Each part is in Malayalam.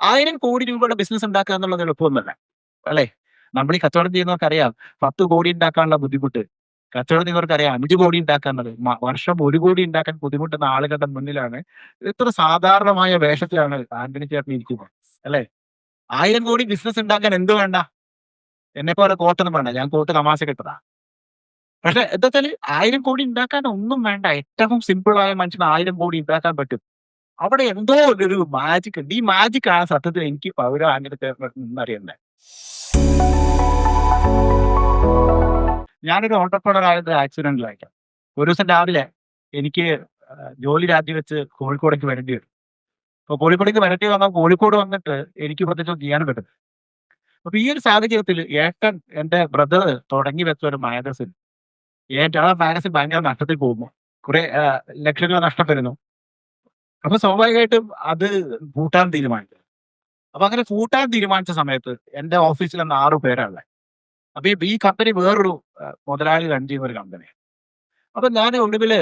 1000 കോടി രൂപയുടെ ബിസിനസ് ഉണ്ടാക്കുക എന്നുള്ളത് എളുപ്പമൊന്നുമല്ല. അല്ലേ? നമ്മൾ ഈ കച്ചവടം ചെയ്യുന്നവർക്കറിയാം 10 കോടി ഉണ്ടാക്കാനുള്ള ബുദ്ധിമുട്ട്. കച്ചവടം ചെയ്യുന്നവർക്കറിയാം 5 കോടി ഉണ്ടാക്കാന്നത്. വർഷം 1 കോടി ഉണ്ടാക്കാൻ ബുദ്ധിമുട്ടുന്ന ആളുകളുടെ മുന്നിലാണ് ഇത്ര സാധാരണമായ വേഷത്തിലാണ് ആന്റണി ചേട്ടൻ ഇരിക്കുന്നത്. അല്ലേ? 1000 കോടി ബിസിനസ് ഉണ്ടാക്കാൻ എന്ത് വേണ്ട? എന്നെപ്പോലെ കോട്ടൊന്നും വേണ്ട. ഞാൻ കോട്ട് തമാശക്ക് ഇട്ടതാ. പക്ഷെ എന്താച്ചാല് 1000 കോടി ഉണ്ടാക്കാൻ ഒന്നും വേണ്ട. ഏറ്റവും സിമ്പിൾ ആയ മനുഷ്യന് 1000 കോടി ഉണ്ടാക്കാൻ പറ്റും. അവിടെ എന്തോ ഒരു മാജിക് ഉണ്ട്. ഈ മാജിക്കാണ് സത്യത്തിൽ എനിക്ക് പൗരം ആന്റണി ചേട്ടന്റെ അടുത്ത് നിന്നറിയണ്ടേ. ഞാനൊരു ഓന്റർപ്രണർ ആയത് ആക്സിഡന്റിലായിട്ടാ. ഒരു ദിവസം രാവിലെ എനിക്ക് ജോലി രാജിവെച്ച് കോഴിക്കോടേക്ക് വരേണ്ടി വരും. അപ്പൊ കോഴിക്കോടേക്ക് വരേണ്ടി വന്നാൽ കോഴിക്കോട് വന്നിട്ട് എനിക്ക് പ്രത്യേകിച്ചൊന്നും ചെയ്യാനും പറ്റില്ല. അപ്പൊ ഈ ഒരു സാഹചര്യത്തിൽ ഏട്ടൻ എന്റെ ബ്രദർ തുടങ്ങി വെച്ച ഒരു മാഗസിൻ ആ മാഗസിൻ ഭയങ്കര നഷ്ടത്തിൽ പോകുന്നു. കുറെ ലക്ഷങ്ങൾ നഷ്ടപ്പെടുന്നു. അപ്പൊ സ്വാഭാവികമായിട്ടും അത് പൂട്ടാൻ തീരുമാനിച്ചു. അപ്പൊ അങ്ങനെ പൂട്ടാൻ തീരുമാനിച്ച സമയത്ത് എന്റെ ഓഫീസിൽ അന്ന് 6 പേരാണുള്ളത്. അപ്പൊ ഈ കമ്പനി വേറൊരു മുതലാളി റൺ ചെയ്യുന്ന ഒരു കമ്പനിയാണ്. അപ്പൊ ഞാൻ ഒടുവില്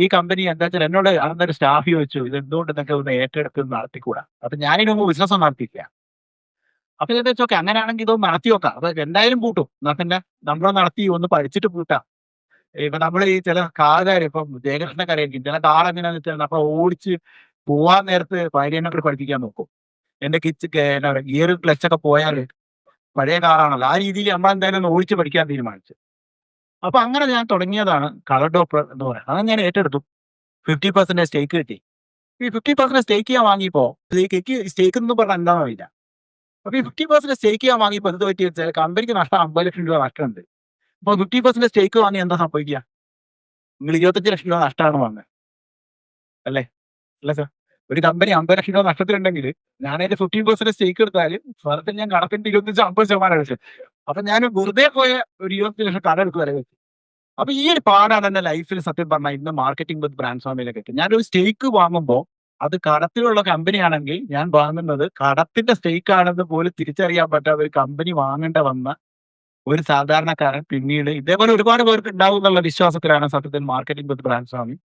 ഈ കമ്പനി എന്താ വെച്ചാൽ എന്നോട് അന്നൊരു സ്റ്റാഫ് ചോദിച്ചു, ഇത് എന്തുകൊണ്ട് നിങ്ങൾക്ക് ഒന്ന് ഏറ്റെടുത്ത് നടത്തിക്കൂടാ? അപ്പൊ ഞാനിതിന് മുമ്പ് ബിസിനസ് ഒന്നും നടത്തിയിട്ടില്ല. അപ്പൊ ഞാൻ വെച്ചു ഓക്കെ അങ്ങനെയാണെങ്കിൽ ഇതൊന്ന് നടത്തി നോക്കാം. അപ്പൊ എന്തായാലും പൂട്ടും. എന്നാ പിന്നെ നമ്മളത് നടത്തി ഒന്ന് പഠിച്ചിട്ട് പൂട്ടാം. ഇപ്പൊ നമ്മൾ ഈ ചില കാറുകാർ ഇപ്പം ജയകൃഷ്ണനൊക്കെ അറിയായിരിക്കും. ചില കാർ എങ്ങനെയാന്ന് വെച്ചാൽ നമ്മൾ ഓടിച്ച് പോവാൻ നേരത്ത് ഭാര്യനെ കൂടി പഠിപ്പിക്കാൻ നോക്കും. എന്റെ എന്താ പറയുക ഗിയർ ക്ലച്ച് ഒക്കെ പോയാല് പഴയ കാറാണല്ലോ. ആ രീതിയിൽ നമ്മളെന്തായാലും ഒന്ന് ഓടിച്ച് പഠിക്കാൻ തീരുമാനിച്ചു. അപ്പൊ അങ്ങനെ ഞാൻ തുടങ്ങിയതാണ് കളർ ഡോപ്പർ എന്ന് പറയുന്നത്. അത് ഞാൻ ഏറ്റെടുത്തു. 50% സ്റ്റേക്ക് കിട്ടി. ഈ 50% സ്റ്റേക്ക് ചെയ്യാൻ വാങ്ങിയപ്പോ സ്റ്റേക്ക് എന്ന് പറഞ്ഞാൽ എന്താണെന്ന് അറിയില്ല. അപ്പൊ ഈ 50% സ്റ്റേക്ക് ചെയ്യാൻ വാങ്ങിയപ്പോ എന്ത് പറ്റി വെച്ചാൽ കമ്പനിക്ക് നഷ്ടം 50 ലക്ഷം രൂപ നഷ്ടമുണ്ട്. അപ്പൊ 50% സ്റ്റേക്ക് വാങ്ങി എന്താ സംഭവിക്കുക? നിങ്ങൾ 25 ലക്ഷം രൂപ നഷ്ടമാണ് വാങ്ങുന്നത്. അല്ലേ? അല്ല സർ. ഒരു കമ്പനി 50 ലക്ഷം രൂപ നഷ്ടത്തിലുണ്ടെങ്കിൽ ഞാൻ അതിന്റെ 15% സ്റ്റേക്ക് എടുത്താൽ ഫലത്തിൽ ഞാൻ കടത്തിന്റെ 25-50% വെച്ച്. അപ്പൊ ഞാൻ വെറുതെ പോയ ഒരു 25 ലക്ഷം കടം എടുക്കുക വെച്ച്. അപ്പൊ ഈ ഒരു പാടാണ് എന്റെ ലൈഫിൽ സത്യം പറഞ്ഞാൽ ഇന്ന് മാർക്കറ്റിംഗ് വിത്ത് ബ്രാൻഡ് ഫാമിലൊക്കെ എത്തി. ഞാനൊരു സ്റ്റേക്ക് വാങ്ങുമ്പോൾ അത് കടത്തിലുള്ള കമ്പനിയാണെങ്കിൽ ഞാൻ വാങ്ങുന്നത് കടത്തിന്റെ സ്റ്റേക്ക് ആണെന്ന് പോലും തിരിച്ചറിയാൻ പറ്റാത്ത ഒരു കമ്പനി വാങ്ങേണ്ട വന്ന ഒരു സാധാരണക്കാരൻ പിന്നീട് ഇതേപോലെ ഒരുപാട് പേർക്ക് ഉണ്ടാവും എന്നുള്ള വിശ്വാസത്തിലാണ് സത്യത്തിൽ മാർക്കറ്റിംഗ് വിത്ത് ബ്രാൻഡ് ഫാമിംഗ്.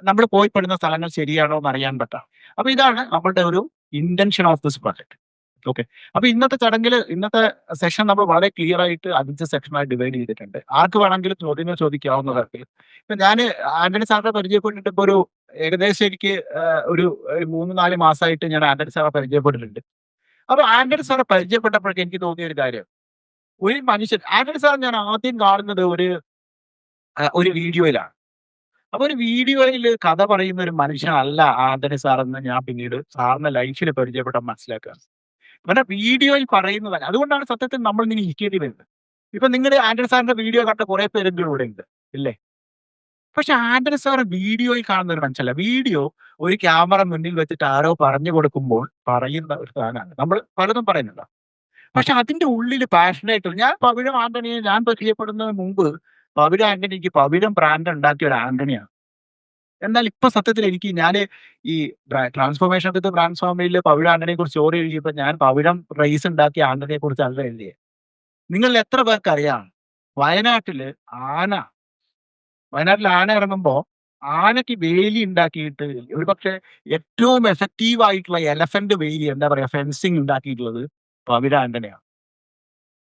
നമ്മൾ പോയി പെടുന്ന സ്ഥലങ്ങൾ ശരിയാണോ എന്ന് അറിയാൻ പറ്റാം. അപ്പൊ ഇതാണ് നമ്മളുടെ ഒരു intention of this project. Okay. അപ്പൊ ഇന്നത്തെ സെഷൻ നമ്മൾ വളരെ ക്ലിയർ ആയിട്ട് 5 സെക്ഷനായി ഡിവൈഡ് ചെയ്തിട്ടുണ്ട്. ആർക്ക് വേണമെങ്കിലും ചോദ്യങ്ങൾ ചോദിക്കാവുന്നതൊക്കെ. ഇപ്പൊ ഞാൻ ആന്റണി സാറിനെ പരിചയപ്പെട്ടിട്ട് ഇപ്പൊ ഒരു ഏകദേശം എനിക്ക് ഒരു 3-4 മാസമായിട്ട് ഞാൻ ആന്റണി സാറെ പരിചയപ്പെട്ടിട്ടുണ്ട്. അപ്പൊ ആന്റണി സാറെ പരിചയപ്പെട്ടപ്പോഴേക്ക് എനിക്ക് തോന്നിയ ഒരു കാര്യം, ഒരു മനുഷ്യൻ ആന്റണി സാർ ഞാൻ ആദ്യം കാണുന്നത് ഒരു വീഡിയോയിലാണ്. അപ്പൊ ഒരു വീഡിയോയിൽ കഥ പറയുന്ന ഒരു മനുഷ്യനല്ല ആന്റണി സാർ എന്ന് ഞാൻ പിന്നീട് സാറിന്റെ ലൈഫിൽ പരിചയപ്പെട്ട മനസ്സിലാക്കുകയാണ്. അവരുടെ വീഡിയോയിൽ പറയുന്നതല്ല. അതുകൊണ്ടാണ് സത്യത്തിൽ നമ്മൾ ഇങ്ങനെ ഇരിക്കേണ്ടി വരുന്നത്. ഇപ്പൊ നിങ്ങളുടെ ആന്റണി സാറിന്റെ വീഡിയോ കണ്ട കുറെ പേരെങ്കിലും ഇവിടെ ഉണ്ട് ഇല്ലേ? പക്ഷെ ആന്റണി സാർ വീഡിയോയിൽ കാണുന്ന ഒരു മനുഷ്യല്ല. വീഡിയോ ഒരു ക്യാമറ മുന്നിൽ വെച്ചിട്ട് ആരോ പറഞ്ഞു കൊടുക്കുമ്പോൾ പറയുന്ന ഒരു സാധനമാണ്. നമ്മൾ പലതും പറയുന്നുണ്ട്. പക്ഷെ അതിന്റെ ഉള്ളിൽ പാഷനേറ്റ് ഞാൻ പവിഴം ആന്റണിയെ ഞാൻ പരിചയപ്പെടുന്നതിന് മുമ്പ് പവിഴം ആന്റണിക്ക് പവിഴം ബ്രാൻഡ് ഉണ്ടാക്കിയ ഒരു ആന്റണിയാണ്. എന്നാൽ ഇപ്പൊ സത്യത്തിൽ ഞാൻ ഈ ട്രാൻസ്ഫോർമേഷൻ വിത്ത് ബ്രാൻഡ് ഫാമിലിയിലെ പവിഴം ആന്റണിയെ കുറിച്ച് സ്റ്റോറി എഴുതിയപ്പോൾ ഞാൻ പവിഴം റൈസ് ഉണ്ടാക്കിയ ആന്റണിയെ കുറിച്ചല്ല എഴുതിയത്. നിങ്ങളിൽ എത്ര പേർക്ക് അറിയാം വയനാട്ടില് ആന ഇറങ്ങുമ്പോ ആനയ്ക്ക് വേലി ഉണ്ടാക്കിയിട്ട് ഒരുപക്ഷെ ഏറ്റവും എഫക്റ്റീവ് ആയിട്ടുള്ള എലഫന്റ് വേലി എന്താ പറയാ ഫെൻസിങ് ഉണ്ടാക്കിയിട്ടുള്ളത് പവിഴം ആന്റണിയാണ്.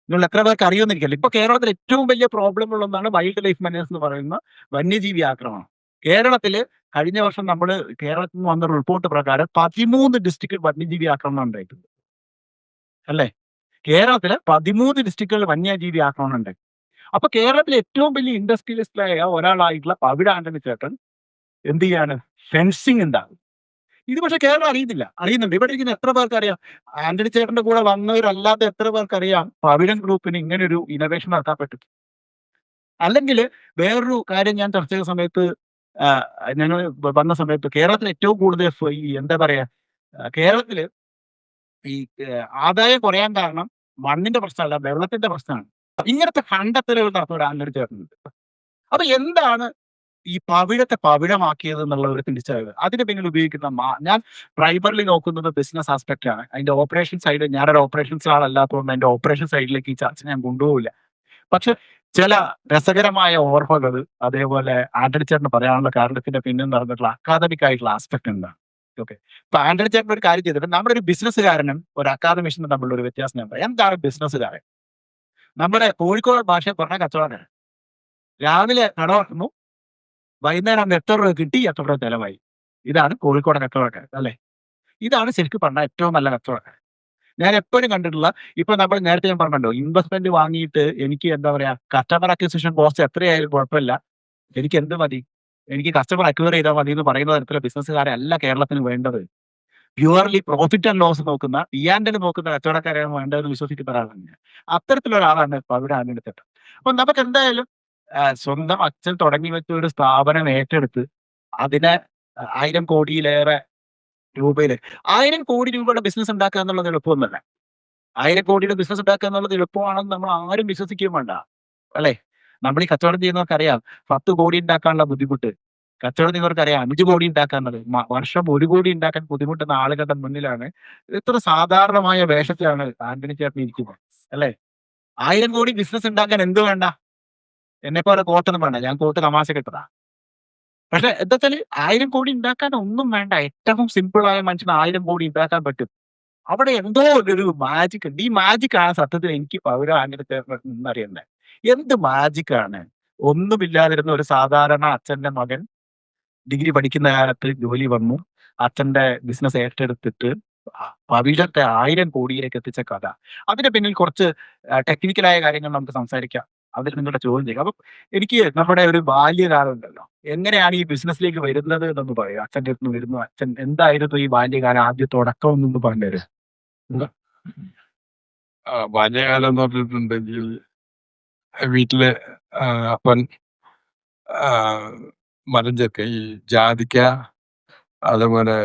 നിങ്ങൾ എത്ര പേർക്ക് അറിയുമെന്നിരിക്കില്ല. ഇപ്പൊ കേരളത്തിൽ ഏറ്റവും വലിയ പ്രോബ്ലം ഉള്ള ഒന്നാണ് വൈൽഡ് ലൈഫ് മെനേഴ്സ് എന്ന് പറയുന്ന വന്യജീവി ആക്രമണം. കേരളത്തില് കഴിഞ്ഞ വർഷം കേരളത്തിൽ നിന്ന് വന്ന റിപ്പോർട്ട് പ്രകാരം 13 ഡിസ്ട്രിക്റ്റിൽ വന്യജീവി ആക്രമണം ഉണ്ടായിട്ടുണ്ട്. അല്ലേ? കേരളത്തില് 13 ഡിസ്ട്രിക്റ്റുകളിൽ വന്യജീവി ആക്രമണം ഉണ്ടായി. അപ്പൊ കേരളത്തിലെ ഏറ്റവും വലിയ ഇൻഡസ്ട്രിയലിസ്റ്റായ ഒരാളായിട്ടുള്ള പവിഴ ആന്റണി ചേട്ടൻ എന്ത് ചെയ്യാണ്? ഫെൻസിങ് ഉണ്ടാകും. ഇത് പക്ഷെ കേരളം അറിയുന്നുണ്ട്. ഇവിടെ ഇരിക്കുന്ന എത്ര പേർക്ക് അറിയാം? ആന്റണി ചേട്ടന്റെ കൂടെ വന്നവരല്ലാതെ എത്ര പേർക്ക് അറിയാം പവിഴം ഗ്രൂപ്പിന് ഇങ്ങനെ ഒരു ഇന്നോവേഷൻ നടത്താൻ പറ്റും? അല്ലെങ്കിൽ വേറൊരു കാര്യം ഞാൻ ചർച്ച ചെയ്ത സമയത്ത് ഞങ്ങൾ വന്ന സമയത്ത് കേരളത്തിൽ ഏറ്റവും കൂടുതൽ ഈ എന്താ പറയാ കേരളത്തില് ഈ ആദായം കുറയാൻ കാരണം മണ്ണിന്റെ പ്രശ്നമല്ല, വെള്ളത്തിന്റെ പ്രശ്നമാണ്. ഇങ്ങനത്തെ കണ്ടെത്തലുകൾ നടത്തുന്ന ആന്റണി ചേട്ടനുണ്ട്. അപ്പൊ എന്താണ് ഈ പവിഴത്തെ പവിഴമാക്കിയത് എന്നുള്ള ഒരു തിരിച്ചറിവ് അതിന് പിന്നിൽ ഉപയോഗിക്കുന്ന ഞാൻ പ്രൈമറിലി നോക്കുന്നത് ബിസിനസ് ആസ്പെക്ട് ആണ്. അതിന്റെ ഓപ്പറേഷൻ സൈഡ് ഞാനൊരു ഓപ്പറേഷൻസ് ആളല്ലാത്തതുകൊണ്ട് അതിന്റെ ഓപ്പറേഷൻ സൈഡിലേക്ക് ഈ ചർച്ച ഞാൻ കൊണ്ടുപോകില്ല. പക്ഷെ ചില രസകരമായ ഓർമ്മകൾ അതേപോലെ ആന്റണി ചേട്ടന് പറയാനുള്ള കാരണത്തിന്റെ പിന്നിൽ നടന്നിട്ടുള്ള അക്കാദമിക് ആയിട്ടുള്ള ആസ്പെക്ട് എന്താണ്? ഓക്കെ. ഇപ്പൊ ആന്റണി ചേട്ടൻ ഒരു കാര്യം ചെയ്തിട്ട് നമ്മുടെ ഒരു ബിസിനസ്സുകാരനും ഒരു അക്കാദമിഷ്യനും തമ്മിലുള്ള ഒരു വ്യത്യാസം ഞാൻ പറയാം. എന്താണ് ബിസിനസ്സുകാരൻ? നമ്മുടെ കോഴിക്കോട് ഭാഷയിൽ പറഞ്ഞ കച്ചവടക്കാരൻ. രാവിലെ കട തുറന്നു, വൈകുന്നേരം ആകുമ്പോൾ എത്ര രൂപ കിട്ടി, എത്ര രൂപ ചെലവായി. ഇതാണ് കോഴിക്കോടൻ കച്ചവടക്കാരൻ അല്ലേ? ഇതാണ് ശരിക്കും പറഞ്ഞാൽ ഏറ്റവും നല്ല കച്ചവടക്കാരൻ. ഞാൻ എപ്പോഴും കണ്ടിട്ടുള്ള ഇപ്പൊ നമ്മൾ നേരത്തെ ഞാൻ പറഞ്ഞല്ലോ, ഇൻവെസ്റ്റ്മെന്റ് വാങ്ങിയിട്ട് എനിക്ക് എന്താ പറയാ, കസ്റ്റമർ അക്വിസിഷൻ കോസ്റ്റ് എത്രയായാലും കുഴപ്പമില്ല, എനിക്ക് എന്ത് മതി, എനിക്ക് കസ്റ്റമർ അക്വയർ ചെയ്താൽ മതി എന്ന് പറയുന്ന തരത്തിലുള്ള ബിസിനസ്സുകാരെ അല്ല കേരളത്തിന് വേണ്ടത്. പ്യുവർലി പ്രോഫിറ്റ് ആൻഡ് ലോസ് നോക്കുന്ന ഇയാൻഡിൽ നോക്കുന്ന കച്ചവടക്കാരെയാണ് വേണ്ടതെന്ന് വിശ്വസിക്കുന്ന ഒരാളാണ് ഞാൻ. അത്തരത്തിലുള്ള ഒരാളാണ് ഇപ്പൊ അവിടെ ആന്റണിച്ചേട്ടൻ. അപ്പൊ നമുക്ക് എന്തായാലും സ്വന്തം അച്ഛൻ തുടങ്ങി വെച്ച ഒരു സ്ഥാപനം ഏറ്റെടുത്ത് അതിനെ 1000 കോടിയിലേറെ രൂപയില് 1000 കോടി രൂപയുടെ ബിസിനസ് ഉണ്ടാക്കുക എന്നുള്ളത് എളുപ്പമൊന്നുമല്ല. 1000 കോടിയുടെ ബിസിനസ് ഉണ്ടാക്കുക എന്നുള്ളത് എളുപ്പമാണെന്ന് നമ്മൾ ആരും വിശ്വസിക്കുകയും വേണ്ട. അല്ലേ? നമ്മൾ ഈ കച്ചവടം ചെയ്യുന്നവർക്കറിയാം 10 കോടി ഉണ്ടാക്കാനുള്ള ബുദ്ധിമുട്ട്. കച്ചവടം ചെയ്യുന്നവർക്കറിയാം 5 കോടി ഉണ്ടാക്കാന്നുള്ളത്. വർഷം 1 കോടി ഉണ്ടാക്കാൻ ബുദ്ധിമുട്ടുന്ന ആളുകളുടെ മുന്നിലാണ് ഇത്ര സാധാരണമായ വേഷത്തിലാണ് ആന്റണി ചേട്ടൻ ഇരിക്കുന്നത്. അല്ലേ? 1000 കോടി ബിസിനസ് ഉണ്ടാക്കാൻ എന്ത് വേണ്ട? എന്നെപ്പോലെ കോട്ടൊന്നും വേണ്ട. ഞാൻ കോട്ട് തമാശക്ക് ഇട്ടതാ. പക്ഷെ എന്താച്ചാല് 1000 കോടി ഉണ്ടാക്കാൻ ഒന്നും വേണ്ട. ഏറ്റവും സിമ്പിളായ മനുഷ്യന് 1000 കോടി ഉണ്ടാക്കാൻ പറ്റും. അവിടെ എന്തോ ഒരു മാജിക് ഉണ്ട്. ഈ മാജിക്കാണ് സത്യത്തിൽ എനിക്ക് പൗര ആന്റണി ചേട്ടനിൽ നിന്നറിയുന്നെ. എന്ത് മാജിക്കാണ്? ഒന്നുമില്ലാതിരുന്ന ഒരു സാധാരണ അച്ഛന്റെ മകൻ ഡിഗ്രി പഠിക്കുന്ന കാലത്ത് ജോലി വന്നു. അച്ഛന്റെ ബിസിനസ് ഏറ്റെടുത്തിട്ട് ഭവിഷ്യത്തെ 1000 കോടിയിലേക്ക് എത്തിച്ച കഥ. അതിന് പിന്നിൽ കുറച്ച് ടെക്നിക്കലായ കാര്യങ്ങൾ നമുക്ക് സംസാരിക്കാം. അതിൽ നിങ്ങളുടെ ചോദ്യം ചെയ്യാം. അപ്പം എനിക്ക് നമ്മുടെ ഒരു ബാല്യകാലം ഉണ്ടല്ലോ. എങ്ങനെയാണ് ഈ ബിസിനസ്സിലേക്ക് വരുന്നത് എന്നൊന്ന് പറയോ? അച്ഛന്റെ അടുത്ത് വരുന്നു. അച്ഛൻ എന്തായിരുന്നു ഈ ബാല്യകാലം ആദ്യ തുടക്കം എന്നൊന്ന് പറഞ്ഞു തരുമോ? എന്താ? ബാല്യകാലം എന്ന് പറഞ്ഞിട്ടുണ്ടെങ്കിൽ വീട്ടില് അപ്പൻ മരം ചെക്ക, ഈ ജാതിക്ക, അതേപോലെ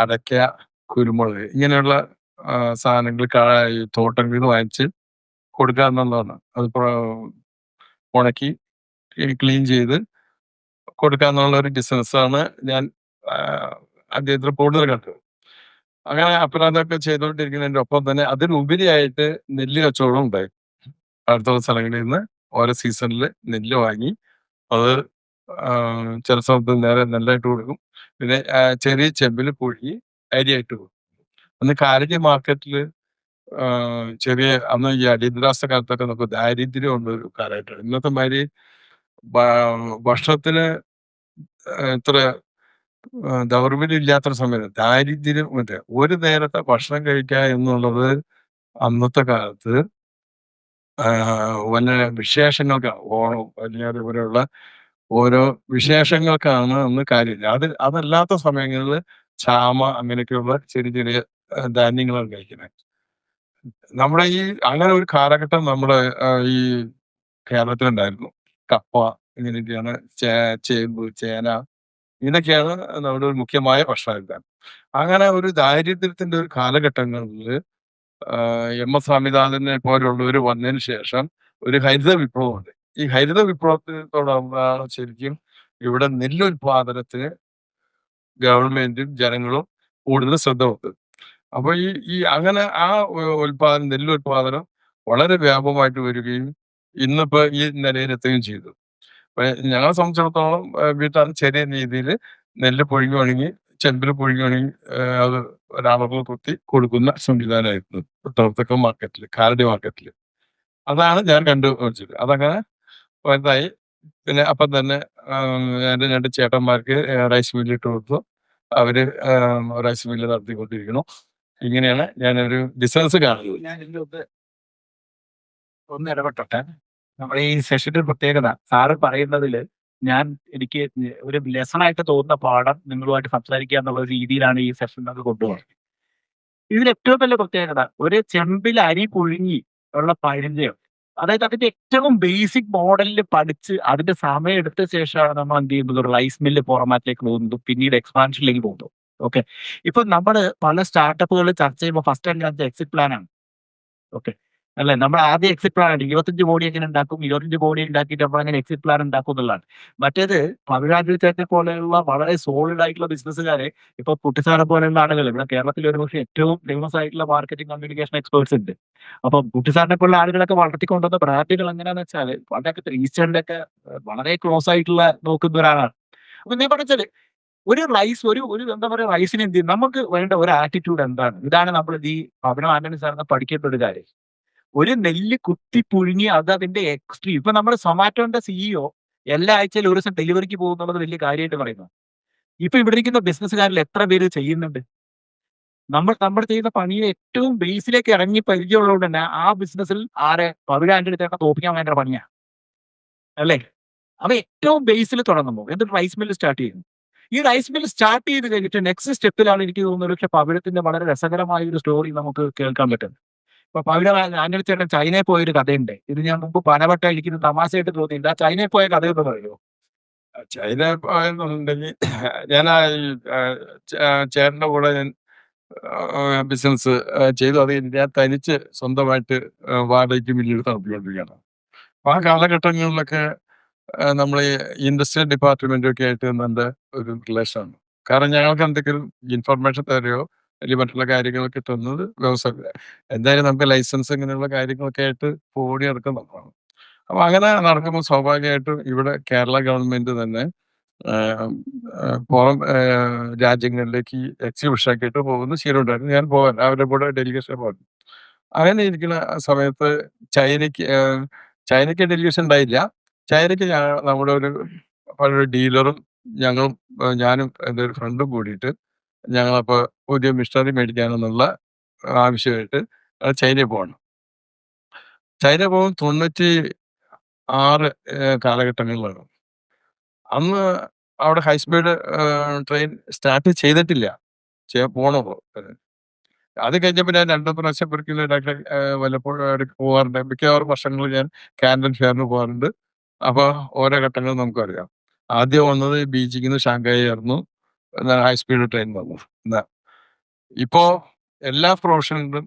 അടയ്ക്ക, കുരുമുളക് ഇങ്ങനെയുള്ള സാധനങ്ങൾ ഈ തോട്ടങ്ങളിൽ നിന്ന് വാങ്ങിച്ച് കൊടുക്കുക എന്നുള്ളതാണ്. അത് ഉണക്കി ക്ലീൻ ചെയ്ത് കൊടുക്കുക എന്നുള്ള ഒരു ബിസിനസ്സാണ് ഞാൻ അദ്ദേഹത്തിന് കൂടുതൽ കണ്ടത്. അങ്ങനെ അപ്പനതൊക്കെ ചെയ്തുകൊണ്ടിരിക്കുന്നതിന്റെ ഒപ്പം തന്നെ അതിനുപരിയായിട്ട് നെല്ല് കച്ചവടം ഉണ്ടായി. അടുത്തുള്ള സ്ഥലങ്ങളിൽ നിന്ന് ഓരോ സീസണിൽ നെല്ല് വാങ്ങി അത് ചില സ്ഥലത്ത് നേരെ നെല്ലായിട്ട് കൊടുക്കും. പിന്നെ ചെറിയ ചെമ്പിൽ പുഴുങ്ങി അരിയായിട്ട് കൊടുക്കും. അന്ന് കാരയ്ക്ക് മാർക്കറ്റിൽ ചെറിയ അന്ന് ഈ അടിയന്തരാവസ്ഥ കാലത്തൊക്കെ നമുക്ക് ദാരിദ്ര്യം ഉള്ള ഒരു കാലഘട്ടമാണ്. ഇന്നത്തെ മാതിരി ഭക്ഷണത്തിന് ഇത്ര ദൗർബല്യം ഇല്ലാത്തൊരു സമയത്ത് ദാരിദ്ര്യം ഒരു നേരത്തെ ഭക്ഷണം കഴിക്കുക എന്നുള്ളത് അന്നത്തെ കാലത്ത് വല്ല വിശേഷങ്ങൾക്കാണ്. ഓണം അല്ലെങ്കിൽ അതുപോലെയുള്ള ഓരോ വിശേഷങ്ങൾക്കാണ് അന്ന് കാര്യമില്ല. അതല്ലാത്ത സമയങ്ങളിൽ ചാമ അങ്ങനെയൊക്കെയുള്ള ചെറിയ ചെറിയ ധാന്യങ്ങളാണ് കഴിക്കുന്നത്. നമ്മുടെ ഈ അങ്ങനെ ഒരു കാലഘട്ടം നമ്മുടെ ഈ കേരളത്തിലുണ്ടായിരുന്നു. കപ്പ ഇങ്ങനെയൊക്കെയാണ്, ചേമ്പ്, ചേന ഇതൊക്കെയാണ് നമ്മുടെ ഒരു മുഖ്യമായ ഭക്ഷണം. അങ്ങനെ ഒരു ദാരിദ്ര്യത്തിന്റെ ഒരു കാലഘട്ടങ്ങളിൽ എം.എസ്. സ്വാമിനാഥനെ പോലുള്ളവർ വന്നതിന് ശേഷം ഒരു ഹരിത വിപ്ലവമുണ്ട്. ഈ ഹരിത വിപ്ലവത്തോടാണ് ശരിക്കും ഇവിടെ നെല്ലുൽപാദനത്തിന് ഗവൺമെന്റും ജനങ്ങളും കൂടുതൽ ശ്രദ്ധ കൊടുത്തത്. അപ്പൊ ഈ അങ്ങനെ ആ നെല്ലുൽപാദനം വളരെ വ്യാപകമായിട്ട് വരികയും ഇന്നിപ്പോ ഈ നിലയിലെത്തുകയും ചെയ്തു. അപ്പൊ ഞങ്ങളെ സംബന്ധിച്ചിടത്തോളം വീട്ടിൽ ചെറിയ രീതിയിൽ നെല്ല് പുഴുങ്ങി ഉണങ്ങി ചെമ്പിൽ പുഴുങ്ങി ഉണങ്ങി അത് ഒരളവ് കുത്തി കൊടുക്കുന്ന സംവിധാനമായിരുന്നു തോട്ടക്ക മാർക്കറ്റിൽ, കാലടി മാർക്കറ്റിൽ. അതാണ് ഞാൻ കണ്ടുപിടിച്ചത്. അതങ്ങനെ വലുതായി. പിന്നെ അപ്പം തന്നെ എൻ്റെ 2 ചേട്ടന്മാർക്ക് റൈസ് മില്ല് ഇട്ട് കൊടുത്തു. അവര് റൈസ് മില്ല് നടത്തിക്കൊണ്ടിരിക്കുന്നു. ഇങ്ങനെയാണ് ഞാനൊരു ബിസിനസ് കാണുന്നത്. ഞാൻ ഒന്ന് ഇടപെട്ടോട്ടെ. നമ്മുടെ ഈ സെഷന്റെ പ്രത്യേകത സാറ് പറയുന്നതിൽ എനിക്ക് ഒരു ലെസണായിട്ട് തോന്നുന്ന പാഠം നിങ്ങളുമായിട്ട് സംസാരിക്കുക എന്നുള്ള രീതിയിലാണ് ഈ സെഷൻ നമുക്ക് കൊണ്ടുപോകുന്നത്. ഇതിൽ ഏറ്റവും വലിയ പ്രത്യേകത ഒരു ചെമ്പിൽ അരി പുഴുങ്ങി ഉള്ള പരിചയം, അതായത് അതിന്റെ ഏറ്റവും ബേസിക് മോഡലിൽ പഠിച്ച് അതിന്റെ സമയം എടുത്ത ശേഷമാണ് നമ്മൾ എന്ത് ചെയ്യുന്നത്, ഒരു റൈസ് മില്ല് ഫോർമാറ്റിലേക്ക് പോകുന്നത്, പിന്നീട് എക്സ്പാൻഷനിലേക്ക് പോകുന്നു. ഓക്കെ. ഇപ്പൊ നമ്മൾ പല സ്റ്റാർട്ടപ്പുകൾ ചർച്ച ചെയ്യുമ്പോൾ ഫസ്റ്റ് ആൻഡ് എക്സിറ്റ് പ്ലാൻ ആണ്. ഓക്കെ അല്ലെ? നമ്മൾ ആദ്യം എക്സിറ്റ് പ്ലാൻ ആണ്. 25 കോടി എങ്ങനെ ഉണ്ടാക്കും, 25 കോടി ഉണ്ടാക്കിയിട്ട് നമ്മൾ അങ്ങനെ എക്സിറ്റ് പ്ലാൻ ഉണ്ടാക്കും എന്നുള്ളതാണ്. മറ്റേത് പവിഴാദ്രിച്ചേട്ടനെ പോലെയുള്ള വളരെ സോളിഡ് ആയിട്ടുള്ള ബിസിനസ്സുകാരെ, ഇപ്പൊ കുട്ടിസാറെ പോലെയുള്ള ആളുകൾ ഇവിടെ കേരളത്തിൽ ഒരുപക്ഷെ ഏറ്റവും ഫേമസ് ആയിട്ടുള്ള മാർക്കറ്റിംഗ് കമ്മ്യൂണിക്കേഷൻ എക്സ്പേർട്സ് ഉണ്ട്. അപ്പൊ കുട്ടിസാറിനെ പോലുള്ള ആളുകളൊക്കെ വളർത്തിക്കൊണ്ടുവന്ന ബ്രാൻഡുകൾ എങ്ങനെയാന്ന് വെച്ചാൽ വളരെ ഈസ്റ്റേണിന്റെ ഒക്കെ വളരെ ക്ലോസ് ആയിട്ടുള്ള നോക്കുന്ന ഒരാളാണ്. അപ്പൊ നീ പറഞ്ഞാല് ഒരു റൈസ് ഒരു എന്താ പറയുക റൈസിന് എന്ത് ചെയ്യും? നമുക്ക് വേണ്ട ഒരു ആറ്റിറ്റ്യൂഡ് എന്താണ്? ഇതാണ് നമ്മൾ ഈ അഭിനവ് ആന്റണി സാറിന് പഠിക്കേണ്ട ഒരു കാര്യം. ഒരു നെല്ല് കുത്തി പുഴുങ്ങി അത് അതിന്റെ എക്സ്ട്രീം. ഇപ്പൊ നമ്മുടെ സൊമാറ്റോന്റെ സിഇഒ എല്ലാ ആഴ്ചയിലും ഒരു ദിവസം ഡെലിവറിക്ക് പോകുന്നുള്ളത് വലിയ കാര്യമായിട്ട് പറയുന്നു. ഇപ്പൊ ഇവിടെ ഇരിക്കുന്ന ബിസിനസ്സുകാരിൽ എത്ര പേര് ചെയ്യുന്നുണ്ട്? നമ്മൾ ചെയ്യുന്ന പണിയെ ഏറ്റവും ബേസിലേക്ക് ഇറങ്ങി പരിചയമുള്ളതുകൊണ്ട് തന്നെ ആ ബിസിനസ്സിൽ പവിഴ ആന്റണി ചേട്ടനെ തോൽപ്പിക്കാൻ വേണ്ട പണിയാ. അല്ലേ? അപ്പൊ ഏറ്റവും ബേസിൽ തുടങ്ങുന്നു. എന്നിട്ട് റൈസ് മിൽ സ്റ്റാർട്ട് ചെയ്യുന്നു. ഈ റൈസ് മിൽ സ്റ്റാർട്ട് ചെയ്ത് കഴിഞ്ഞിട്ട് നെക്സ്റ്റ് സ്റ്റെപ്പിലാണ് എനിക്ക് തോന്നുന്നത് ഒരുപക്ഷെ പവിഴത്തിന്റെ വളരെ രസകരമായ ഒരു സ്റ്റോറി നമുക്ക് കേൾക്കാൻ പറ്റുന്നത്. ഇപ്പൊ പവിഴ ആന്റണി ചേട്ടൻ ചൈനയിൽ പോയൊരു കഥയുണ്ട്. ഇത് ഞാൻ മുമ്പ് പലവട്ടം എനിക്കിത് തമാശയായിട്ട് തോന്നിയിട്ടുണ്ട്. ആ ചൈനയിൽ പോയ കഥയൊന്ന് പറയുമോ? ചൈന പോയെന്നുണ്ടെങ്കിൽ ഞാൻ ആ ഈ ചേട്ടന്റെ കൂടെ ഞാൻ ബിസിനസ് ചെയ്തു. അത് ഞാൻ തനിച്ച് സ്വന്തമായിട്ട് വാടകയ്ക്ക് മില്ലെടുത്ത് നടത്തിക്കൊണ്ടിരിക്കുകയാണ്. അപ്പൊ ആ കാലഘട്ടങ്ങളിലൊക്കെ നമ്മൾ ഈ ഇൻഡസ്ട്രിയൽ ഡിപ്പാർട്ട്മെന്റൊക്കെ ആയിട്ട് നല്ല ഒരു റിലേഷനാണ്. കാരണം ഞങ്ങൾക്ക് എന്തെങ്കിലും ഇൻഫർമേഷൻ തരുകയോ അല്ലെങ്കിൽ മറ്റുള്ള കാര്യങ്ങൾ കിട്ടുന്നത് വ്യവസായ എന്തായാലും നമുക്ക് ലൈസൻസ് ഇങ്ങനെയുള്ള കാര്യങ്ങളൊക്കെ ആയിട്ട് ഓടി നടക്കുന്നതാണ്. അപ്പൊ അങ്ങനെ നടക്കുമ്പോൾ സ്വാഭാവികമായിട്ടും ഇവിടെ കേരള ഗവൺമെന്റ് തന്നെ പുറം രാജ്യങ്ങളിലേക്ക് ഈ എക്സിബിഷനൊക്കെ ആയിട്ട് പോകുന്ന ശീലമുണ്ടായിരുന്നു. ഞാൻ പോകാൻ അവരുടെ കൂടെ ഡെലിഗേഷൻ പോകും. അങ്ങനെ ഇരിക്കുന്ന സമയത്ത് ചൈനയ്ക്ക് ഡെലിഗേഷൻ ഉണ്ടായില്ല. ചൈനയ്ക്ക് നമ്മുടെ ഒരു പഴയൊരു ഡീലറും ഞങ്ങളും ഞാനും എൻ്റെ ഒരു ഫ്രണ്ടും കൂടിയിട്ട് ഞങ്ങളപ്പോൾ പുതിയ മിഷനറി മേടിക്കാനെന്നുള്ള ആവശ്യമായിട്ട് ചൈനയിൽ പോകണം. ചൈന പോകും 96 കാലഘട്ടങ്ങളിലാണ്. അന്ന് അവിടെ ഹൈ സ്പീഡ് ട്രെയിൻ സ്റ്റാർട്ട് ചെയ്തിട്ടില്ല. പോണുള്ളൂ. അത് കഴിഞ്ഞപ്പോൾ ഞാൻ 2 പ്രാവശ്യം ഒരിക്കലും വല്ലപ്പോഴും ഇടയ്ക്ക് പോകാറുണ്ട്. മിക്കവാറും വർഷങ്ങളിൽ ഞാൻ കാനഡൻ ഫെയറിന് പോകാറുണ്ട്. അപ്പൊ ഓരോ ഘട്ടങ്ങൾ നമുക്കറിയാം. ആദ്യം വന്നത് ബീജിംഗിന്ന് ഷാങ്ഹായി ആയിരുന്നു. ഹൈ സ്പീഡ് ട്രെയിൻ വന്നു. ഇപ്പോ എല്ലാ പ്രൊഫഷനിലും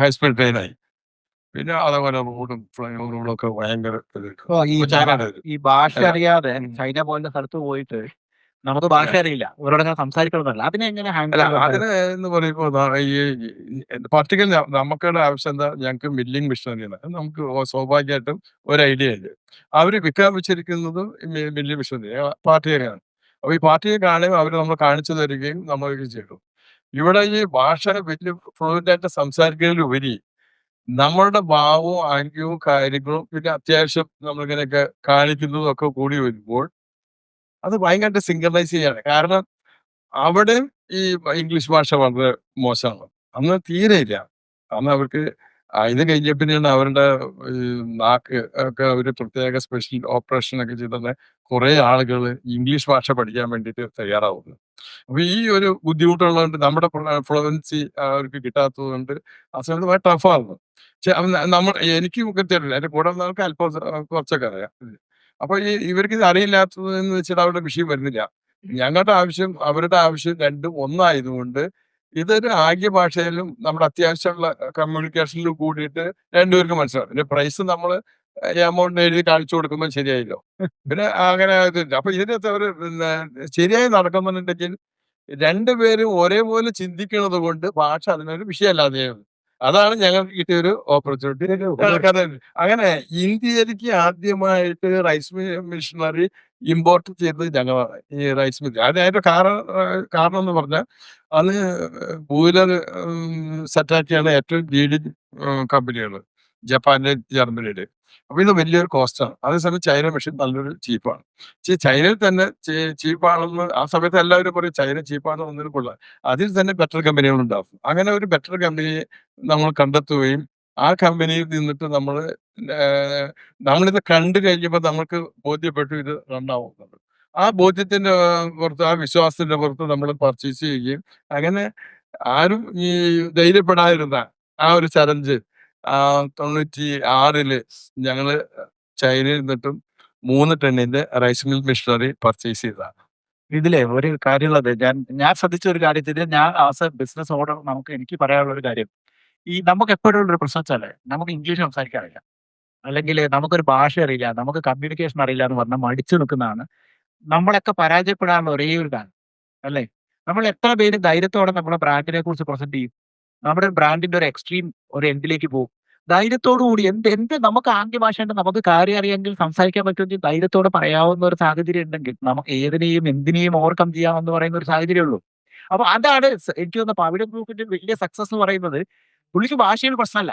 ഹൈ സ്പീഡ് ട്രെയിനായി. പിന്നെ അതേപോലെ റോഡും ഫ്ലൈ ഓവറുകളും ഒക്കെ ഭയങ്കര ഈ ഭാഷ അറിയാതെ ചൈന പോലുള്ള സ്ഥലത്ത് പോയിട്ട് നമുക്ക് ഭാഷ അറിയില്ല. ഇവരോടങ്ങനെ സംസാരിക്കണമെന്നല്ല. അതിനെ എങ്ങനെ ഹാൻഡിൽ അതിന് എന്ന് പറയുമ്പോൾ ഈ പർട്ടിക്കുലർ നമുക്കുടെ ആവശ്യം എന്താ? ഞങ്ങൾക്ക് മില്ലിംഗ് മെഷീനറിയാണ്. നമുക്ക് സ്വാഭാവികമായിട്ടും ഒരു ഐഡിയ ഉണ്ട്. അവര് വിൽക്കാൻ വെച്ചിരിക്കുന്നത് മില്ലിംഗ് മെഷീനറി പാർട്ടിയെയാണ്. അപ്പൊ ഈ പാർട്ടിയെ കാണുകയും അവർ നമ്മൾ കാണിച്ചു തരികയും നമ്മളൊക്കെ ചെയ്തു. ഇവിടെ ഈ ഭാഷ വലിയ ഫ്ലുവന്റ് ആയിട്ട് സംസാരിക്കുന്നതിലുപരി നമ്മളുടെ ഭാവവും ആംഗ്യവും കാര്യങ്ങളും പിന്നെ അത്യാവശ്യം നമ്മളിങ്ങനെയൊക്കെ കാണിക്കുന്നതും ഒക്കെ കൂടി വരുമ്പോൾ അത് ഭയങ്കരമായിട്ട് സിങ്ക്രണൈസ് ചെയ്യാണ്. കാരണം അവിടെയും ഈ ഇംഗ്ലീഷ് ഭാഷ വളരെ മോശമാണ്. അന്ന് തീരെയില്ല. അന്ന് അവർക്ക് ഇത് കഴിഞ്ഞ പിന്നെയാണ് അവരുടെ നാക്ക് ഒക്കെ അവര് പ്രത്യേക സ്പെഷ്യൽ ഓപ്പറേഷൻ ഒക്കെ ചെയ്തിട്ട് കുറെ ആളുകൾ ഇംഗ്ലീഷ് ഭാഷ പഠിക്കാൻ വേണ്ടിയിട്ട് തയ്യാറാവുന്നു. അപ്പൊ ഈ ഒരു ബുദ്ധിമുട്ടുള്ളതുകൊണ്ട് നമ്മുടെ ഫ്ലുവൻസി അവർക്ക് കിട്ടാത്തത് കൊണ്ട് ആ സമയത്ത് വളരെ ടഫായിരുന്നു. നമ്മൾ എനിക്ക് കൃത്യമായിട്ടില്ല. എന്റെ കൂടെ വന്നവർക്ക് അല്പം കുറച്ചൊക്കെ അറിയാം. അപ്പൊ ഇവർക്ക് ഇത് അറിയില്ലാത്തത് എന്ന് വെച്ചിട്ട് അവരുടെ വിഷയം വരുന്നില്ല. ഞങ്ങളുടെ ആവശ്യം അവരുടെ ആവശ്യം രണ്ടും ഒന്നായതുകൊണ്ട് ഇതൊരു ആംഗ്യ ഭാഷയിലും നമ്മുടെ അത്യാവശ്യമുള്ള കമ്മ്യൂണിക്കേഷനിലും കൂടിയിട്ട് രണ്ടുപേർക്കും മനസ്സിലാവും. പിന്നെ പ്രൈസ് നമ്മൾ എമൗണ്ട് എഴുതി കാണിച്ചു കൊടുക്കുമ്പോൾ ശരിയായല്ലോ. പിന്നെ അങ്ങനെ ഇതില്ല. അപ്പൊ ഇതിനകത്ത് അവര് ശരിയായി നടക്കുന്നുണ്ടെങ്കിൽ രണ്ടുപേരും ഒരേപോലെ ചിന്തിക്കുന്നത് കൊണ്ട് ഭാഷ അതിനൊരു വിഷയമല്ലാതെയാണ്. അതാണ് ഞങ്ങൾക്ക് കിട്ടിയൊരു ഓപ്പർച്യൂണിറ്റി. അങ്ങനെ ഇന്ത്യയിലേക്ക് ആദ്യമായിട്ട് റൈസ് മിഷനറി ഇമ്പോർട്ട് ചെയ്തത് ഞങ്ങളാണ്. ഈ റൈസ് മിൽ അതിന്റെ കാരണം എന്ന് പറഞ്ഞാൽ അന്ന് ബോയിലർ സെറ്റാക്കിയാണ് ഏറ്റവും ലീഡിങ് കമ്പനികൾ ജപ്പാനിലെ ജർമ്മനിയുടെ. അപ്പൊ ഇത് വലിയൊരു കോസ്റ്റാണ്. അതേസമയം ചൈന മെഷീൻ നല്ലൊരു ചീപ്പാണ്. ചൈനയിൽ തന്നെ ചീപ്പാണെന്ന് ആ സമയത്ത് എല്ലാവരും പറയും ചൈന ചീപ്പാണെന്ന് ഒന്നിനും കൊള്ളാം. അതിൽ തന്നെ ബെറ്റർ കമ്പനികൾ ഉണ്ടാവും. അങ്ങനെ ഒരു ബെറ്റർ കമ്പനിയെ നമ്മൾ കണ്ടെത്തുകയും ആ കമ്പനിയിൽ നിന്നിട്ട് നമ്മളിത് കണ്ടു കഴിഞ്ഞപ്പോൾ നമുക്ക് ബോധ്യപ്പെട്ടു ഇത് റണ്ണാവുന്നത്. ആ ബോധ്യത്തിന്റെ പുറത്ത് ആ വിശ്വാസത്തിന്റെ പുറത്ത് നമ്മൾ പർച്ചേസ് ചെയ്യുകയും അങ്ങനെ ആരും ഈ ധൈര്യപ്പെടാതിരുന്ന ആ ഒരു ചലഞ്ച് 96 ഞങ്ങള് ചൈനയിൽ നിന്നിട്ടും 3 ടണ്ണിന്റെ റൈസ് മിൽ മെഷീനറി പർച്ചേസ് ചെയ്തതാണ്. ഇതിലെ ഒരു കാര്യമുള്ളത് ഞാൻ ശ്രദ്ധിച്ച ഒരു കാര്യത്തിൽ ഞാൻ ആസ് എ ബിസിനസ് ഓണർ എനിക്ക് പറയാനുള്ള ഒരു കാര്യം നമുക്ക് എപ്പോഴും ഒരു പ്രശ്നം വെച്ചാല് നമുക്ക് ഇംഗ്ലീഷ് സംസാരിക്കാൻ അറിയില്ല, അല്ലെങ്കിൽ നമുക്കൊരു ഭാഷ അറിയില്ല, നമുക്ക് കമ്മ്യൂണിക്കേഷൻ അറിയില്ല എന്ന് പറഞ്ഞാൽ മടിച്ചു നിൽക്കുന്നതാണ് നമ്മളൊക്കെ പരാജയപ്പെടാനുള്ള ഒരേ ഒരു കാരണം, അല്ലേ? നമ്മൾ എത്ര പേര് ധൈര്യത്തോടെ നമ്മുടെ ബ്രാൻഡിനെ കുറിച്ച് പ്രസന്റ് ചെയ്യും? നമ്മുടെ ബ്രാൻഡിന്റെ ഒരു എക്സ്ട്രീം ഒരു എൻഡിലേക്ക് പോകും. ധൈര്യത്തോടു കൂടി എന്ത് നമുക്ക് ആംഗ്യ ഭാഷയുണ്ട്, നമുക്ക് കാര്യം അറിയാമെങ്കിൽ സംസാരിക്കാൻ പറ്റുമെങ്കിൽ ധൈര്യത്തോടെ പറയാവുന്ന ഒരു സാഹചര്യം ഉണ്ടെങ്കിൽ നമുക്ക് ഏതിനെയും എന്തിനേയും ഓവർകം ചെയ്യാമെന്ന് പറയുന്ന ഒരു സാഹചര്യമേ ഉള്ളൂ. അപ്പൊ അതാണ് എനിക്ക് തോന്നുന്നത് പവിഴം ഗ്രൂപ്പിന്റെ വലിയ സക്സസ് എന്ന് പറയുന്നത്. പുള്ളിക്ക് ഭാഷയിൽ പ്രശ്നമല്ല.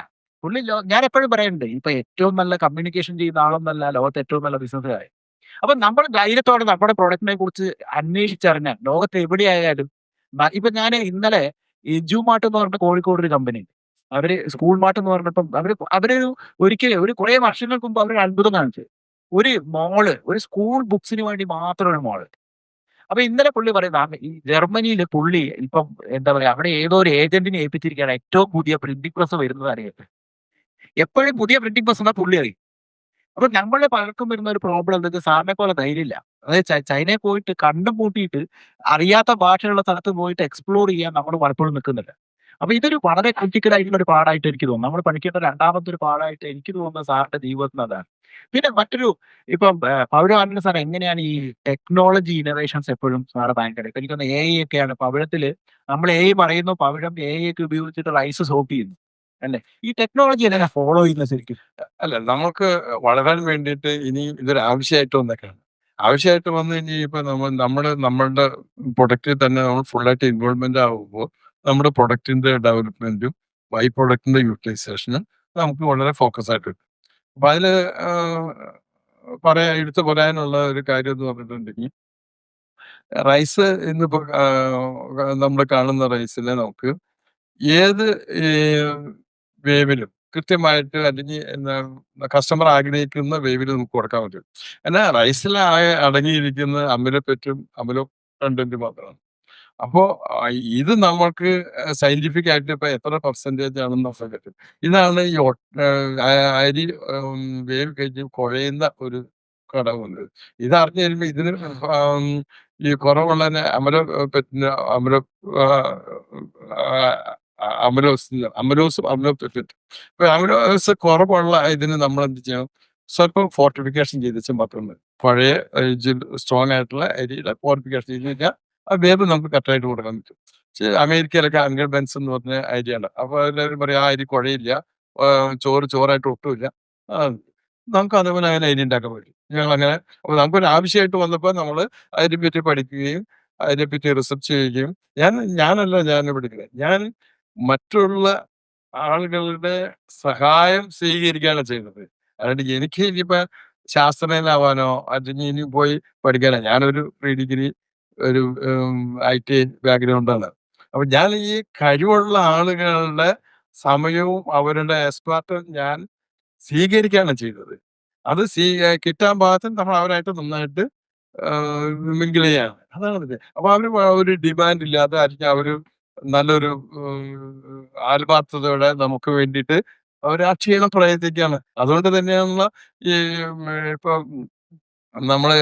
ഞാൻ എപ്പോഴും പറയാറുണ്ട്, ഇപ്പൊ ഏറ്റവും നല്ല കമ്മ്യൂണിക്കേഷൻ ചെയ്യുന്ന ആളൊന്നല്ല ലോകത്തെ ഏറ്റവും നല്ല ബിസിനസ്സുകാരൻ. അപ്പൊ നമ്മൾ ധൈര്യത്തോടെ നമ്മുടെ പ്രൊഡക്റ്റിനെ കുറിച്ച് അന്വേഷിച്ചറിഞ്ഞാൽ ലോകത്ത് എവിടെയായാലും ഇപ്പൊ ഞാൻ ഇന്നലെ എജു മാർട്ട് എന്ന് പറഞ്ഞ കോഴിക്കോട് ഒരു കമ്പനി, അവര് സ്കൂൾ മാർട്ട് എന്ന് പറഞ്ഞപ്പം അവരൊരു ഒരിക്കലും ഒരു കുറെ വർഷങ്ങൾക്ക് മുമ്പ് അവരൊരു അത്ഭുതം കാണിച്ചത്. ഒരു ഒരു സ്കൂൾ ബുക്സിന് വേണ്ടി മാത്രം ഒരു മോള്. അപ്പൊ ഇന്നലെ പുള്ളി പറയുന്നത് ഈ ജർമ്മനിയില് പുള്ളി ഇപ്പം എന്താ പറയാ അവിടെ ഏതോ ഒരു ഏജന്റിനെ ഏൽപ്പിച്ചിരിക്കുകയാണ് ഏറ്റവും പുതിയ പ്രിന്റിംഗ് പ്രസ് വരുന്നത് അറിയാം. എപ്പോഴും പുതിയ പ്രിന്റിംഗ് പ്രസ് എന്നാ പുള്ളി അറിയും. അപ്പൊ നമ്മളിൽ പലർക്കും വരുന്ന ഒരു പ്രോബ്ലം എന്താ വെച്ചാൽ സാറിനെ പോലെ ധൈര്യമില്ല. അതായത് ചൈനയിൽ പോയിട്ട് കണ്ടും പൂട്ടിയിട്ട് അറിയാത്ത ഭാഷയുള്ള സ്ഥലത്ത് പോയിട്ട് എക്സ്പ്ലോർ ചെയ്യാൻ നമ്മൾ പലപ്പോഴും നിൽക്കുന്നില്ല. അപ്പൊ ഇതൊരു വളരെ ക്രിട്ടിക്കൽ ആയിട്ടുള്ള ഒരു പാഠമായിട്ട് എനിക്ക് തോന്നുന്നു. നമ്മൾ പഠിക്കേണ്ട രണ്ടാമത്തെ ഒരു പാഠമായിട്ട് എനിക്ക് തോന്നുന്നത് സാറിന്റെ ജീവിതത്തിൽ അതാണ്. പിന്നെ മറ്റൊരു ഇപ്പം പവിഴം സാർ എങ്ങനെയാണ് ഈ ടെക്നോളജി ഇന്നോവേഷൻസ് എപ്പോഴും സാറ് ഭയങ്കര എനിക്ക് തോന്നുന്നു AI ഒക്കെയാണ് പവിഴത്തില് നമ്മൾ AI പറയുന്നു, പവിഴം AI ഒക്കെ ഉപയോഗിച്ചിട്ട് റൈസ് സോപ്പ് ചെയ്യുന്നു അല്ലേ? ഈ ടെക്നോളജി എങ്ങനെ ഫോളോ ചെയ്യുന്നത് ശരിക്കും? അല്ല, നമുക്ക് വളരാൻ വേണ്ടിയിട്ട് ഇനി ഇതൊരു ആവശ്യമായിട്ട് വന്നേക്കാണ്. ആവശ്യമായിട്ട് വന്നു കഴിഞ്ഞാൽ നമ്മളുടെ പ്രൊഡക്റ്റിൽ തന്നെ നമ്മൾ ഫുള്ളായിട്ട് ഇൻവോൾവ്മെന്റ് ആകുമ്പോൾ നമ്മുടെ പ്രൊഡക്റ്റിന്റെ ഡെവലപ്മെന്റും ബൈ പ്രൊഡക്റ്റിന്റെ യൂട്ടിലൈസേഷനും നമുക്ക് വളരെ ഫോക്കസ് ആയിട്ട് കിട്ടും. അപ്പൊ അതില് എടുത്തു പറയാനുള്ള ഒരു കാര്യം എന്ന് പറഞ്ഞിട്ടുണ്ടെങ്കിൽ, റൈസ് ഇന്നിപ്പോ നമ്മൾ കാണുന്ന റൈസിനെ നമുക്ക് ഏത് വേവിലും കൃത്യമായിട്ട്, അല്ലെങ്കിൽ കസ്റ്റമർ ആഗ്രഹിക്കുന്ന വേവിൽ നമുക്ക് കൊടുക്കാൻ പറ്റും. എന്നാൽ റൈസിൽ അടങ്ങിയിരിക്കുന്ന അമിലോപെറ്റും അമിലോ കണ്ടന്റ് മാത്രമാണ്. അപ്പോ ഇത് നമുക്ക് സയന്റിഫിക് ആയിട്ട് ഇപ്പൊ എത്ര പെർസെന്റേജ് ആണെന്ന് നോക്കാൻ പറ്റും. ഇതാണ് ഈ അരി വേവ് കഴിഞ്ഞ് കുഴയുന്ന ഒരു ഘടകമുണ്ട്. ഇത് അറിഞ്ഞു കഴിയുമ്പോൾ ഇതിന് ഈ കുറവുള്ള അമിലോപെറ്റിന് അമിലോസും അമിലോപെറ്റും. ഇപ്പൊ അമിലോസ് കുറവുള്ള ഇതിന് നമ്മൾ എന്ത് ചെയ്യണം? സ്വല്പം ഫോർട്ടിഫിക്കേഷൻ ചെയ്തിച്ച് മാത്രം മതി. പഴയ സ്ട്രോങ് ആയിട്ടുള്ള അരിയുടെ ഫോർട്ടിഫിക്കേഷൻ ചെയ്ത് കഴിഞ്ഞാൽ ആ വേവ് നമുക്ക് കറക്റ്റായിട്ട് കൊടുക്കാൻ പറ്റും. അമേരിക്കയിലൊക്കെ അങ്കിൾ ബെൻസ് എന്ന് പറഞ്ഞ അരിയാണ്. അപ്പൊ എല്ലാവരും പറയും ആ അരി കുഴയില്ല, ചോറായിട്ട് ഒട്ടുമില്ല. നമുക്ക് അതേപോലെ അങ്ങനെ അരി ഉണ്ടാക്കാൻ പറ്റും. ഞങ്ങളങ്ങനെ അപ്പൊ നമുക്കൊരു ആവശ്യമായിട്ട് വന്നപ്പോൾ നമ്മൾ അതിനെപ്പറ്റി പഠിക്കുകയും അതിനെപ്പറ്റി റിസർച്ച് ചെയ്യുകയും ഞാനല്ല പഠിക്കുന്നത്, ഞാൻ മറ്റുള്ള ആളുകളുടെ സഹായം സ്വീകരിക്കുകയാണ് ചെയ്യുന്നത്. അല്ലാണ്ട് എനിക്ക് ഇനിയിപ്പോ ശാസ്ത്രജ്ഞനാവാനോ അല്ലെങ്കിൽ ഇനി പോയി പഠിക്കാനോ, ഞാനൊരു പ്രീ ഡിഗ്രി ഒരു IT ബാക്ക്ഗ്രൗണ്ടാണ്. അപ്പൊ ഞാൻ ഈ കഴിവുള്ള ആളുകളുടെ സമയവും അവരുടെ എക്സ്പെർട്ടും ഞാൻ സ്വീകരിക്കുകയാണ് ചെയ്തത്. അത് കിട്ടാൻ പാകത്തിന് നമ്മൾ അവരായിട്ട് നന്നായിട്ട് മിങ്കിൾ ചെയ്യാണ്. അതാണ് ഇത്. അപ്പൊ അവര് ഒരു ഡിമാൻഡ് ഇല്ലാതെ, അല്ലെങ്കിൽ അവര് നല്ലൊരു ആത്മാർത്ഥതയോടെ നമുക്ക് വേണ്ടിയിട്ട് അവർ ആ ക്ഷീണം പ്രയത്നിക്കുകയാണ്. അതുകൊണ്ട് തന്നെയാണല്ലോ ഈ ഇപ്പൊ നമ്മള്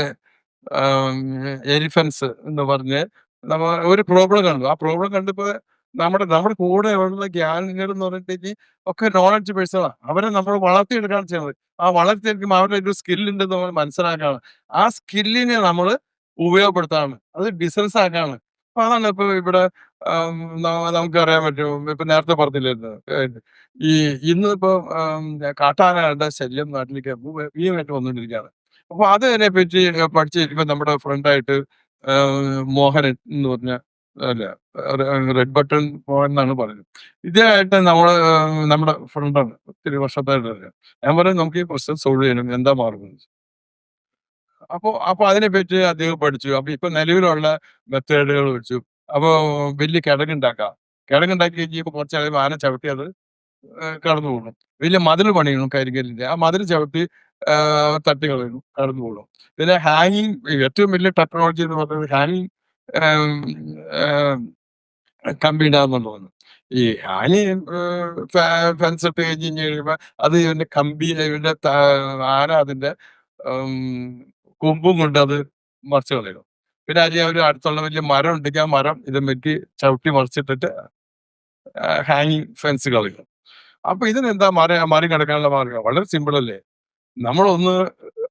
എലിഫൻസ് എന്ന് പറഞ്ഞ് ഒരു പ്രോബ്ലം കണ്ടു. ആ പ്രോബ്ലം കണ്ടപ്പോ നമ്മുടെ കൂടെ ഉള്ള ജ്ഞാനികൾ എന്ന് പറഞ്ഞിട്ടുണ്ടെങ്കിൽ ഒക്കെ നോളജ് പേഴ്സണാണ്. അവരെ നമ്മൾ വളർത്തിയെടുക്കുകയാണ് ചെയ്യുന്നത്. ആ വളർത്തിയെടുക്കുമ്പോൾ അവരുടെ ഒരു സ്കില്ലുണ്ടെന്ന് നമ്മൾ മനസ്സിലാക്കുകയാണ്. ആ സ്കില്ലിനെ നമ്മൾ ഉപയോഗപ്പെടുത്താണ്, അത് ബിസിനസ് ആക്കാണ്. അപ്പൊ അതാണ് ഇപ്പൊ ഇവിടെ നമുക്കറിയാൻ പറ്റും. ഇപ്പൊ നേരത്തെ പറഞ്ഞില്ലായിരുന്നു, ഈ ഇന്നിപ്പോ കാട്ടാനകളുടെ ശല്യം നാട്ടിലേക്ക് ഭീമമായിട്ട് വന്നുകൊണ്ടിരിക്കുകയാണ്. അപ്പൊ അതിനെപ്പറ്റി പഠിച്ചിരിക്കുമ്പോ നമ്മുടെ ഫ്രണ്ടായിട്ട് മോഹനൻ എന്ന് പറഞ്ഞ, അല്ല, റെഡ് ബട്ടൺ മോഹൻ എന്നാണ് പറയുന്നത്. ഇതായിട്ട് നമ്മുടെ ഫ്രണ്ടാണ്, ഒത്തിരി വർഷത്തായിട്ട് അറിയാം. ഞാൻ പറയും നമുക്ക് ഈ പ്രശ്നം സോൾവ് ചെയ്യണം, എന്താ മാർഗം? അപ്പൊ അതിനെപ്പറ്റി അദ്ദേഹം പഠിച്ചു. അപ്പൊ ഇപ്പൊ നിലവിലുള്ള മെത്തേഡുകൾ വെച്ചു. അപ്പൊ വലിയ കിടങ്ങുണ്ടാക്കാം. കിടങ്ങുണ്ടാക്കി കഴിഞ്ഞപ്പോ കുറച്ച് കഴിയുമ്പോൾ ആന ചവിട്ടി അത് കടന്നു പോകണം. വലിയ മതിൽ പണിയണം കരിങ്കല്ലിന്റെ. ആ മതിൽ ചവിട്ടി തട്ടി കളയണം, കടന്നു പോകണം. പിന്നെ ഹാങ്ങിങ്, ഏറ്റവും വലിയ ടെക്നോളജി എന്ന് പറയുന്നത് ഹാങ്ങിങ് കമ്പി ഇടാന്നുള്ളതാണ്. ഈ ഹാങ്ങിങ് ഫെൻസ് ഇട്ട് കഴിഞ്ഞ് കഴിയുമ്പോ അത് ഇവന്റെ കമ്പി, ഇവന്റെ ആന അതിന്റെ കൊമ്പും കൊണ്ട് അത് മറിച്ച് കളയണം. പിന്നെ അല്ലെങ്കിൽ ഒരു അടുത്തുള്ള വലിയ മരം ഉണ്ടെങ്കിൽ ആ മരം ഇതുമ്മേക്ക് ചവിട്ടി മറിച്ചിട്ടിട്ട് ഹാങ്ങിങ് ഫെൻസ് കളയണം. അപ്പൊ ഇതിനെന്താ മറികടക്കാനുള്ള മാർഗം? വളരെ സിമ്പിൾ അല്ലേ? നമ്മളൊന്ന്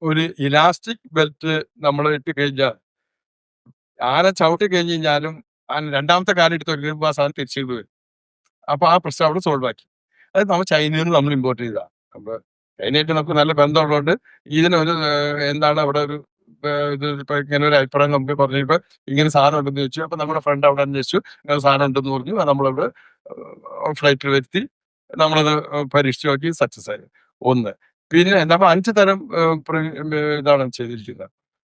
ഒരു ഇലാസ്റ്റിക് ബെൽറ്റ് നമ്മൾ ഇട്ട് കഴിഞ്ഞാൽ ആന ചവിട്ടി കഴിഞ്ഞ് കഴിഞ്ഞാലും രണ്ടാമത്തെ കാലം എടുത്ത് വരുമ്പോ ആ സാധനം തിരിച്ചു വരും. അപ്പൊ ആ പ്രശ്നം അവിടെ സോൾവ് ആക്കി. അത് നമ്മൾ ചൈനയിൽ നിന്ന് നമ്മൾ ഇമ്പോർട്ട് ചെയ്തതാ. അപ്പൊ ചൈനയായിട്ട് നമുക്ക് നല്ല ബന്ധമുള്ളതുകൊണ്ട് ഇതിനൊരു എന്താണ് അവിടെ ഒരു ഇത് ഇപ്പൊ ഇങ്ങനെ ഒരു അഭിപ്രായം നമുക്ക് പറഞ്ഞപ്പോ ഇങ്ങനെ സാധനം ഉണ്ടെന്ന് ചോദിച്ചു. അപ്പൊ നമ്മുടെ ഫ്രണ്ട് അവിടെ അന്വേഷിച്ചു, ഇങ്ങനെ സാധനം ഉണ്ടെന്ന് പറഞ്ഞു. അത് നമ്മളവിടെ ഫ്ലൈറ്റിൽ വരുത്തി നമ്മളത് പരീക്ഷിച്ച് നോക്കി, സക്സസ് ആയി. ഒന്ന്. പിന്നെ നമ്മൾ 5 തരം ഇതാണ് ചെയ്തിരിക്കുന്നത്.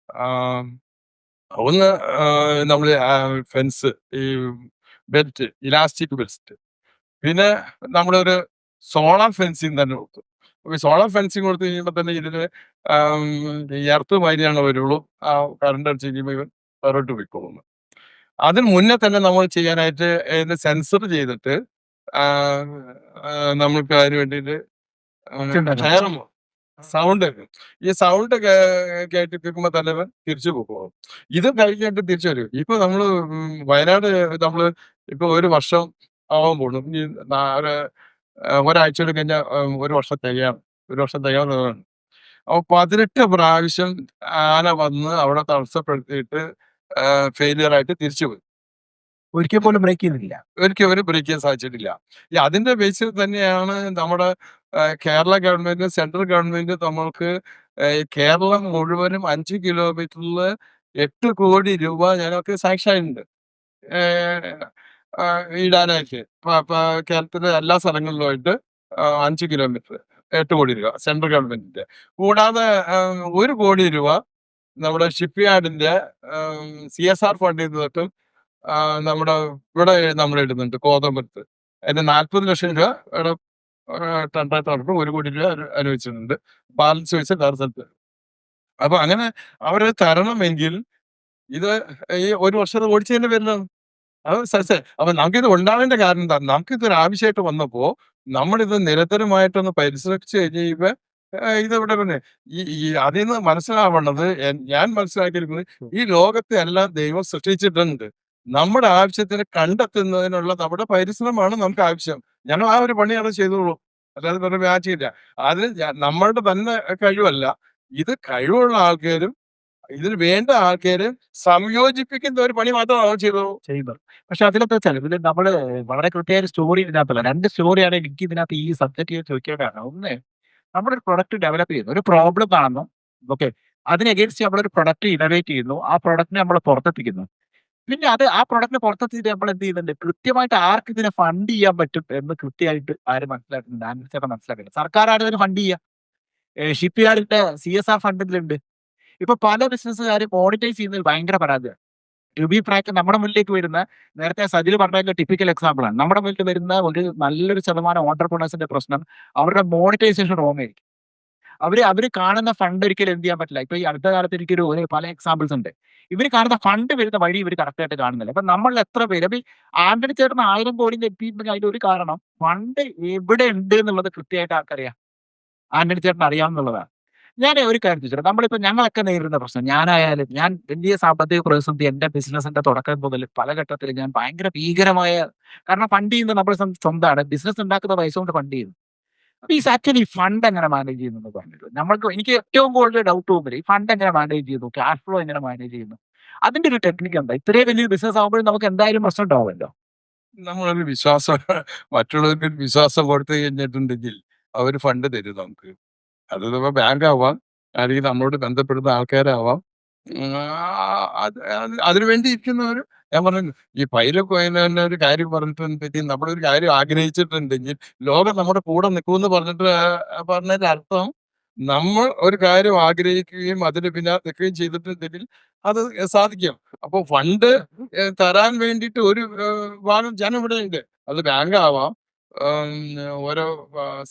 ആഹ് ഒന്ന് നമ്മള് ഫെൻസ്, ഈ ബെൽറ്റ്, ഇലാസ്റ്റിക് ബെൽറ്റ്. പിന്നെ നമ്മളൊരു സോളാർ ഫെൻസിങ് തന്നെ കൊടുത്തു. അപ്പൊ ഈ സോളാർ ഫെൻസിങ് കൊടുത്ത് കഴിയുമ്പോ തന്നെ ഇതിന് ഈ എർത്ത് മാതിരിയാണ് വരുള്ളൂ. കറണ്ട് അടിച്ച് കഴിയുമ്പോ ഇവൻ പുറകോട്ട് പൊയ്ക്കോളും. അതിന് മുന്നേ തന്നെ നമ്മൾ ചെയ്യാനായിട്ട് ഇതിന്റെ സെൻസർ ചെയ്തിട്ട് നമ്മൾക്ക് അതിന് വേണ്ടിയിട്ട് കയറും സൗണ്ട്. ഈ സൗണ്ട് കേട്ട് കേൾക്കുമ്പോ തന്നെ ഇവൻ തിരിച്ചു പോകും. ഇത് കഴിഞ്ഞിട്ട് തിരിച്ചു വരും. ഇപ്പൊ നമ്മള് വയനാട് നമ്മള് ഇപ്പൊ 1 വർഷം ആവാൻ പോണു. ഇനി ഒരാഴ്ച കൂടി കഴിഞ്ഞാൽ 1 വർഷം തികയാണ്. 1 വർഷം തികയാവുന്നതാണ്. അപ്പൊ 18 പ്രാവശ്യം ആന വന്ന് അവിടെ തടസ്സപ്പെടുത്തിയിട്ട് ഫെയിലിയർ ആയിട്ട് തിരിച്ചു പോയി. ഒരിക്കൽ പോലും ബ്രേക്ക് ചെയ്യുന്നില്ല. ഒരിക്കലും അവര് ബ്രേക്ക് ചെയ്യാൻ സാധിച്ചിട്ടില്ല. അതിന്റെ ബേസിൽ തന്നെയാണ് നമ്മുടെ കേരള ഗവൺമെന്റ്, സെൻട്രൽ ഗവൺമെന്റ് നമ്മൾക്ക് കേരളം മുഴുവനും 5 കിലോമീറ്ററില് 8 കോടി രൂപ ഞങ്ങൾക്ക് സാങ്ഷൻ ആയിട്ടുണ്ട്. ഇടാനായിട്ട്. കേരളത്തിലെ എല്ലാ സ്ഥലങ്ങളിലുമായിട്ട് 5 കിലോമീറ്റർ 8 കോടി രൂപ സെൻട്രൽ ഗവൺമെന്റിന്റെ. കൂടാതെ 1 കോടി രൂപ നമ്മുടെ ഷിപ്പ് യാർഡിന്റെ CSR ഫണ്ടിൽ നിന്നിട്ട് നമ്മുടെ ഇവിടെ നമ്മൾ ഇടുന്നുണ്ട്, കോതമംഗലത്ത്. അതിന്റെ 40 ലക്ഷം രൂപ ഇവിടെ ടെൻഡറായിട്ട് നടക്കും. 1 കോടി രൂപ അനുവദിച്ചിട്ടുണ്ട്. ബാലൻസ് വെച്ച് വേറെ സ്ഥലത്ത്. അപ്പൊ അങ്ങനെ അവരത് തരണമെങ്കിൽ ഇത് ഈ 1 വർഷം ഓടിച്ചതിന്റെ പേരിലാണ്. അത് അപ്പൊ നമുക്കിത് ഉണ്ടാവേണ്ട കാരണം എന്താ? നമുക്കിതൊരു ആവശ്യമായിട്ട് വന്നപ്പോ നമ്മളിത് നിരന്തരമായിട്ടൊന്ന് പരിശ്രമിച്ച് കഴിയുമ്പോ ഇതിവിടെ പിന്നെ ഈ അതിന്ന് മനസ്സിലാവണത്, ഞാൻ മനസ്സിലാക്കിയിരിക്കുന്നത് ഈ ലോകത്തെ എല്ലാം ദൈവം സൃഷ്ടിച്ചിട്ടുണ്ട്. നമ്മുടെ ആവശ്യത്തിന് കണ്ടെത്തുന്നതിനുള്ള നമ്മുടെ പരിശ്രമമാണ് നമുക്ക് ആവശ്യം. ഞങ്ങൾ ആ ഒരു പണിയാണ് ചെയ്തോളൂ. അല്ലാതെ വേറെ വ്യാജയില്ല. അത് നമ്മളുടെ തന്നെ കഴിവല്ല. ഇത് കഴിവുള്ള ആൾക്കാരും ഇതിന് വേണ്ട ആൾക്കാരും സംയോജിപ്പിക്കുന്ന ഒരു പണി മാത്രമാണ് നമ്മൾ ചെയ്തോളൂ. ചെയ്യുന്നത്. പക്ഷെ അതിലൊക്കെ വെച്ചാൽ ഇതില് നമ്മള് വളരെ കൃത്യമായ ഒരു സ്റ്റോറി ഇതിനകത്തല്ല. 2 സ്റ്റോറിയാണ് എനിക്ക് ഇതിനകത്ത് ഈ സബ്ജക്റ്റ് ചോദിക്കാൻ കാരണം. ഒന്ന്, നമ്മളൊരു പ്രൊഡക്റ്റ് ഡെവലപ്പ് ചെയ്യുന്നു. ഒരു പ്രോബ്ലം കാണുന്നു. ഓക്കെ. അതിന് അഗെയിൻസ്റ്റ് നമ്മളൊരു പ്രൊഡക്റ്റ് ഇന്നോവേറ്റ് ചെയ്യുന്നു. ആ പ്രൊഡക്റ്റിനെ നമ്മൾ പുറത്തെത്തിക്കുന്നു. പിന്നെ ആ പ്രൊഡക്റ്റിനെ പുറത്തെത്തിയിട്ട് നമ്മൾ എന്ത് ചെയ്യുന്നുണ്ട്? കൃത്യമായിട്ട് ആർക്ക് ഇതിനെ ഫണ്ട് ചെയ്യാൻ പറ്റും എന്ന് കൃത്യമായിട്ട് ആര് മനസ്സിലാക്കുന്നുണ്ട്? ആൻഡ്രി ചേട്ടൻ മനസ്സിലാക്കുന്നുണ്ട്. സർക്കാരാണ് ഇതിന് ഫണ്ട് ചെയ്യുക. ഷിപ്പ് യാർഡിന്റെ CSR ഫണ്ട് ഇതിലുണ്ട്. ഇപ്പൊ പല ബിസിനസ്സുകാരും മോണിറ്റൈസ് ചെയ്യുന്നതിൽ ഭയങ്കര പരാതിയാണ്. രുബി പ്രാക്ക് നമ്മുടെ മുന്നിലേക്ക് വരുന്ന, നേരത്തെ സജിൽ പറഞ്ഞതിന്റെ ടിപ്പിക്കൽ എക്സാമ്പിൾ ആണ്. നമ്മുടെ മുന്നിൽ വരുന്ന ഒരു നല്ലൊരു ശതമാനം ഓൺടർപ്രണേഴ്സിന്റെ പ്രശ്നം അവരുടെ മോണിറ്റൈസേഷൻ റോങ് ആയിരിക്കും. അവര് കാണുന്ന ഫണ്ട് ഒരിക്കലും എന്ത് ചെയ്യാൻ പറ്റില്ല. ഇപ്പൊ ഈ അടുത്ത കാലത്ത് എനിക്കൊരു പല എക്സാമ്പിൾസ് ഉണ്ട്. ഇവര് കാണുന്ന ഫണ്ട് വരുന്ന വഴി ഇവര് കറക്റ്റ് ആയിട്ട് കാണുന്നില്ല. അപ്പൊ നമ്മളിൽ എത്ര പേര്, അപ്പൊ ഈ ആന്റണി ചേട്ടന് 1000 കോടിന്റെ എത്തിയിട്ടുണ്ടെങ്കിൽ അതിന്റെ ഒരു കാരണം ഫണ്ട് എവിടെ ഉണ്ട് എന്നുള്ളത് കൃത്യമായിട്ട് ആർക്കറിയാം? ആന്റണി ചേട്ടന് അറിയാവുന്നതാണ്. ഞാൻ ഒരു കാര്യം ചോദിച്ചോട്ടെ, നമ്മളിപ്പോ ഞങ്ങളൊക്കെ നേരിടുന്ന പ്രശ്നം, ഞാനായാലും ഞാൻ വലിയ സാമ്പത്തിക പ്രതിസന്ധി എന്റെ ബിസിനസിന്റെ തുടക്കം മുതൽ പല ഘട്ടത്തിൽ ഞാൻ ഭയങ്കര ഭീകരമായ, കാരണം ഫണ്ട് ചെയ്യുന്നത് നമ്മൾ സ്വന്തമാണ്, ബിസിനസ് ഉണ്ടാക്കുന്ന പൈസ കൊണ്ട് ഫണ്ട് ചെയ്യുന്നു. അപ്പൊ ഈ ആക്ച്വലി ഫണ്ട് എങ്ങനെ മാനേജ് ചെയ്യുന്നു പറഞ്ഞിട്ട് എനിക്ക് ഏറ്റവും കൂടുതൽ ഡൗട്ട് തോന്നുന്നത് ഈ ഫണ്ട് എങ്ങനെ മാനേജ് ചെയ്യുന്നു, ക്യാഷ് ഫ്ലോ എങ്ങനെ മാനേജ് ചെയ്യുന്നു, അതിന്റെ ഒരു ടെക്നിക്ക് എന്താ? ഇത്രയും വലിയ ബിസിനസ് ആകുമ്പോഴും നമുക്ക് എന്തായാലും പ്രശ്നം ഉണ്ടാവുമല്ലോ. നമ്മളൊരു വിശ്വാസം മറ്റുള്ളവർക്ക് ഒരു വിശ്വാസം കൊടുത്തു കഴിഞ്ഞിട്ടുണ്ടെങ്കിൽ അവര് ഫണ്ട് തരും നമുക്ക്. അതിപ്പോ ബാങ്ക് ആവാം, അല്ലെങ്കിൽ നമ്മളോട് ബന്ധപ്പെടുന്ന ആൾക്കാരാവാം. അതിനു വേണ്ടി ഇരിക്കുന്നവര്, ഞാൻ പറഞ്ഞു ഈ പൈലറ്റ് തന്നെ ഒരു കാര്യം പറഞ്ഞിട്ടുണ്ടെങ്കിൽ, നമ്മളൊരു കാര്യം ആഗ്രഹിച്ചിട്ടുണ്ടെങ്കിൽ ലോകം നമ്മുടെ കൂടെ നിൽക്കുമെന്ന് പറഞ്ഞതിന്റെ അർത്ഥം നമ്മൾ ഒരു കാര്യം ആഗ്രഹിക്കുകയും അതിന് പിന്നാലെ നിൽക്കുകയും ചെയ്തിട്ടുണ്ടെങ്കിൽ അത് സാധിക്കും. അപ്പൊ ഫണ്ട് തരാൻ വേണ്ടിയിട്ട് ഒരു ഭാഗം ജനം ഇവിടെ ഉണ്ട്. അത് ബാങ്ക് ആവാം, ഓരോ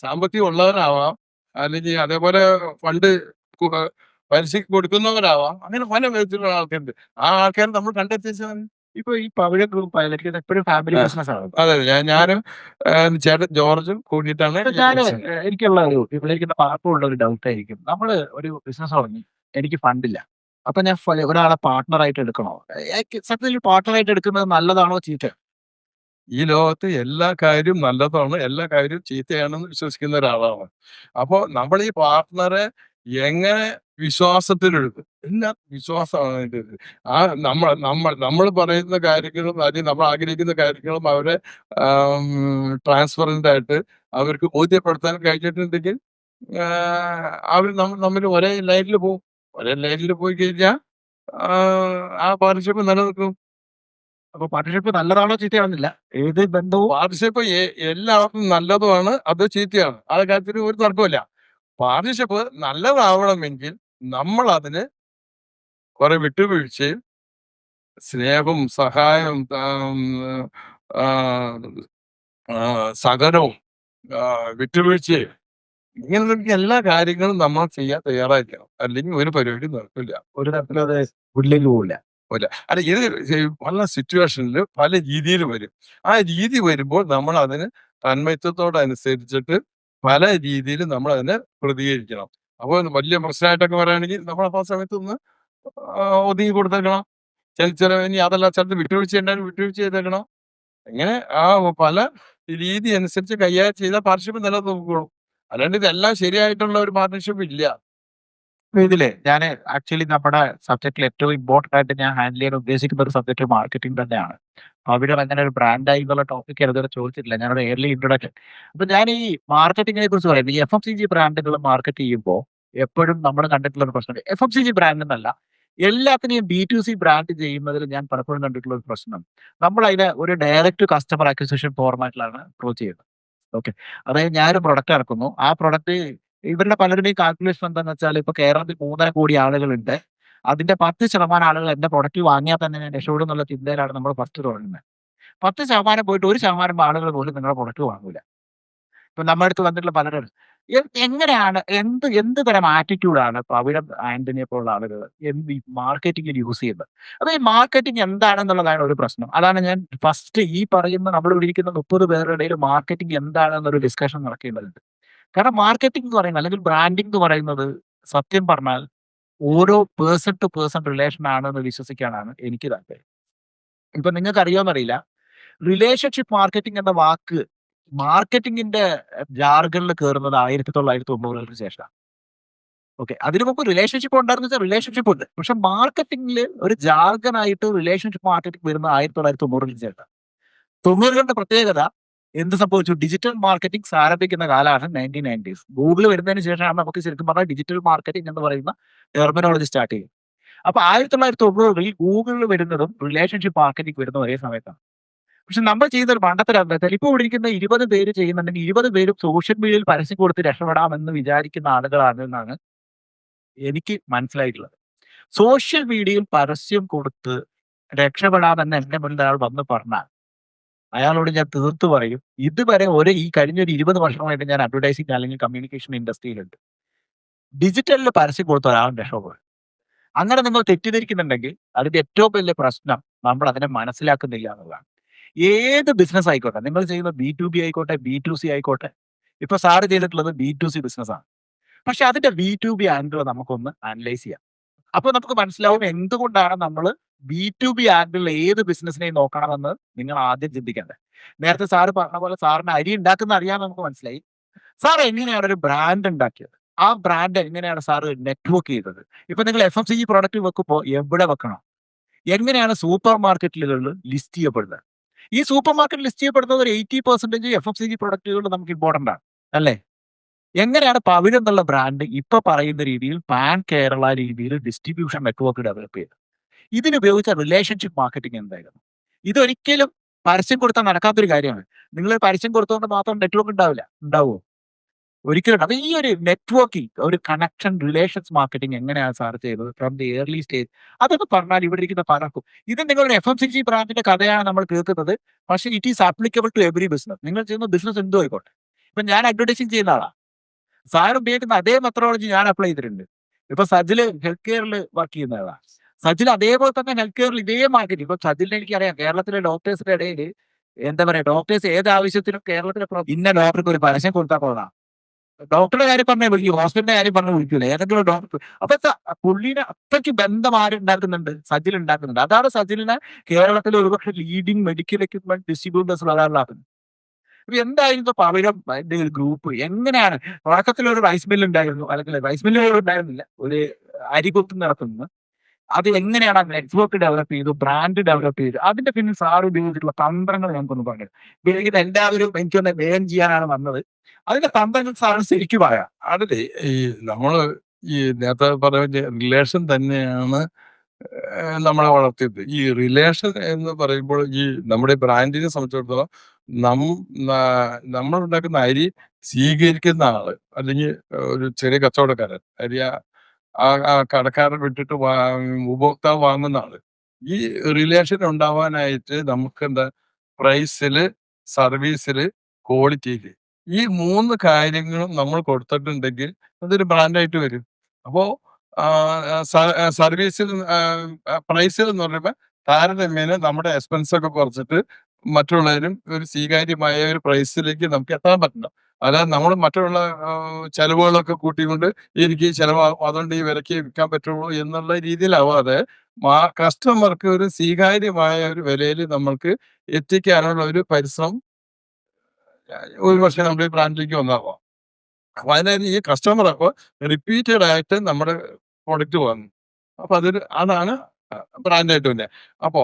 സാമ്പത്തികം ഉള്ളവരാവാം, അല്ലെങ്കിൽ അതേപോലെ ഫണ്ട് പലിശക്ക് കൊടുക്കുന്നവരാവാം. അങ്ങനെ പല വിധത്തിലുള്ള ആൾക്കാരുണ്ട്. ആ ആൾക്കാരെ നമ്മൾ കണ്ടെത്തിച്ചാൽ മതി. ഇപ്പൊ ഈ പവിഴ ഗ്രൂപ്പ് ആയാലും എപ്പോഴും ഫാമിലി ബിസിനസ് ആണ്. അതെ, ഞാനും ചേട്ടൻ ജോർജും കൂടിയിട്ടാണ്. എനിക്കുള്ള ഇവിടെ പലർക്കുള്ള ഒരു ഡൗട്ട് ആയിരിക്കും, നമ്മള് ഒരു ബിസിനസ് തുടങ്ങി, എനിക്ക് ഫണ്ടില്ല, അപ്പൊ ഞാൻ ഒരാളെ പാർട്ട്ണറായിട്ട് എടുക്കണോ? സത്യത്തിൽ പാർട്ട്ണറായിട്ട് എടുക്കുന്നത് നല്ലതാണോ ചീത്തയാണോ? ഈ ലോകത്ത് എല്ലാ കാര്യവും നല്ലതാണ്, എല്ലാ കാര്യവും ചീത്തയാണെന്ന് വിശ്വസിക്കുന്ന ഒരാളാണ്. അപ്പോ നമ്മൾ ഈ പാർട്ട്ണറെ എങ്ങനെ വിശ്വാസത്തിലെടുക്കും. എല്ലാ വിശ്വാസമാണ് അതിന്റെ ഇത്. ആ നമ്മൾ പറയുന്ന കാര്യങ്ങളും അല്ലെങ്കിൽ നമ്മൾ ആഗ്രഹിക്കുന്ന കാര്യങ്ങളും അവരെ ട്രാൻസ്പെറന്റ് ആയിട്ട് അവർക്ക് ബോധ്യപ്പെടുത്താൻ കഴിഞ്ഞിട്ടുണ്ടെങ്കിൽ അവർ തമ്മിൽ ഒരേ ലൈനിൽ പോകും. ഒരേ ലൈനിൽ പോയി കഴിഞ്ഞാൽ ആ പാർട്ണർഷിപ്പ് നിലനിൽക്കും. അപ്പൊ പാർട്ട്ണർഷിപ്പ് നല്ലതാണോ ചീത്തയാണെന്നില്ല, ഏത് ബന്ധവും പാർട്ണർഷിപ്പ് എല്ലാവർക്കും നല്ലതുമാണ്, അത് ചീത്തയാണ്. ആ കാര്യത്തിൽ ഒരു തർക്കമില്ല. പാർട്ണർഷിപ്പ് നല്ലതാവണമെങ്കിൽ നമ്മൾ അതിന് കുറെ വിട്ടുവീഴ്ചയും സ്നേഹവും സഹായവും സഹനവും വിട്ടുവീഴ്ചയും ഇങ്ങനത്തെ എല്ലാ കാര്യങ്ങളും നമ്മൾ ചെയ്യാൻ തയ്യാറായിരിക്കണം. അല്ലെങ്കിൽ ഒരു പരിപാടി നടക്കില്ല. ഒരു തരത്തിലും അത് മുന്നിലേക്ക് പോകില്ല. അല്ല ഇത് പല സിറ്റുവേഷനിൽ പല രീതിയിൽ വരും. ആ രീതി വരുമ്പോൾ നമ്മൾ അതിന് തന്മയത്വത്തോടനുസരിച്ചിട്ട് പല രീതിയിൽ നമ്മൾ അതിനെ പ്രതികരിക്കണം. അപ്പോൾ വലിയ പ്രശ്നമായിട്ടൊക്കെ പറയുകയാണെങ്കിൽ നമ്മൾ ആ സമയത്ത് ഒന്ന് ഒതുങ്ങി കൊടുത്തേക്കണം. ഇനി അതല്ല ചിലത് വിട്ടുവീഴ്ച ഉണ്ടായാലും വിട്ടുവീഴ്ച ചെയ്തേക്കണം. ഇങ്ങനെ ആ പല രീതി അനുസരിച്ച് കൈകാര്യം ചെയ്താൽ പാർട്ണർഷിപ്പ് നിലനിൽക്കുള്ളൂ. അല്ലാണ്ട് ഇതെല്ലാം ശരിയായിട്ടുള്ള ഒരു പാർട്ണർഷിപ്പ് ഇല്ല. അപ്പൊ ഇതില് ഞാൻ ആക്ച്വലി നമ്മുടെ സബ്ജക്റ്റിൽ ഏറ്റവും ഇമ്പോർട്ടന്റ് ആയിട്ട് ഞാൻ ഹാൻഡിൽ ചെയ്യാൻ ഉദ്ദേശിക്കുന്ന ഒരു സബ്ജക്ട് മാർക്കറ്റിംഗ് തന്നെയാണ്. അവിടെ അങ്ങനെ ഒരു ബ്രാൻഡായി എന്നുള്ള ടോപ്പിക് ഇതുവരെ ചോദിച്ചിട്ടില്ല. ഞാനൊരു എയർലി ഇൻട്രൊഡക്ഷൻ. അപ്പൊ ഞാൻ ഈ മാർക്കറ്റിങ്ങിനെ കുറിച്ച് പറയുമ്പോൾ ഈ FMCG ബ്രാൻഡുകൾ മാർക്കറ്റ് ചെയ്യുമ്പോൾ എപ്പോഴും നമ്മൾ കണ്ടിട്ടുള്ള ഒരു പ്രശ്നം, FMCG ബ്രാൻഡ് എന്നല്ല, എല്ലാത്തിനെയും B2C ബ്രാൻഡ് ചെയ്യുന്നതിൽ ഞാൻ പലപ്പോഴും കണ്ടിട്ടുള്ള ഒരു പ്രശ്നം, നമ്മൾ അതിനെ ഒരു ഡയറക്റ്റ് കസ്റ്റമർ അക്വിസിഷൻ ഫോർമാറ്റിലാണ് അപ്രോച്ച് ചെയ്യുന്നത്. ഓക്കെ, അതായത് ഞാനൊരു പ്രൊഡക്റ്റ് ഇറക്കുന്നു, ആ പ്രൊഡക്റ്റ് ഇവരുടെ പലരുടെയും കാൽക്കുലേഷൻ എന്താണെന്ന് വെച്ചാൽ ഇപ്പൊ കേരളത്തിൽ 3.5 കോടി ആളുകളുണ്ട്, അതിന്റെ 10% ആളുകൾ എന്റെ പ്രൊഡക്റ്റ് വാങ്ങിയാൽ തന്നെ ഞാൻ രക്ഷപ്പെടും എന്നുള്ള ചിന്തയിലാണ് നമ്മൾ ഫസ്റ്റ് തുടങ്ങുന്നത്. 10% പോയിട്ട് 1% ആളുകൾ പോലും നിങ്ങളുടെ പ്രൊഡക്റ്റ് വാങ്ങൂല. ഇപ്പൊ നമ്മുടെ അടുത്ത് വന്നിട്ടുള്ള പലരും എങ്ങനെയാണ് എന്ത് തരം ആറ്റിറ്റ്യൂഡാണ് പ്രവിഡ ആന്റണിയെ പോലുള്ള ആളുകൾ എന്ത് ഈ മാർക്കറ്റിംഗിൽ യൂസ് ചെയ്യുന്നത്? അപ്പൊ ഈ മാർക്കറ്റിംഗ് എന്താണെന്നുള്ളതാണ് ഒരു പ്രശ്നം. അതാണ് ഞാൻ ഫസ്റ്റ് ഈ പറയുന്ന നമ്മൾ ഇവിടെ ഇരിക്കുന്ന 30 പേരുടെ ഇടയിൽ മാർക്കറ്റിംഗ് എന്താണെന്നൊരു ഡിസ്കഷൻ നടക്കേണ്ടതുണ്ട്. കാരണം മാർക്കറ്റിംഗ് എന്ന് പറയുന്നത് അല്ലെങ്കിൽ ബ്രാൻഡിംഗ് എന്ന് പറയുന്നത് സത്യം പറഞ്ഞാൽ ഓരോ പേഴ്സൺ ടു പേഴ്സൺ റിലേഷൻ ആണെന്ന് വിശ്വസിക്കാനാണ് എനിക്ക് താല്പര്യം. ഇപ്പൊ നിങ്ങൾക്ക് അറിയാമെന്നറിയില്ല, റിലേഷൻഷിപ്പ് മാർക്കറ്റിംഗ് എന്ന വാക്ക് മാർക്കറ്റിംഗിന്റെ ജാർഗണിൽ കയറുന്നത് 1990-കൾക്ക് ശേഷം. ഓക്കെ, അതിനു മുമ്പ് റിലേഷൻഷിപ്പ് ഉണ്ടായിരുന്നു വെച്ചാൽ റിലേഷൻഷിപ്പ് ഉണ്ട്. പക്ഷെ മാർക്കറ്റിംഗിൽ ഒരു ജാർഗൺ ആയിട്ട് റിലേഷൻഷിപ്പ് മാർക്കറ്റിംഗ് വരുന്നത് 1990-കൾക്ക് ശേഷം. 90-കളുടെ പ്രത്യേകത എന്ത് സംഭവിച്ചു? ഡിജിറ്റൽ മാർക്കറ്റിംഗ് ആരംഭിക്കുന്ന കാലമാണ് 1990s. ഗൂഗിൾ വരുന്നതിന് ശേഷമാണ് നമുക്ക് ശരിക്കും പറഞ്ഞാൽ ഡിജിറ്റൽ മാർക്കറ്റിംഗ് എന്ന് പറയുന്ന ടെർമിനോളജി സ്റ്റാർട്ട് ചെയ്യും. അപ്പൊ 1990-കളിൽ ഗൂഗിളിൽ വരുന്നതും റിലേഷൻഷിപ്പ് മാർക്കറ്റിംഗ് വരുന്നതും ഒരേ സമയത്താണ്. പക്ഷെ നമ്മൾ ചെയ്യുന്ന ഒരു മണ്ടത്തരം എന്താ വെച്ചാൽ ഇപ്പൊ ഇവിടെ ഇരിക്കുന്ന 20 പേര് ചെയ്യുന്നുണ്ടെങ്കിൽ 20 പേരും സോഷ്യൽ മീഡിയയിൽ പരസ്യം കൊടുത്ത് രക്ഷപ്പെടാമെന്ന് വിചാരിക്കുന്ന ആളുകളാണെന്നാണ് എനിക്ക് മനസ്സിലായിട്ടുള്ളത്. സോഷ്യൽ മീഡിയയിൽ പരസ്യം കൊടുത്ത് രക്ഷപ്പെടാമെന്ന് എന്റെ മുന്നിൽ ഒരാൾ വന്ന് പറഞ്ഞാൽ അയാളോട് ഞാൻ തീർത്തു പറയും, ഇതുവരെ ഈ കഴിഞ്ഞൊരു 20 വർഷമായിട്ട് ഞാൻ അഡ്വർടൈസിംഗ് അല്ലെങ്കിൽ കമ്മ്യൂണിക്കേഷൻ ഇൻഡസ്ട്രിയിലുണ്ട്. ഡിജിറ്റലിൽ പരസ്യം കൊടുത്ത ഒരാളും രക്ഷപ്പെടും. അങ്ങനെ നിങ്ങൾ തെറ്റിദ്ധരിക്കുന്നുണ്ടെങ്കിൽ അതിന്റെ ഏറ്റവും വലിയ പ്രശ്നം നമ്മൾ അതിനെ മനസ്സിലാക്കുന്നില്ല എന്നുള്ളതാണ്. ഏത് ബിസിനസ് ആയിക്കോട്ടെ, നിങ്ങൾ ചെയ്യുന്ന B2B ആയിക്കോട്ടെ, B2C ആയിക്കോട്ടെ. ഇപ്പൊ സാറ് ചെയ്തിട്ടുള്ളത് B2C ബിസിനസ്സാണ്. പക്ഷെ അതിന്റെ B2B ആംഗിൾ നമുക്കൊന്ന് അനലൈസ് ചെയ്യാം. അപ്പൊ നമുക്ക് മനസ്സിലാവും എന്തുകൊണ്ടാണ് നമ്മൾ B2B ആംഗിളിൽ ഏത് ബിസിനസിനെയും നോക്കണമെന്ന് നിങ്ങൾ ആദ്യം ചിന്തിക്കേണ്ടത്. നേരത്തെ സാറ് പറഞ്ഞ പോലെ സാറിന് അരി ഉണ്ടാക്കുന്ന അറിയാമെന്ന് നമുക്ക് മനസ്സിലായി. സാർ എങ്ങനെയാണ് ഒരു ബ്രാൻഡ് ഉണ്ടാക്കിയത്? ആ ബ്രാൻഡ് എങ്ങനെയാണ് സാറ് നെറ്റ്വർക്ക് ചെയ്തത്? ഇപ്പൊ നിങ്ങൾ FMCG പ്രോഡക്റ്റ് വെക്കുമ്പോൾ എവിടെ വെക്കണം? എങ്ങനെയാണ് സൂപ്പർ മാർക്കറ്റുകളിൽ ലിസ്റ്റ് ചെയ്യപ്പെടുന്നത്? ഈ സൂപ്പർ മാർക്കറ്റ് ലിസ്റ്റ് ചെയ്യപ്പെടുന്നത് ഒരു 80% FMCG പ്രൊഡക്റ്റുകൾ നമുക്ക് ഇമ്പോർട്ടന്റ് ആണ്, അല്ലേ? എങ്ങനെയാണ് പവിഴം എന്നുള്ള ബ്രാൻഡ് ഇപ്പൊ പറയുന്ന രീതിയിൽ പാൻ കേരള രീതിയിൽ ഡിസ്ട്രിബ്യൂഷൻ നെറ്റ്വർക്ക് ഡെവലപ്പ് ചെയ്തത്? ഇതിനുപയോഗിച്ച റിലേഷൻഷിപ്പ് മാർക്കറ്റിംഗ് എന്തായിരുന്നു? ഇതൊരിക്കലും പരസ്യം കൊടുത്താൽ നടക്കാത്തൊരു കാര്യമാണ്. നിങ്ങൾ പരസ്യം കൊടുത്തുകൊണ്ട് മാത്രം നെറ്റ്വർക്ക് ഉണ്ടാവില്ല. ഉണ്ടാവുമോ? ഒരിക്കലും. അപ്പൊ ഈ ഒരു നെറ്റ്വർക്കിംഗ്, ഒരു കണക്ഷൻ, റിലേഷൻസ് മാർക്കറ്റിംഗ് എങ്ങനെയാണ് സാർ ചെയ്തത് ഫ്രം ദി ഏർലി സ്റ്റേജ്? അതൊക്കെ പറഞ്ഞാൽ ഇവിടെ ഇരിക്കുന്ന പലർക്കും ഇത് നിങ്ങളുടെ FMCG ബ്രാൻഡിന്റെ കഥയാണ് നമ്മൾ കേൾക്കുന്നത്. പക്ഷേ it is applicable to every business. നിങ്ങൾ ചെയ്യുന്ന ബിസിനസ് എന്തോ ആയിക്കോട്ടെ. ഇപ്പൊ ഞാൻ അഡ്വർടൈസിംഗ് ചെയ്യുന്ന ആളാണ്. സാർ ഉപയോഗിക്കുന്ന അതേ മെത്തഡോളജി ഞാൻ അപ്ലൈ ചെയ്തിട്ടുണ്ട്. ഇപ്പൊ സജില് ഹെൽത്ത് കെയറിൽ വർക്ക് ചെയ്യുന്ന ആളാണ്. സജിൽ അതേപോലെ തന്നെ ഹെൽത്ത് കെയറിൽ ഇതേ മാർക്കറ്റിംഗ്. ഇപ്പൊ സജിലിനെ എനിക്കറിയാം, കേരളത്തിലെ ഡോക്ടേഴ്സിന്റെ ഇടയിൽ എന്താ പറയാ, ഡോക്ടേഴ്സ് ഏത് ആവശ്യത്തിനും കേരളത്തിലെ ഇന്ന ഡോക്ടർക്ക് ഒരു പരസ്യം കൊടുത്താൽ കൊള്ളാം. ഡോക്ടറുടെ കാര്യം പറഞ്ഞാൽ വിളിക്കും, ഹോസ്പിറ്റലിന്റെ കാര്യം പറഞ്ഞാൽ വിളിക്കൂല, ഏതെങ്കിലും ഡോക്ടർ. അപ്പൊ പുള്ളിനെ അത്രയ്ക്ക് ബന്ധം ആരുണ്ടാക്കുന്നുണ്ട്? സജിൽ ഉണ്ടാക്കുന്നുണ്ട്. അതാണ് സജിലിനെ കേരളത്തിലെ ഒരുപക്ഷെ ലീഡിംഗ് മെഡിക്കൽ എക്യുപ്മെന്റ് ഡിസ്ട്രിബ്യൂട്ടേഴ്സ് ഒരാളാക്കുന്നത്. അപ്പൊ എന്തായിരുന്നു പവിഴം ഒരു ഗ്രൂപ്പ്? എങ്ങനെയാണ് തുടക്കത്തിൽ ഒരു റൈസ് മിൽ ഉണ്ടായിരുന്നു, അല്ലെങ്കിൽ റൈസ് മില്ല് ഉണ്ടായിരുന്നില്ല, ഒരു അരി കുത്ത് നടത്തുന്നു. അത് എങ്ങനെയാണ് ആ നെറ്റ്വർക്ക് ഡെവലപ്പ് ചെയ്തു, ബ്രാൻഡ് ഡെവലപ്പ് ചെയ്തു, അതിന്റെ പിന്നിൽ സാർ ഉപയോഗിച്ചിട്ടുള്ള തന്ത്രങ്ങൾ ഞങ്ങൾക്കൊന്ന് പറഞ്ഞു. ഉപയോഗിക്കുന്ന എല്ലാവരും എനിക്കൊന്ന് വ്യയം ചെയ്യാനാണ് വന്നത്. അതിന്റെ തന്ത്രങ്ങൾ സാറിന് ശരിക്കും പറയാം. അതിലെ ഈ നമ്മള് ഈ നേരത്തെ പറഞ്ഞ റിലേഷൻ തന്നെയാണ് നമ്മളെ വളർത്തിയത്. ഈ റിലേഷൻ എന്ന് പറയുമ്പോൾ ഈ നമ്മുടെ ബ്രാൻഡിനെ സംബന്ധിച്ചിടത്തോളം നം നമ്മൾ ഉണ്ടാക്കുന്ന അരി സ്വീകരിക്കുന്ന ആള് അല്ലെങ്കിൽ ഒരു ചെറിയ കച്ചവടക്കാരൻ അരി ആ കടക്കാരൻ വിട്ടിട്ട് ഉപഭോക്താവ് വാങ്ങുന്ന ആള്. ഈ റിലേഷൻ ഉണ്ടാവാനായിട്ട് നമുക്ക് എന്താ പ്രൈസില്, സർവീസില്, ക്വാളിറ്റിയില് ഈ 3 കാര്യങ്ങളും നമ്മൾ കൊടുത്തിട്ടുണ്ടെങ്കിൽ അതൊരു ബ്രാൻഡായിട്ട് വരും. അപ്പോ സർവീസിൽ പ്രൈസിൽ എന്ന് പറയുമ്പോ താരതമ്യേന നമ്മുടെ എക്സ്പെൻസ് ഒക്കെ കുറച്ചിട്ട് മറ്റുള്ളവരും ഒരു സ്വീകാര്യമായ ഒരു പ്രൈസിലേക്ക് നമുക്ക് എത്താൻ പറ്റണം. അല്ലാതെ നമ്മൾ മറ്റുള്ള ചെലവുകളൊക്കെ കൂട്ടിക്കൊണ്ട് എനിക്ക് ചെലവാകും അതുകൊണ്ട് ഈ വിലയ്ക്ക് വിൽക്കാൻ പറ്റുള്ളൂ എന്നുള്ള രീതിയിലാവാതെ കസ്റ്റമർക്ക് ഒരു സ്വീകാര്യമായ ഒരു വിലയിൽ നമ്മൾക്ക് എത്തിക്കാനുള്ള ഒരു പരിശ്രമം ഒരുപക്ഷെ നമ്മുടെ ഈ ബ്രാൻഡിലേക്ക് വന്നാവാം. അപ്പൊ അതിനായിട്ട് ഈ കസ്റ്റമർ അപ്പൊ റിപ്പീറ്റഡ് ആയിട്ട് നമ്മുടെ പ്രൊഡക്റ്റ് വാങ്ങും. അപ്പൊ അതാണ് ബ്രാൻഡായിട്ട് തന്നെ. അപ്പോ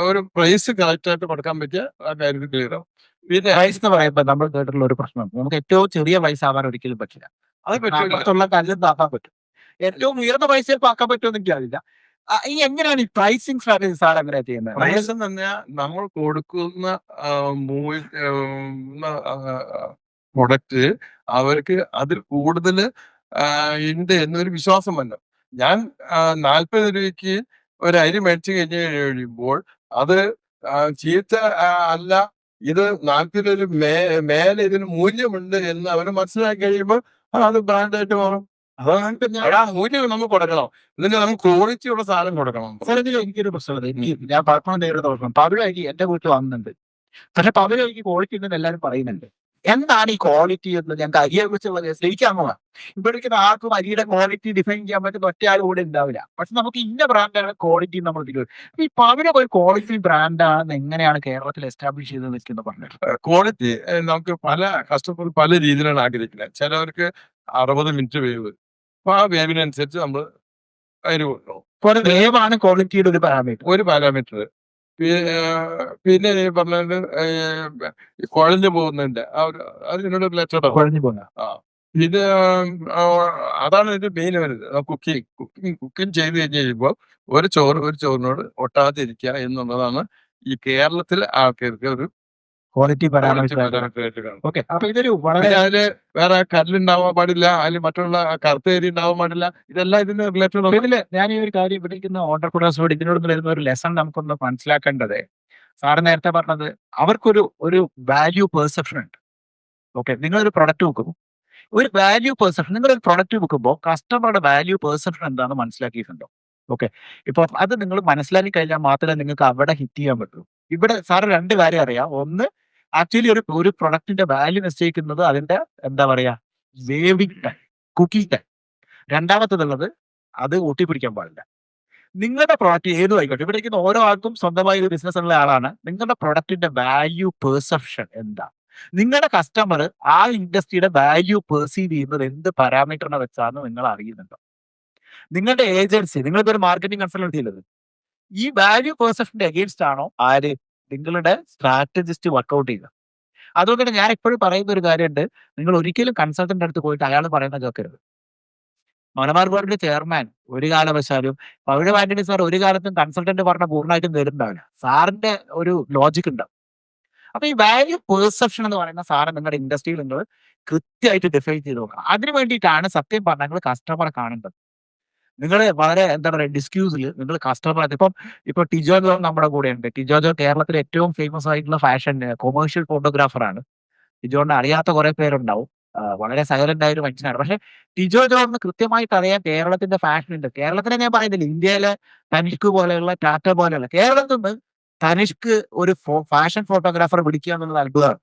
ഒരു പ്രൈസ് കറക്റ്റ് ആയിട്ട് കൊടുക്കാൻ പറ്റിയ ആ കാര്യത്തിൽ ക്ലിയർ ആവും. പിന്നെ പ്രൈസ് എന്ന് പറയുമ്പോൾ നമ്മൾ കേട്ടിട്ടുള്ള ഒരു പ്രശ്നം, നമുക്ക് ഏറ്റവും ചെറിയ പൈസ ആവാൻ ഒരിക്കലും പറ്റില്ല. അത് പറ്റില്ല. അകത്തുള്ള കല്ലും താക്കാൻ പറ്റും. ഏറ്റവും ഉയർന്ന പൈസ ചിലപ്പോൾ ആക്കാൻ പറ്റുമെന്ന് എനിക്കറിയില്ല. ഈ എങ്ങനെയാണ് ഈ പ്രൈസിങ് സ്ട്രാറ്റജി സാർ എങ്ങനെയാ ചെയ്യുന്നത്? പ്രൈസ് എന്ന് പറഞ്ഞാൽ നമ്മൾ കൊടുക്കുന്ന പ്രൊഡക്റ്റ് അവർക്ക് അതിൽ കൂടുതൽ ഉണ്ട് എന്നൊരു വിശ്വാസം വരണം. ഞാൻ 40 രൂപയ്ക്ക് ഒരു അരി മേടിച്ചു കഴിഞ്ഞ് കഴിയുമ്പോൾ അത് ചീത്ത അല്ല, ഇത് 40 രൂപ മേലെ ഇതിന് മൂല്യമുണ്ട് എന്ന് അവർ മനസ്സിലാക്കി കഴിയുമ്പോൾ അത് ബ്രാൻഡായിട്ട് മാറും. അതാണ് ആ മൂല്യം നമ്മൾ കൊടുക്കണം. എന്നിട്ട് നമുക്ക് ക്വാളിറ്റി ഉള്ള സാധനം കൊടുക്കണം. സാർ ഇതിൽ എനിക്കൊരു പ്രശ്നമുള്ളത്, ഞാൻ പലപ്പോഴും നേരിടുന്ന പ്രശ്നം, പവിഴം എന്റെ വീട്ടിൽ വന്നിട്ടുണ്ട്. പക്ഷെ പവിഴം ക്വാളിറ്റി ഉണ്ടെന്ന് എല്ലാവരും പറയുന്നുണ്ട്. എന്താണ് ഈ ക്വാളിറ്റി എന്ന് ഞങ്ങൾക്ക് അരിയെ കുറിച്ചുള്ള സ്നേഹിക്കാമോ? ഇവിടെ ആർക്കും അരിയുടെ ക്വാളിറ്റി ഡിഫൈൻ ചെയ്യാൻ പറ്റുന്ന ഒറ്റ ആൾ കൂടെ ഉണ്ടാവില്ല. പക്ഷെ നമുക്ക് ഇന്ന ബ്രാൻഡാണ് ക്വാളിറ്റി നമ്മൾ തിരികെ. ഈ പവിഴം ഒരു ക്വാളിറ്റി ബ്രാൻഡാണെന്ന് എങ്ങനെയാണ് കേരളത്തിൽ എസ്റ്റാബ്ലിഷ് ചെയ്ത് നിൽക്കുന്നത് പറഞ്ഞത്? ക്വാളിറ്റി നമുക്ക് പല കസ്റ്റമർ പല രീതിയിലാണ് ആഗ്രഹിക്കുന്നത്. ചിലവർക്ക് 60 മിനിറ്റ് വേവ്. അപ്പൊ ആ വേവിനനുസരിച്ച് നമ്മൾ അരി കൊടുക്കണം. വേവാണ് ക്വാളിറ്റിയുടെ ഒരു പാരാമീറ്റർ. ഒരു പാരാമീറ്റർ. പിന്നെ ഈ പറഞ്ഞത് കുഴഞ്ഞു പോകുന്നതിന്റെ അതിനോട് റിലേറ്റഡ് ആണ്. കുഴഞ്ഞു പോകുന്ന ഇത് അതാണ് ഇതിന്റെ മെയിൻ വരുന്നത്. കുക്കിംഗ് ചെയ്ത് കഴിഞ്ഞ് കഴിയുമ്പോൾ ഒരു ചോറിനോട് ഒട്ടാതിരിക്കുക എന്നുള്ളതാണ് ഈ കേരളത്തിലെ ആൾക്കാർക്ക് ഒരു ക്വാളിറ്റി പാരാമീറ്റർ. ഓക്കെ, അപ്പൊ ഇതൊരു വളരെ അതില് വേറെ കല്ലുണ്ടാവാൻ പാടില്ല, അതിൽ മറ്റുള്ള കറുത്ത ഏരി ഉണ്ടാവാൻ പാടില്ല. ഇതെല്ലാം ഇതിന് റിലേറ്റഡ് ആണ്. ഇതില് ഞാൻ ഈ ഒരു കാര്യം ഇവിടെ ഇരിക്കുന്ന ഓണ്ടർപ്രണേഴ്സിനോട് ഇതിനോട് വരുന്ന ഒരു ലെസൺ നമുക്കൊന്ന് മനസ്സിലാക്കേണ്ടത്, സാറ് നേരത്തെ പറഞ്ഞത് ഒരു വാല്യൂ പെർസെപ്ഷൻ ഉണ്ട്. ഓക്കെ, നിങ്ങളൊരു പ്രൊഡക്റ്റ് വെക്കും, ഒരു വാല്യൂ പെർസെപ്ഷൻ, നിങ്ങളൊരു പ്രൊഡക്റ്റ് വെക്കുമ്പോൾ കസ്റ്റമറുടെ വാല്യൂ പെർസെപ്ഷൻ എന്താണെന്ന് മനസ്സിലാക്കിയിട്ടുണ്ടോ? ഓക്കെ, ഇപ്പൊ അത് നിങ്ങൾ മനസ്സിലാക്കി കഴിഞ്ഞാൽ മാത്രമേ നിങ്ങൾക്ക് അവിടെ ഹിറ്റ് ചെയ്യാൻ പറ്റൂ. ഇവിടെ സാറ് 2 കാര്യം അറിയാം. ഒന്ന്, ആക്ച്വലി ഒരു പ്രൊഡക്റ്റിന്റെ വാല്യൂ നിശ്ചയിക്കുന്നത് അതിന്റെ എന്താ പറയാ വേവിംഗ് ടൈം, കുക്കിംഗ് ടൈം. രണ്ടാമത്തതുള്ളത് അത് ഒട്ടിപ്പിടിക്കാൻ പാടില്ല. നിങ്ങളുടെ പ്രോഡക്റ്റ് ഏതും ആയിക്കോട്ടെ, ഇവിടെ ഇരിക്കുന്ന ഓരോ ആൾക്കും സ്വന്തമായി ഒരു ബിസിനസ് ഉള്ള ആളാണ്. നിങ്ങളുടെ പ്രൊഡക്റ്റിന്റെ വാല്യൂ പെർസെപ്ഷൻ എന്താ? നിങ്ങളുടെ കസ്റ്റമർ ആ ഇൻഡസ്ട്രിയുടെ വാല്യൂ പെർസീവ് ചെയ്യുന്നത് എന്ത് പാരാമീറ്ററിനെ വെച്ചാന്ന് നിങ്ങൾ അറിയുന്നുണ്ടോ? നിങ്ങളുടെ ഏജൻസി, നിങ്ങളിപ്പോ ഒരു മാർക്കറ്റിംഗ് കൺസൾട്ടൻസി ഉള്ളത്, ഈ വാല്യൂ പെർസെപ്ഷന്റെ അഗെയിൻസ്റ്റ് ആണോ നിങ്ങളുടെ സ്ട്രാറ്റജിസ്റ്റ് വർക്ക്ഔട്ട് ചെയ്യുക? അതുകൊണ്ട് തന്നെ ഞാൻ എപ്പോഴും പറയുന്ന ഒരു കാര്യമുണ്ട്, നിങ്ങൾ ഒരിക്കലും കൺസൾട്ടന്റ് അടുത്ത് പോയിട്ട് അയാൾ പറയുന്നത് കേൾക്കരുത്. മലബാർ ബോർഡിന്റെ ചെയർമാൻ ഒരു കാലവശാലും പവിഴം ആന്റണി സാർ ഒരു കാലത്തും കൺസൾട്ടന്റ് പറഞ്ഞ പൂർണ്ണമായിട്ടും നേരിട്ടുണ്ടാവില്ല. സാറിന്റെ ഒരു ലോജിക് ഉണ്ടാവും. അപ്പൊ ഈ വാല്യൂ പെർസെപ്ഷൻ എന്ന് പറയുന്ന സാധനം നിങ്ങളുടെ ഇൻഡസ്ട്രിയിൽ നിങ്ങൾ കൃത്യമായിട്ട് ഡിഫൈൻ ചെയ്ത് നോക്കണം. അതിന് വേണ്ടിയിട്ടാണ് സത്യം പറഞ്ഞാൽ നിങ്ങൾ കസ്റ്റമറെ കാണേണ്ടത്. നിങ്ങൾ വളരെ എന്താ പറയുക ഡിസ്ക്യൂസിൽ നിങ്ങൾ കസ്റ്റമർ, ഇപ്പൊ ടിജോ ജോൺ നമ്മുടെ കൂടെ ഉണ്ട്. ടിജോ ജോൺ കേരളത്തിലെ ഏറ്റവും ഫേമസ് ആയിട്ടുള്ള ഫാഷൻ കൊമേഴ്ഷ്യൽ ഫോട്ടോഗ്രാഫറാണ്. ടിജോണിനെ അറിയാത്ത കുറെ പേരുണ്ടാവും. വളരെ സൈലന്റ് ആയ ഒരു മനുഷ്യനാണ്. പക്ഷെ ടിജോ ജോണിന് കൃത്യമായിട്ട് അറിയാം കേരളത്തിന്റെ ഫാഷൻ ഉണ്ട്. കേരളത്തിലെ ഞാൻ പറയുന്നില്ല, ഇന്ത്യയിലെ തനിഷ്ക് പോലെയുള്ള ടാറ്റ പോലെയുള്ള, കേരളത്തിൽ നിന്ന് തനിഷ്ക് ഒരു ഫാഷൻ ഫോട്ടോഗ്രാഫറെ വിളിക്കുക എന്നുള്ളത് അത്ഭുതമാണ്.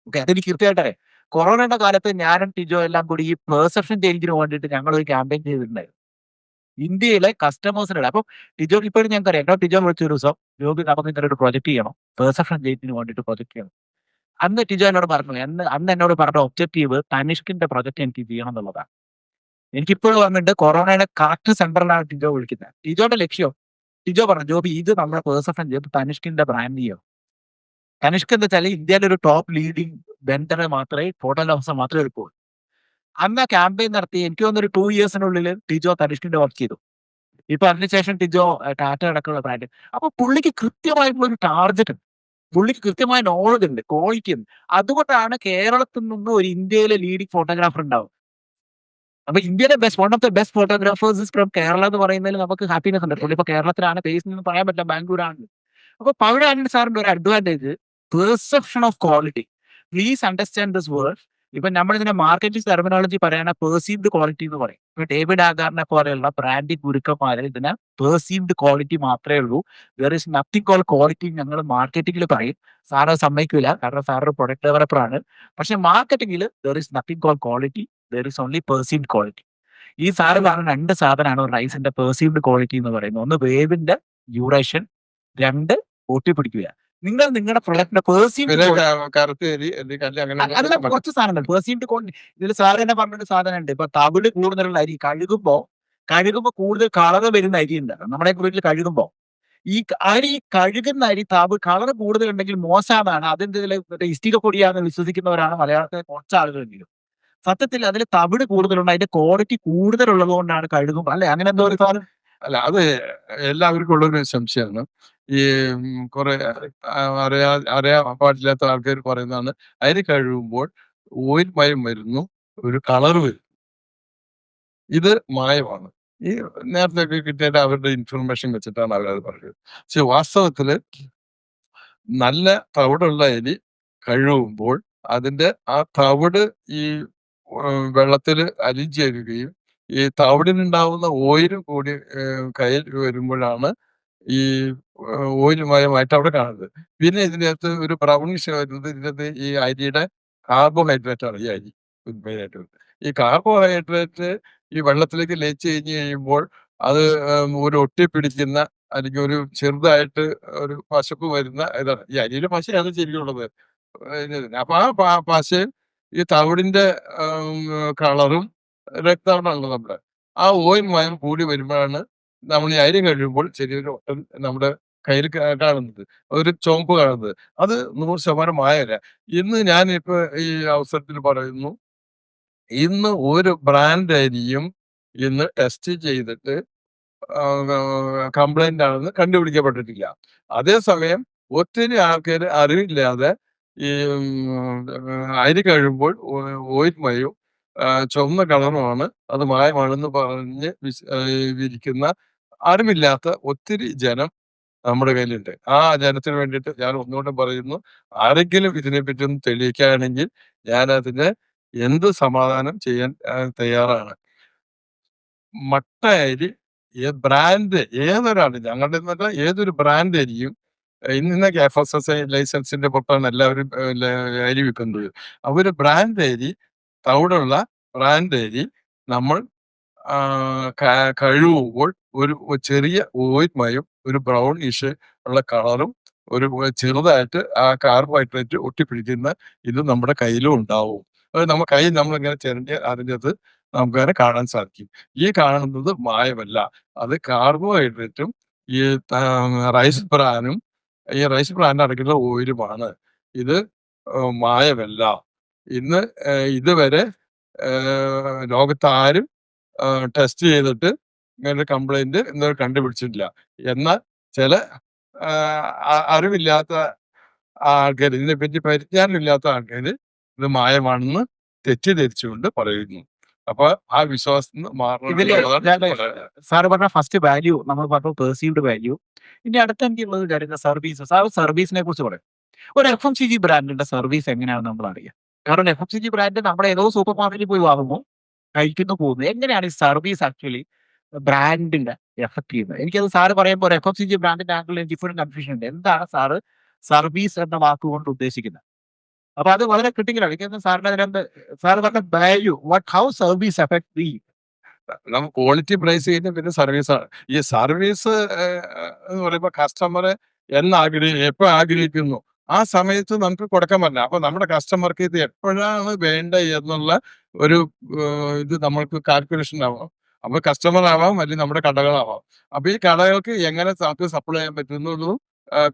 ഓക്കെ, അതെനിക്ക് കൃത്യമായിട്ട് അറിയാം. കൊറോണയുടെ കാലത്ത് ഞാനും ടിജോ എല്ലാം കൂടി ഈ പെർസെപ്ഷൻ ചേഞ്ചിന് വേണ്ടിയിട്ട് ഞങ്ങൾ ഒരു ക്യാമ്പയിൻ ചെയ്തിട്ടുണ്ടായിരുന്നു ഇന്ത്യയിലെ കസ്റ്റമേഴ്സിന്. അപ്പൊ ടിജോ ഇപ്പോഴും ഞങ്ങൾക്ക് അറിയാം. ടിജോ വിളിച്ച ഒരു ദിവസം, രോഗി നമുക്ക് ഇങ്ങനെ ഒരു പ്രൊജക്ട് ചെയ്യണം, പെർസെപ്ഷൻ ചേഞ്ചിന് വേണ്ടിയിട്ട് പ്രൊജക്ട് ചെയ്യണം. അന്ന് ടിജോ എന്നോട് പറഞ്ഞു. അന്ന് എന്നോട് പറഞ്ഞ ഒബ്ജക്റ്റീവ് തനിഷ്കിന്റെ പ്രൊജക്റ്റ് എനിക്ക് ചെയ്യണം എന്നുള്ളതാണ്. എനിക്കിപ്പോഴും ഓർമ്മയുണ്ട്. കൊറോണയുടെ കറക്റ്റ് സെന്ററിലാണ് ടിജോ വിളിക്കുന്നത്. ടിജോയുടെ ലക്ഷ്യം, ടിജോ പറഞ്ഞു, "ജോബി ഇത് നമ്മുടെ പെർസെപ്ഷൻ ചെയ്ത് തനിഷ്കിന്റെ ബ്രാൻഡ് ചെയ്യണം." തനിഷ്ക് എന്താ വെച്ചാൽ ഇന്ത്യയിലെ ഒരു ടോപ്പ് ലീഡിംഗ് വെണ്ടറെ മാത്രമേ, ഫോട്ടോഗ്രാഫേഴ്സ് മാത്രമേ എടുക്കുള്ളൂ. അന്ന് ആ ക്യാമ്പയിൻ നടത്തി. എനിക്ക് തോന്നുന്നു ഒരു 2 ഇയേഴ്സിനുള്ളിൽ ടിജോ തനിഷ്കിന്റെ വർക്ക് ചെയ്തു. ഇപ്പൊ അതിനുശേഷം ടിജോ ടാറ്റ അടക്കമുള്ള ബ്രാൻഡ്. അപ്പൊ പുള്ളിക്ക് കൃത്യമായിട്ടുള്ള ഒരു ടാർഗറ്റ് ഉണ്ട്. പുള്ളിക്ക് കൃത്യമായ നോളജ് ഉണ്ട്, ക്വാളിറ്റി ഉണ്ട്. അതുകൊണ്ടാണ് കേരളത്തിൽ നിന്ന് ഒരു ഇന്ത്യയിലെ ലീഡിംഗ് ഫോട്ടോഗ്രാഫർ ഉണ്ടാവും. അപ്പൊ ഇന്ത്യയിലെ one of the best photographers from Kerala എന്ന് പറയുന്നതിൽ നമുക്ക് ഹാപ്പിനെസ് ഉണ്ട്. പുള്ളി ഇപ്പൊ കേരളത്തിലാണ് ബേസ് എന്ന് പറയാൻ പറ്റില്ല, ബാംഗ്ലൂരാണ്. അപ്പൊ പവിഴ ആനന്ദ് സാറിന്റെ ഒരു advantage perception of quality. Please understand this word. ഇപ്പൊ നമ്മൾ ഇതിന്റെ മാർക്കറ്റിംഗ് ടെർമിനോളജി പറയുന്ന പെർസീവ്ഡ് ക്വാളിറ്റി എന്ന് പറയും. ഇപ്പൊ ഡേവിഡ് ആഗാറിനെ പോലെയുള്ള ബ്രാൻഡിംഗ് ഗുരുക്കന്മാരെ ഇതിന് പെർസീവ്ഡ് ക്വാളിറ്റി മാത്രമേ ഉള്ളൂ. There is nothing called quality ഞങ്ങൾ മാർക്കറ്റിംഗിൽ പറയും. സാറ് സമ്മതിക്കില്ല, കാരണം സാറ് പ്രൊഡക്റ്റ് ഡെവലപ്പറാണ്. പക്ഷെ മാർക്കറ്റിംഗിൽ there is nothing called quality, there is only perceived quality. ഈ സാറ് പറഞ്ഞ 2 സാധനമാണ് റൈസിന്റെ പെർസീവ്ഡ് ക്വാളിറ്റി എന്ന് പറയുന്നത്. ഒന്ന് വേവിന്റെ ഡ്യൂറേഷൻ, 2 ഒട്ടിപ്പിടിക്കുക. നിങ്ങൾ നിങ്ങളുടെ പ്രൊഡക്റ്റിന്റെ പെർസീവ്ഡ് കറുത്തേരി അങ്ങനെ അതല്ല, കുറച്ച് സാധനങ്ങൾ പെർസീവ്ഡ് ക്വാളിറ്റി. ഇതിൽ സാർ തന്നെ പറഞ്ഞൊരു സാധനം ഉണ്ട്. ഇപ്പൊ തവിട് കൂടുതലുള്ള അരി കഴുകുമ്പോ കൂടുതൽ കളർ വരുന്ന അരി ഉണ്ട് നമ്മുടെ വീട്ടിൽ കഴുകുമ്പോ. ഈ അരി കഴുകുന്ന അരി കളർ കൂടുതൽ ഉണ്ടെങ്കിൽ മോശമാണ്, അതിന്റെ ഇഷ്ടിക പൊടിയാണെന്ന് വിശ്വസിക്കുന്നവരാണ് മലയാളത്തിലെ കുറച്ച് ആളുകളെങ്കിലും. സത്യത്തിൽ അതിൽ തവിട് കൂടുതലുണ്ട്, അതിന്റെ ക്വാളിറ്റി കൂടുതലുള്ളത് കൊണ്ടാണ് കഴുകുമ്പോൾ, അല്ലെ? അങ്ങനെ എന്തോ ഒരു സാധനം. അല്ല, അത് എല്ലാവർക്കും ഉള്ളൊരു സംശയമാണ്. ഈ കുറെ അറിയാൻ പാടില്ലാത്ത ആൾക്കാർ പറയുന്നതാണ്, അരി കഴുകുമ്പോൾ ഓയിൽ മയം വരുന്നു, ഒരു കളർ വരും. ഇത് മായമാണ്. ഈ നേരത്തെ കിട്ടിയ അവരുടെ ഇൻഫർമേഷൻ വെച്ചിട്ടാണ് അവരത് പറഞ്ഞത്. പക്ഷെ വാസ്തവത്തില് നല്ല തവിടുള്ള അരി കഴുകുമ്പോൾ അതിന്റെ ആ തവിട് ഈ വെള്ളത്തിൽ അലിഞ്ചേരുകയും ഈ തവിടിനുണ്ടാവുന്ന ഓയിൽ കൂടി കയ്യിൽ വരുമ്പോഴാണ് ഈ ഓയിൽ മയമായിട്ട് അവിടെ കാണുന്നത്. പിന്നെ ഇതിനകത്ത് ഒരു ബ്രൗണിഷ് വരുന്നത് ഇതിനകത്ത് ഈ അരിയുടെ കാർബോഹൈഡ്രേറ്റ് ആണ്. ഈ അരി മെയിനായിട്ട് വരുന്നത്. ഈ കാർബോഹൈഡ്രേറ്റ് ഈ വെള്ളത്തിലേക്ക് ലയിച്ച് കഴിഞ്ഞ് കഴിയുമ്പോൾ അത് ഒരു ഒട്ടിപ്പിടിക്കുന്ന, അല്ലെങ്കിൽ ഒരു ചെറുതായിട്ട് ഒരു പശപ്പ് വരുന്ന ഇതാണ്. ഈ അരിയിലെ പശയാണ് ശരിക്കുള്ളത്. അപ്പൊ ആ പശയും ഈ തവിടിന്റെ കളറും രക്തമാണല്ലോ നമ്മുടെ. ആ ഓയിൽ മയം കൂടി വരുമ്പോഴാണ് നമ്മൾ ഈ അരി കഴിയുമ്പോൾ ചെറിയൊരു ഒട്ടൽ നമ്മുടെ കയ്യിൽ കാണുന്നത്, ഒരു ചുവപ്പ് കാണുന്നത്. അത് 100% മായല്ല. ഇന്ന് ഞാനിപ്പോ ഈ അവസരത്തിൽ പറയുന്നു, ഇന്ന് ഒരു ബ്രാൻഡ് അരിയും ഇന്ന് ടെസ്റ്റ് ചെയ്തിട്ട് കംപ്ലൈന്റ് ആണെന്ന് കണ്ടുപിടിക്കപ്പെട്ടിട്ടില്ല. അതേസമയം ഒത്തിരി ആൾക്കാർ അറിവില്ലാതെ ഈ അരി കഴിയുമ്പോൾ ഓയിൽ മയവും ചുവന്ന കളറുമാണ്, അത് മായമാണെന്ന് പറഞ്ഞ് വിരിക്കുന്ന അറിവില്ലാത്ത ഒത്തിരി ജനം നമ്മുടെ കയ്യിലുണ്ട്. ആ ജനത്തിന് വേണ്ടിയിട്ട് ഞാൻ ഒന്നുകൂടെ പറയുന്നു, ആരെങ്കിലും ഇതിനെപ്പറ്റി ഒന്ന് തെളിയിക്കുകയാണെങ്കിൽ ഞാൻ അതിന് എന്ത് സമാധാനം ചെയ്യാൻ തയ്യാറാണ്. മട്ട അരി ബ്രാൻഡ് ഏതൊരാളും, ഞങ്ങളുടെ എന്നല്ല, ഏതൊരു ബ്രാൻഡ് അരിയും ഇന്നൊക്കെ FSSAI ലൈസൻസിന്റെ പുറത്താണ് എല്ലാവരും അരി വിൽക്കുന്നത്. അവര് ബ്രാൻഡ് അരി, തവിടുള്ള ബ്രാൻഡ് അരി നമ്മൾ കഴുകുമ്പോൾ ഒരു ചെറിയ ഓയിൽ മയം, ഒരു ബ്രൗണിഷ് ഉള്ള കളറും, ഒരു ചെറുതായിട്ട് ആ കാർബോഹൈഡ്രേറ്റ് ഒട്ടിപ്പിടിക്കുന്ന ഇത് നമ്മുടെ കയ്യിലും ഉണ്ടാവും. അത് നമ്മുടെ കയ്യിൽ നമ്മളിങ്ങനെ ചിരണ്ടി അതിനകത്ത് നമുക്കങ്ങനെ കാണാൻ സാധിക്കും. ഈ കാണുന്നത് മായമല്ല, അത് കാർബോഹൈഡ്രേറ്റും ഈ റൈസ് ബ്രാനും ഈ റൈസ് ബ്രാൻ അടക്കുന്ന ഓയിലുമാണ്. ഇത് മായമല്ല. ഇന്ന് ഇതുവരെ ലോകത്ത് ആരും ടെസ്റ്റ് ചെയ്തിട്ട് ഇങ്ങനെ കംപ്ലൈന്റ് ഇന്ന് കണ്ടുപിടിച്ചിട്ടില്ല. എന്നാൽ ചില അറിവില്ലാത്ത ആൾക്കാർ, ഇതിനെപ്പറ്റി പരിജ്ഞാനമില്ലാത്ത ആൾക്കാർ ഇത് മായമാണെന്ന് തെറ്റിദ്ധരിച്ചുകൊണ്ട് പറയുന്നു. അപ്പൊ ആ വിശ്വാസത്തിന് സാറ് പറഞ്ഞ ഫസ്റ്റ് വാല്യൂ നമ്മൾ പറഞ്ഞു, പെർസീവ്ഡ് വാല്യൂ. ഇനി അടുത്ത എനിക്കുള്ളത് കാര്യം സർവീസ്. സാർ സർവീസിനെ കുറിച്ച് പറയും. ഒരു FMCG ബ്രാൻഡിന്റെ സർവീസ് എങ്ങനെയാണെന്ന് നമ്മൾ അറിയാം. കാരണം FMCG ബ്രാൻഡ് നമ്മുടെ ഏതോ സൂപ്പർ മാർക്കറ്റിൽ പോയി വാങ്ങുമ്പോൾ കഴിക്കുന്നു, പോകുന്നു. എങ്ങനെയാണ് ഈ സർവീസ് ആക്ച്വലി ബ്രാൻഡിന്റെ എഫക്ട് ചെയ്യുന്നത്? എനിക്കത് സാറ് പറയുമ്പോൾ ഒരു FMCG ബ്രാൻഡിന്റെ ആംഗിളിൽ എനിക്ക് ഇപ്പോഴും കൺഫ്യൂഷൻ ഉണ്ട്. എന്താണ് സാറ് സർവീസ് എന്ന വാക്കുകൊണ്ട് ഉദ്ദേശിക്കുന്നത്? അപ്പൊ അത് വളരെ ക്രിട്ടിക്കലാണ്. എനിക്ക് സാറിന്റെ അതിനകത്ത് സാറ് പറഞ്ഞ value, how service effect the. നമുക്ക് ക്വാളിറ്റി പ്രൈസ് ചെയ്യുന്ന പിന്നെ സർവീസാണ്. ഈ സർവീസ് എന്ന് പറയുമ്പോൾ കസ്റ്റമർ എപ്പോൾ ആഗ്രഹിക്കുന്നു ആ സമയത്ത് നമുക്ക് കൊടുക്കാൻ പറ്റില്ല. അപ്പൊ നമ്മുടെ കസ്റ്റമർക്ക് ഇത് എപ്പോഴാണ് വേണ്ട എന്നുള്ള ഒരു ഇത് നമ്മൾക്ക് കാൽക്കുലേഷൻ ആവാം. അപ്പൊ കസ്റ്റമർ ആവാം, അല്ലെങ്കിൽ നമ്മുടെ കടകളാവാം. അപ്പൊ ഈ കടകൾക്ക് എങ്ങനെ നമുക്ക് സപ്ലൈ ചെയ്യാൻ പറ്റുന്നുള്ളതും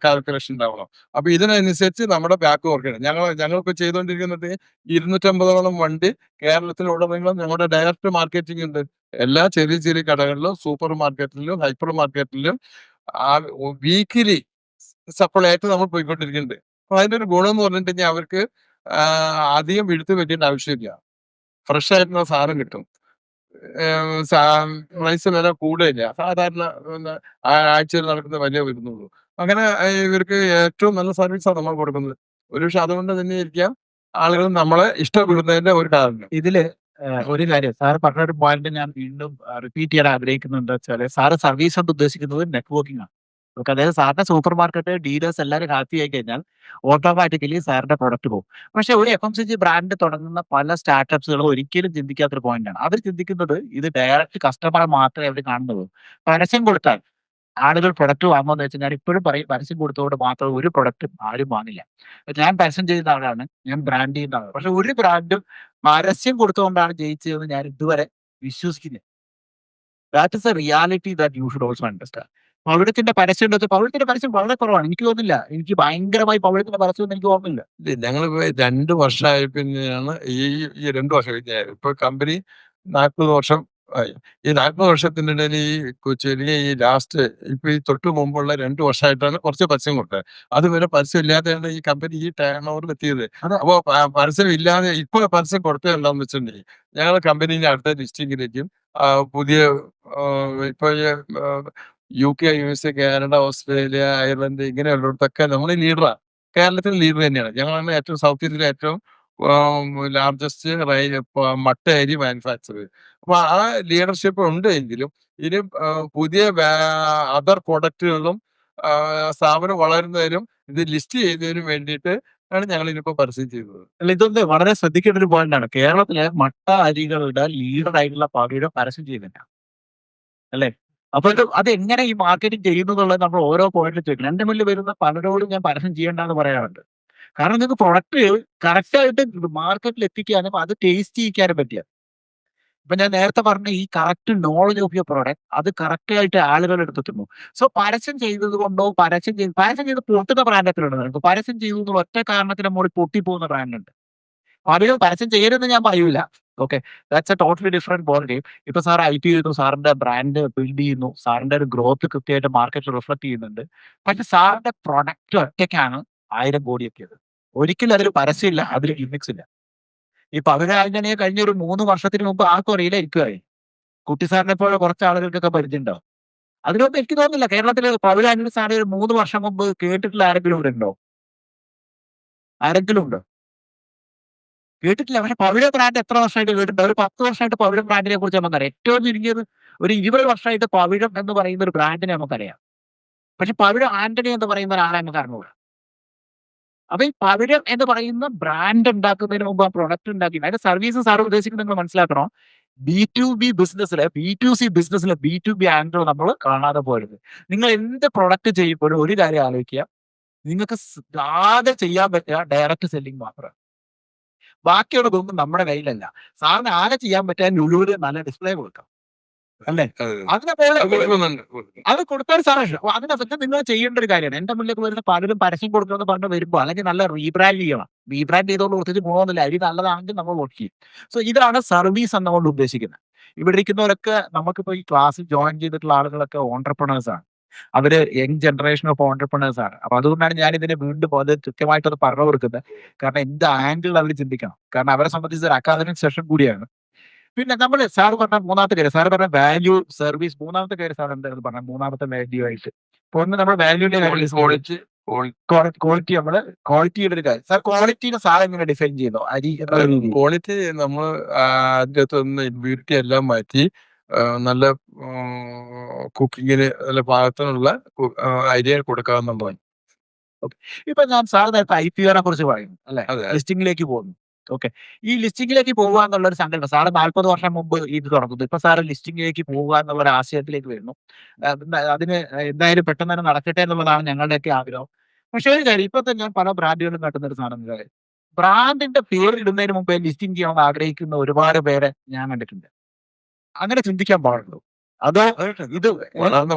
കാൽക്കുലേഷൻ ഉണ്ടാവണം. അപ്പൊ ഇതിനനുസരിച്ച് നമ്മുടെ ബാക്ക് വർക്ക് ചെയ്യണം. ഞങ്ങളിപ്പോ ചെയ്തുകൊണ്ടിരിക്കുന്നത് 250ഓളം വണ്ടി കേരളത്തിലുടനീളം ഞങ്ങളുടെ ഡയറക്റ്റ് മാർക്കറ്റിംഗ് ഉണ്ട്. എല്ലാ ചെറിയ ചെറിയ കടകളിലും, സൂപ്പർ മാർക്കറ്റിലും, ഹൈപ്പർ മാർക്കറ്റിലും ആ വീക്കിലി സപ്ലൈ ആയിട്ട് നമ്മൾ പോയിക്കൊണ്ടിരിക്കുന്നുണ്ട്. അപ്പൊ അതിന്റെ ഒരു ഗുണം എന്ന് പറഞ്ഞിട്ടുണ്ടെങ്കിൽ അവർക്ക് അധികം എടുത്ത് വെക്കേണ്ട ആവശ്യമില്ല. ഫ്രഷ് ആയിട്ടുള്ള സാധനം കിട്ടും. പ്രൈസ് വില കൂടുകയില്ല. സാധാരണ ആഴ്ചയിൽ നടക്കുന്ന വിലയെ വരുന്നുള്ളൂ. അങ്ങനെ ഇവർക്ക് ഏറ്റവും നല്ല സർവീസാണ് നമ്മൾ കൊടുക്കുന്നത്. ഒരുപക്ഷെ അതുകൊണ്ട് തന്നെയായിരിക്കാം ആളുകൾ നമ്മളെ ഇഷ്ടപ്പെടുന്നതിന്റെ ഒരു കാരണം. ഇതില് ഒരു കാര്യം സാറ് പറഞ്ഞ ഒരു പോയിന്റ് ഞാൻ വീണ്ടും റിപ്പീറ്റ് ചെയ്യാൻ ആഗ്രഹിക്കുന്നത് എന്താ വെച്ചാല്, സാറ് സർവീസ് കൊണ്ട് ഉദ്ദേശിക്കുന്നത് നെറ്റ്വർക്കിംഗ് ആണ്. ഓക്കെ, അതായത് സാറിന്റെ സൂപ്പർ മാർക്കറ്റ് ഡീലേഴ്സ് എല്ലാവരും ഹാപ്പി ആയി കഴിഞ്ഞാൽ ഓട്ടോമാറ്റിക്കലി സാറിന്റെ പ്രൊഡക്റ്റ് പോകും. പക്ഷെ ഒരു FMCG ബ്രാൻഡ് തുടങ്ങുന്ന പല സ്റ്റാർട്ടപ്സുകളും ഒരിക്കലും ചിന്തിക്കാത്തൊരു പോയിന്റാണ്. അവർ ചിന്തിക്കുന്നത് ഇത് ഡയറക്റ്റ് കസ്റ്റമറെ മാത്രമേ അവർ കാണുന്നുള്ളൂ. പരസ്യം കൊടുത്താൽ ആളുകൾ പ്രൊഡക്റ്റ് വാങ്ങുമെന്ന് വെച്ചാൽ ഞാൻ ഇപ്പോഴും പറയും, പരസ്യം കൊടുത്തുകൊണ്ട് മാത്രം ഒരു പ്രൊഡക്റ്റും ആരും വാങ്ങില്ല. ഞാൻ പരസ്യം ചെയ്യുന്ന ആളാണ്, ഞാൻ ബ്രാൻഡ് ചെയ്യുന്ന ആളാണ്. പക്ഷെ ഒരു ബ്രാൻഡും പരസ്യം കൊടുത്തുകൊണ്ടാണ് ജയിച്ചതെന്ന് ഞാൻ ഇതുവരെ വിശ്വസിക്കുന്നില്ല. That is a reality that you should also understand. പവിഴത്തിന്റെ പരസ്യം ഉണ്ട് വെച്ചാൽ പവിഴത്തിന്റെ പരസ്യം വളരെ കുറവാണ്. എനിക്ക് തോന്നുന്നില്ല എനിക്ക് ഭയങ്കരമായി പവിഴത്തിന്റെ പരസ്യം ഒന്നും എനിക്ക് ഓർമ്മയില്ല. ഞങ്ങളിപ്പോ 2 വർഷമായി പിന്നെയാണ് ഈ 2 വർഷം ഇപ്പൊ കമ്പനി 40 വർഷം ആയി. ഈ 40 വർഷത്തിന്റെ ഇടയിൽ ചെറിയ ഈ ലാസ്റ്റ് ഇപ്പൊ ഈ തൊട്ട് മുമ്പുള്ള 2 വർഷമായിട്ടാണ് കുറച്ച് പരസ്യം കൊടുത്തത്. അതുവരെ പരസ്യം ഇല്ലാതെയാണ് ഈ കമ്പനി ഈ ടേൺ ഓവറിൽ എത്തിയത്. അതെ. അപ്പൊ പരസ്യം ഇല്ലാതെ ഇപ്പൊ പരസ്യം കൊടുത്തത് എന്താണെന്ന് വെച്ചിട്ടുണ്ടെങ്കിൽ ഞങ്ങൾ കമ്പനീന്റെ അടുത്ത ലിസ്റ്റിംഗിലേക്കും പുതിയ ഇപ്പൊ UK, USA, Canada, Australia, Ireland ഇങ്ങനെയുള്ളിടത്തൊക്കെ നമ്മൾ ലീഡറാ. കേരളത്തിൽ ലീഡർ തന്നെയാണ്. ഞങ്ങളാണ് ഏറ്റവും സൗത്ത് ഇന്ത്യയിലെ ഏറ്റവും ലാർജസ്റ്റ് മട്ട അരി മാനുഫാക്ചർ. അപ്പൊ ആ ലീഡർഷിപ്പ് ഉണ്ട് എങ്കിലും ഇനി പുതിയ അതർ പ്രൊഡക്റ്റുകളും സ്ഥാപനം വളരുന്നതിനും ഇത് ലിസ്റ്റ് ചെയ്യുന്നതിനും വേണ്ടിയിട്ട് ആണ് ഞങ്ങൾ ഇനിയിപ്പോ പരസ്യം ചെയ്തത്. അല്ല, ഇതൊന്ന് വളരെ ശ്രദ്ധിക്കേണ്ട ഒരു പോയിന്റാണ്. കേരളത്തിലെ മട്ട അരികളുടെ ലീഡർ ആയിട്ടുള്ള പവിഴം പരസ്യം ചെയ്യുന്നില്ല, അല്ലേ? അപ്പൊ അത് എങ്ങനെ ഈ മാർക്കറ്റിംഗ് ചെയ്യുന്നു എന്നുള്ളത് നമ്മൾ ഓരോ പോയിന്റിൽ ചോദിക്കണം. എന്റെ മുന്നിൽ വരുന്ന പലരോടും ഞാൻ പരസ്യം ചെയ്യേണ്ടെന്ന് പറയാറുണ്ട്. കാരണം നിങ്ങൾക്ക് പ്രൊഡക്റ്റ് കറക്റ്റ് ആയിട്ട് മാർക്കറ്റിൽ എത്തിക്കാനും അത് ടേസ്റ്റ് ചെയ്യിക്കാനും പറ്റിയ. ഇപ്പൊ ഞാൻ നേരത്തെ പറഞ്ഞ ഈ correct knowledge of your product അത് കറക്റ്റ് ആയിട്ട് ആളുകൾ എടുത്തെത്തുന്നു. സോ പരസ്യം ചെയ്തത് കൊണ്ടോ പരസ്യം ചെയ്ത് പൊട്ടുന്ന ബ്രാൻഡത്തിലുണ്ട്. നിങ്ങൾക്ക് പരസ്യം ചെയ്തു എന്നുള്ള ഒറ്റ കാരണത്തിന് മുകളിൽ പൊട്ടിപ്പോകുന്ന ബ്രാൻഡ് ഉണ്ട്. അതിലും പരസ്യം ചെയ്യരുതെന്ന് ഞാൻ പറയൂല. Okay, that's A totally different ball game. ഇപ്പൊ സാർ IT ചെയ്യുന്നു, സാറിന്റെ ബ്രാൻഡ് ബിൽഡ് ചെയ്യുന്നു, സാറിന്റെ ഒരു ഗ്രോത്ത് കൃത്യമായിട്ട് മാർക്കറ്റിൽ റിഫ്ലക്ട് ചെയ്യുന്നുണ്ട്. പക്ഷെ സാറിന്റെ പ്രൊഡക്റ്റ് ഒറ്റയ്ക്കാണ് 1000 കോടി എത്തിയത്. ഒരിക്കലും അതിൽ പരസ്യമില്ല, അതിൽ ഗിമ്മിക്സ് ഇല്ല. ഈ പവിഴ ആന്റണിയെ കഴിഞ്ഞ ഒരു 3 വർഷത്തിന് മുമ്പ് ആർക്കും അറിയില്ല, ഇരിക്കുവായി. കുട്ടി സാറിനെ പോലെ കുറച്ച് ആളുകൾക്കൊക്കെ പരിചയമുണ്ടാവും. അതിനൊന്നും എനിക്ക് തോന്നുന്നില്ല കേരളത്തിൽ പവിഴ ആന്റണി സാറെ ഒരു 3 വർഷം മുമ്പ് കേട്ടിട്ടുള്ള ആരെങ്കിലും ഇവിടെ ഉണ്ടോ? ആരെങ്കിലും ഉണ്ടോ? കേട്ടിട്ടില്ല. പക്ഷെ പവിഴ ബ്രാൻഡ് എത്ര വർഷമായിട്ട് കേട്ടിട്ടുണ്ട്? ഒരു 10 വർഷമായിട്ട് പവിഴ ബ്രാൻഡിനെ കുറിച്ച് നമുക്കറിയാം. ഏറ്റവും ചുരുങ്ങിയത് ഒരു 20 വർഷമായിട്ട് പവിഴം എന്ന് പറയുന്ന ഒരു ബ്രാൻഡിനെ നമുക്കറിയാം. പക്ഷെ പവിഴ ആന്റണി എന്ന് പറയുന്ന ഒരാളെ നമുക്ക് അറിഞ്ഞൂടാ. അപ്പൊ ഈ പവിഴം എന്ന് പറയുന്ന ബ്രാൻഡ് ഉണ്ടാക്കുന്നതിന് മുമ്പ് ആ പ്രൊഡക്റ്റ് ഉണ്ടാക്കി അതിന്റെ സർവീസ് സാർ ഉദ്ദേശിക്കുന്നത് നിങ്ങൾ മനസ്സിലാക്കണം. B2B ബിസിനസ്സിലെ B2C ബിസിനസ്സിലെ B2B ആംഗിൾ നമ്മൾ കാണാതെ പോരുത്. നിങ്ങൾ എന്ത് പ്രൊഡക്റ്റ് ചെയ്യുമ്പോഴും ഒരു കാര്യം ആലോചിക്കുക, നിങ്ങൾക്ക് ആകെ ചെയ്യാൻ പറ്റുക ഡയറക്റ്റ് സെല്ലിംഗ് മാത്രമാണ്. ബാക്കിയുള്ളതൊന്നും നമ്മുടെ കയ്യിലല്ല. സാറിന് ആകെ ചെയ്യാൻ പറ്റാൻ ലുലുവിൽ നല്ല ഡിസ്പ്ലേ കൊടുക്കാം, അല്ലേ? അതിനെ പോലെ അത് കൊടുത്താൽ സാറേ അതിനകത്ത് നിങ്ങൾ ചെയ്യേണ്ട ഒരു കാര്യമാണ്. എന്റെ മുന്നിലേക്ക് വരുന്ന പലരും പരസ്യം കൊടുക്കണമെന്ന് പറഞ്ഞ് വരുമ്പോൾ അല്ലെങ്കിൽ നല്ല റീബ്രാൻഡ് ചെയ്യണം. റീബ്രാൻഡ് ചെയ്തുകൊണ്ട് കൊടുത്തിട്ട് പോകുന്നില്ല, അരി നല്ലതാണെങ്കിൽ നമ്മൾ വോട്ട് ചെയ്യും. സോ ഇതാണ് സർവീസ് എന്നുകൊണ്ട് ഉദ്ദേശിക്കുന്നത്. ഇവിടെ ഇരിക്കുന്നവരൊക്കെ നമുക്കിപ്പോ ഈ ക്ലാസ്സിൽ ജോയിൻ ചെയ്തിട്ടുള്ള ആളുകളൊക്കെ ഓൺടർപ്രണേഴ്സ് ആണ്. അവര് യങ് ജനറേഷൻ ഓഫ് ഓൺടർപ്രണേഴ്സ് ആണ്. അപ്പൊ അതുകൊണ്ടാണ് ഞാൻ ഇതിനെ വീണ്ടും അത് കൃത്യമായിട്ട് അത് പറഞ്ഞു കൊടുക്കുന്നത്. കാരണം എന്ത് ആംഗിൾ അവർ ചിന്തിക്കണം. കാരണം അവരെ സംബന്ധിച്ച് ഒരു അക്കാദമിക് സെഷൻ കൂടിയാണ്. പിന്നെ നമ്മൾ സാർ പറഞ്ഞ മൂന്നാമത്തെ കാര്യം, സാർ പറഞ്ഞ വാല്യൂ സർവീസ്. മൂന്നാമത്തെ കാര്യം സാർ എന്തായിരുന്നു പറഞ്ഞ മൂന്നാമത്തെ വാല്യൂ ആയിട്ട്? ഇപ്പൊ ഒന്ന് നമ്മുടെ വാല്യൂന്റെ ക്വാളിറ്റി, നമ്മള് ക്വാളിറ്റിയുടെ ഒരു കാര്യം. സാർ ക്വാളിറ്റിനെ സാർ എങ്ങനെ ഡിഫൈൻ ചെയ്യുന്നു? അരി ക്വാളിറ്റി നമ്മൾ അതിന്റെ അകത്തുനിന്ന് ഇമ്പ്യൂരിറ്റി എല്ലാം മാറ്റി നല്ല കുക്കിങ്ങിന് നല്ല പാകത്തിനുള്ള അരിയെ കൊടുക്കാവുന്നതാണ്. ഇപ്പൊ ഞാൻ സാർ നേരത്തെ IPO കുറിച്ച് പറയുന്നു, അല്ലെ? അതെ. ലിസ്റ്റിംഗിലേക്ക് പോകുന്നു. ഓക്കെ, ഈ ലിസ്റ്റിംഗിലേക്ക് പോകുക എന്നുള്ള ഒരു സങ്കല്പം സാറ് 40 വർഷം മുമ്പ് ഇത് തുടങ്ങുന്നു. ഇപ്പൊ സാറ് ലിസ്റ്റിംഗിലേക്ക് പോകുക എന്നുള്ള ഒരു ആശയത്തിലേക്ക് വരുന്നു. അതിന് എന്തായാലും പെട്ടെന്ന് തന്നെ നടക്കട്ടെ എന്നുള്ളതാണ് ഞങ്ങളുടെയൊക്കെ ആഗ്രഹം. പക്ഷേ ഒരു കാര്യം ഇപ്പത്തെ ഞാൻ പല ബ്രാൻഡുകളും കണ്ടുന്ന ഒരു സാധനം എന്താ, ബ്രാൻഡിന്റെ പേര് ഇടുന്നതിന് മുമ്പേ ലിസ്റ്റിംഗ് ചെയ്യണമെന്ന് ആഗ്രഹിക്കുന്ന ഒരുപാട് പേരെ ഞാൻ കണ്ടിട്ടുണ്ട്. അങ്ങനെ ചിന്തിക്കാൻ പാടുള്ളൂ. അതോ അതൊക്കെ ഇത്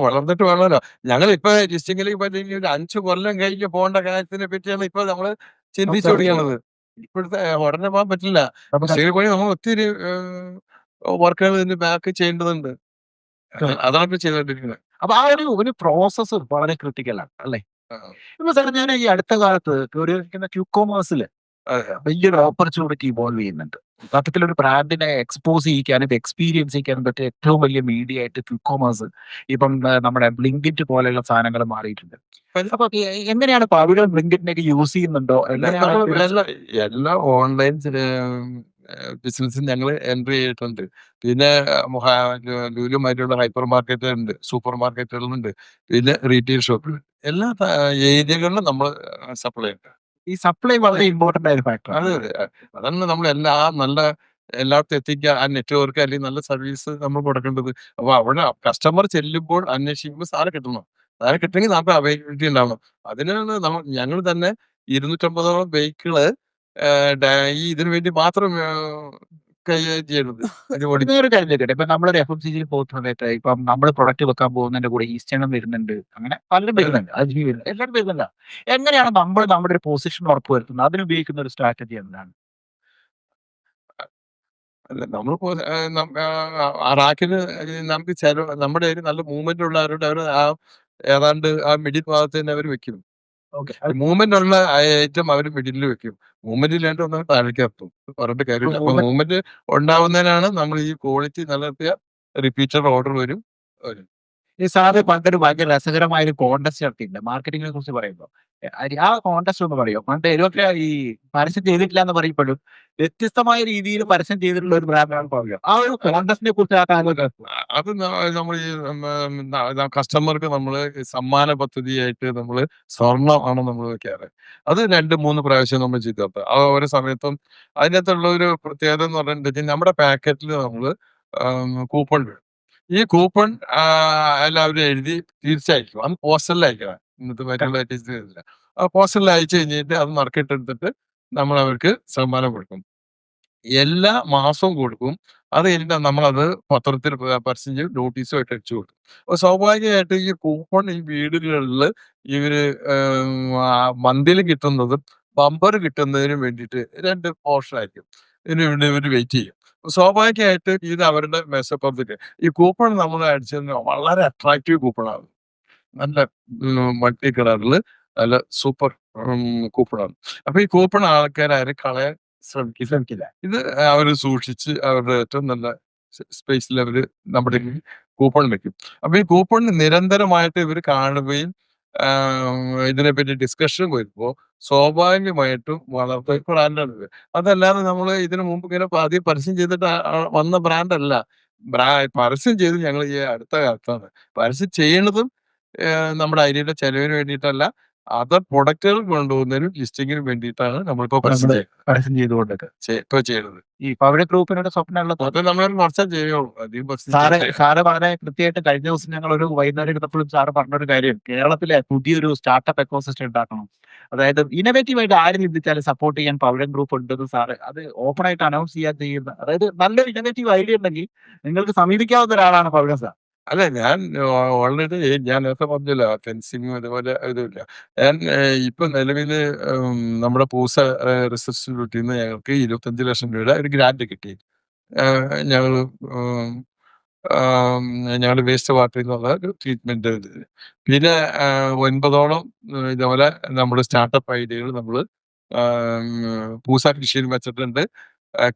വളർന്നിട്ട് വേണമല്ലോ. ഞങ്ങളിപ്പോ ലിസ്റ്റിങ്ങിലേക്ക് പറ്റി ഒരു 5 കൊല്ലം കഴിഞ്ഞ് പോകേണ്ട കാര്യത്തിനെ പറ്റിയാണ് ഇപ്പൊ നമ്മള് ചിന്തിച്ചു തുടങ്ങിയത്. ഇപ്പോഴത്തെ ഉടനെ പോകാൻ പറ്റില്ല. നമുക്ക് ലിസ്റ്റിങ്ങിൽ പോയി നമ്മൾ ഒത്തിരി വർക്കുകൾ ഇതിന്റെ ബാക്ക് ചെയ്യേണ്ടതുണ്ട്. അതാണ് ഇപ്പൊ ചെയ്തുകൊണ്ടിരിക്കുന്നത്. അപ്പൊ ആ ഒരു പ്രോസസ്സ് വളരെ ക്രിട്ടിക്കലാണ് അല്ലേ? ആ. ഇപ്പൊ സാർ ഞാൻ ഈ അടുത്ത കാലത്ത് കേറിയിരിക്കുന്ന ക്യുക്കോമേഴ്സിൽ അതെ. വലിയൊരു ഓപ്പർച്യൂണിറ്റി ഇവോൾവ് ചെയ്യുന്നുണ്ട്. സത്യത്തിൽ ഒരു ബ്രാൻഡിനെ എക്സ്പോസ് ചെയ്യിക്കാനും എക്സ്പീരിയൻസ് ചെയ്യിക്കാനും പറ്റിയ ഏറ്റവും വലിയ മീഡിയ ആയിട്ട് ക്യുക്കോമേഴ്സ് ഇപ്പം നമ്മുടെ ബ്ലിങ്കിറ്റ് പോലെയുള്ള സാധനങ്ങൾ മാറിയിട്ടുണ്ട്. അപ്പൊ എങ്ങനെയാണ് പവിഴ ബ്ലിങ്കിറ്റിനൊക്കെ യൂസ് ചെയ്യുന്നുണ്ടോ? എങ്ങനെയാണ് എല്ലാ ഓൺലൈൻ ബിസിനസ്സും ഞങ്ങൾ എൻട്രി ചെയ്തിട്ടുണ്ട്. പിന്നെ ലുലുമായിട്ടുള്ള ഹൈപ്പർ മാർക്കറ്റുകളുണ്ട്, സൂപ്പർ മാർക്കറ്റുകളുണ്ട്, പിന്നെ റീറ്റെയിൽ ഷോപ്പുകൾ. എല്ലാ ഏരിയകളിലും നമ്മൾ സപ്ലൈ ഉണ്ട്. ഈ സപ്ലൈ വളരെ ഇമ്പോർട്ടന്റ് ആയ ഒരു ഫാക്ടറാണ്. അതെ, അതെ. അതാണ് നമ്മൾ നല്ല എല്ലായിടത്തും എത്തിക്കുക. ആ നെറ്റ്വർക്ക് അല്ലെങ്കിൽ നല്ല സർവീസ് നമ്മൾ കൊടുക്കേണ്ടത്. അപ്പൊ അവിടെ കസ്റ്റമർ ചെല്ലുമ്പോൾ അന്വേഷിക്കുമ്പോൾ സാധനം കിട്ടണം. സാധനം കിട്ടണമെങ്കിൽ നമുക്ക് അവൈലബിലിറ്റി ഉണ്ടാവണം. അതിനാണ് ഞങ്ങൾ തന്നെ 250ഓളം വെഹിക്കിള് ഈ ഇതിനു വേണ്ടി മാത്രം കൈകാര്യം ചെയ്യണത്. ഒരു കാര്യം ചോദിക്കട്ടെ, ഇപ്പൊ നമ്മളൊരു FMCG പോകുന്ന സമയത്ത് ഇപ്പം നമ്മൾ പ്രൊഡക്റ്റ് വെക്കാൻ പോകുന്നതിന്റെ കൂടെ ഈസ്റ്റേണും വരുന്നുണ്ട്, അങ്ങനെ പലരും വരുന്നുണ്ട്, അജ്മി വരുന്നുണ്ട്, എല്ലാവരും വരുന്നില്ല. എങ്ങനെയാണ് നമ്മൾ നമ്മുടെ ഒരു പൊസിഷൻ ഉറപ്പുവരുത്തുന്നത്? അതിന് ഉപയോഗിക്കുന്ന ഒരു സ്ട്രാറ്റജി എന്താണ്? അല്ല നമ്മളിപ്പോ ആ റാക്കിന് നമുക്ക് നമ്മുടെ കയ്യില് നല്ല മൂവ്മെന്റ് ഉള്ളവരോട് അവര് ഏതാണ്ട് ആ മിഡിൽ ഭാഗത്ത് തന്നെ അവര് വെക്കും. ഓക്കെ. മൂവ്മെന്റ് ഉള്ള ഐറ്റം അവര് മിഡിലിൽ വെക്കും. മൂവ്മെന്റ് ഇല്ലാണ്ട് ഒന്നും താഴേക്ക് എത്തും. പറഞ്ഞിട്ട് കാര്യമില്ല. അപ്പൊ മൂവ്മെന്റ് ഉണ്ടാവുന്നതിനാണ് നമ്മൾ ഈ ക്വാളിറ്റി നിലനിർത്തിയ റിപ്പീറ്റഡ് ഓർഡർ വരും. ഈ സാറ് പണ്ടൊരു ഭയങ്കര രസകരമായ ഒരു കോൺടെസ്റ്റ് നടത്തിയിട്ടുണ്ട് മാർക്കറ്റിങ്ങിനെ കുറിച്ച് പറയുമ്പോൾ. ആ കോൺടെസ്റ്റ് ഒന്ന് പറയോ? പണ്ട് ഇതൊക്കെ ഈ പരസ്യം ചെയ്തിട്ടില്ല എന്ന് പറയുമ്പോഴും വ്യത്യസ്തമായ രീതിയിൽ പരസ്യം ചെയ്തിട്ടുള്ള ഒരു ബ്രാൻഡാണ് പവിഴ. ആ ഒരു കോൺടെസ്റ്റിനെ കുറിച്ച് ആ കാര്യം അത് നമ്മൾ ഈ കസ്റ്റമർക്ക് നമ്മള് സമ്മാന പദ്ധതിയായിട്ട് നമ്മള് സ്വർണ്ണം ആണ് നമ്മൾ വെക്കാറ്. അത് 2, 3 പ്രാവശ്യം നമ്മൾ ചെയ്തത്. ആ ഓരോ സമയത്തും അതിനകത്തുള്ള ഒരു പ്രത്യേകത എന്ന് പറഞ്ഞിട്ടുണ്ടെങ്കിൽ നമ്മുടെ പാക്കറ്റിൽ നമ്മള് കൂപ്പൺ ഇടും. ഈ കൂപ്പൺ എല്ലാവരും എഴുതി തിരിച്ചയക്കും. അത് പോസ്റ്റലിൽ അയക്കണം. ഇന്നത്തെ മറ്റുള്ള ആ പോസ്റ്റലിൽ അയച്ചു കഴിഞ്ഞിട്ട് അത് നറുക്കിട്ടെടുത്തിട്ട് നമ്മൾ അവർക്ക് സമ്മാനം കൊടുക്കും. എല്ലാ മാസവും കൊടുക്കും. അത് കഴിഞ്ഞിട്ട് നമ്മളത് പത്രത്തിൽ പരസ്യം ചെയ്ത് നോട്ടീസുമായിട്ട് അടിച്ചു കൊടുക്കും. അപ്പൊ സ്വാഭാവികമായിട്ട് ഈ കൂപ്പൺ ഈ വീടുകളില് ഇവര് മന്തിൽ കിട്ടുന്നതും ബമ്പർ കിട്ടുന്നതിനും വേണ്ടിയിട്ട് 2 പോർഷൻ ആയിരിക്കും. ഇതിന് വേണ്ടി ഇവര് വെയിറ്റ് ചെയ്യും. സ്വാഭാവികമായിട്ട് ഇത് അവരുടെ മേശപ്പുറത്തേക്ക് ഈ കൂപ്പൺ നമ്മൾ അടിച്ചത് വളരെ അട്രാക്റ്റീവ് കൂപ്പണാണ്. നല്ല മൾട്ടി കളറില് നല്ല സൂപ്പർ കൂപ്പണാണ്. അപ്പൊ ഈ കൂപ്പൺ ആൾക്കാരും കളയാൻ ശ്രമിക്കില്ല. ഇത് അവര് സൂക്ഷിച്ച് അവരുടെ ഏറ്റവും നല്ല സ്പേസിൽ അവര് നമ്മുടെ കൂപ്പൺ വെക്കും. അപ്പൊ ഈ കൂപ്പൺ നിരന്തരമായിട്ട് ഇവര് കാണുകയും ഇതിനെപ്പറ്റി ഡിസ്കഷൻ വരുമ്പോ സ്വാഭാവികമായിട്ടും വളർത്ത ബ്രാൻഡാണിത്. അതല്ലാതെ നമ്മള് ഇതിനു മുമ്പ് ഇങ്ങനെ ആദ്യം പരസ്യം ചെയ്തിട്ട് വന്ന ബ്രാൻഡല്ല. പരസ്യം ചെയ്ത് ഞങ്ങൾ ഈ അടുത്ത കാലത്താണ്. പരസ്യം ചെയ്യണതും നമ്മുടെ അരിയുടെ ചെലവിന് വേണ്ടിയിട്ടല്ല. അതർ പ്രൊഡക്റ്റുകൾ കൊണ്ടുപോകുന്നതിനും ലിസ്റ്റിങ്ങിനും വേണ്ടിയിട്ടാണ് നമ്മളിപ്പോ പരസ്യം പരസ്യം ചെയ്തുകൊണ്ടൊക്കെ ഇപ്പൊ ചെയ്യണത്. ഈ പവിഴ ഗ്രൂപ്പിനോട് സ്വപ്നമുള്ളത് അത് നമ്മളൊരു വർഷം ചെയ്യുള്ളൂ. അധികം പരസ്യം സാറ് ചെയ്യില്ല. സാറ് വളരെ കൃത്യമായിട്ട് കഴിഞ്ഞ ദിവസം ഞങ്ങൾ ഒരു വൈകുന്നേരം ഇരുന്നപ്പോഴും സാറ് പറഞ്ഞൊരു കാര്യം, കേരളത്തിലെ പുതിയൊരു സ്റ്റാർട്ടപ്പ് എക്കോസിസ്റ്റം ഉണ്ടാക്കണം. അതായത് ഇന്നോവേറ്റീവ് ആയിട്ട് ആര് ചിന്തിച്ചാലും സപ്പോർട്ട് ചെയ്യാൻ പവിഴം ഗ്രൂപ്പ് ഉണ്ടെന്ന് സാറ് അത് ഓപ്പൺ ആയിട്ട് അനൗൺസ് ചെയ്യാൻ ചെയ്യുന്ന, അതായത് നല്ലൊരു ഇന്നോവേറ്റീവ് ഐഡിയ ഉണ്ടെങ്കിൽ നിങ്ങൾക്ക് സമീപിക്കാവുന്ന ഒരാളാണ് പവിഴം സാർ. അല്ല ഞാൻ ഓൾറെഡി ഞാൻ നേരത്തെ പറഞ്ഞല്ലോ ഫെൻസിങ്ങും അതുപോലെ ഇതുമില്ല. ഞാൻ ഇപ്പൊ നിലവില് നമ്മുടെ പൂസ റിസർച്ച് ഇൻസ്റ്റിറ്റ്യൂട്ടിന്ന് ഞങ്ങൾക്ക് 25 ലക്ഷം രൂപയുടെ ഒരു ഗ്രാന്റ് കിട്ടി. ഞങ്ങള് ഞങ്ങളുടെ വേസ്റ്റ് വാട്ടറിൽ നിന്നുള്ള ഒരു ട്രീറ്റ്മെന്റ് ഇതിന്. പിന്നെ 9ഓളം ഇതേപോലെ നമ്മുടെ സ്റ്റാർട്ടപ്പ് ഐഡിയകൾ നമ്മള് പൂസ കൃഷിയിൽ വെച്ചിട്ടുണ്ട്.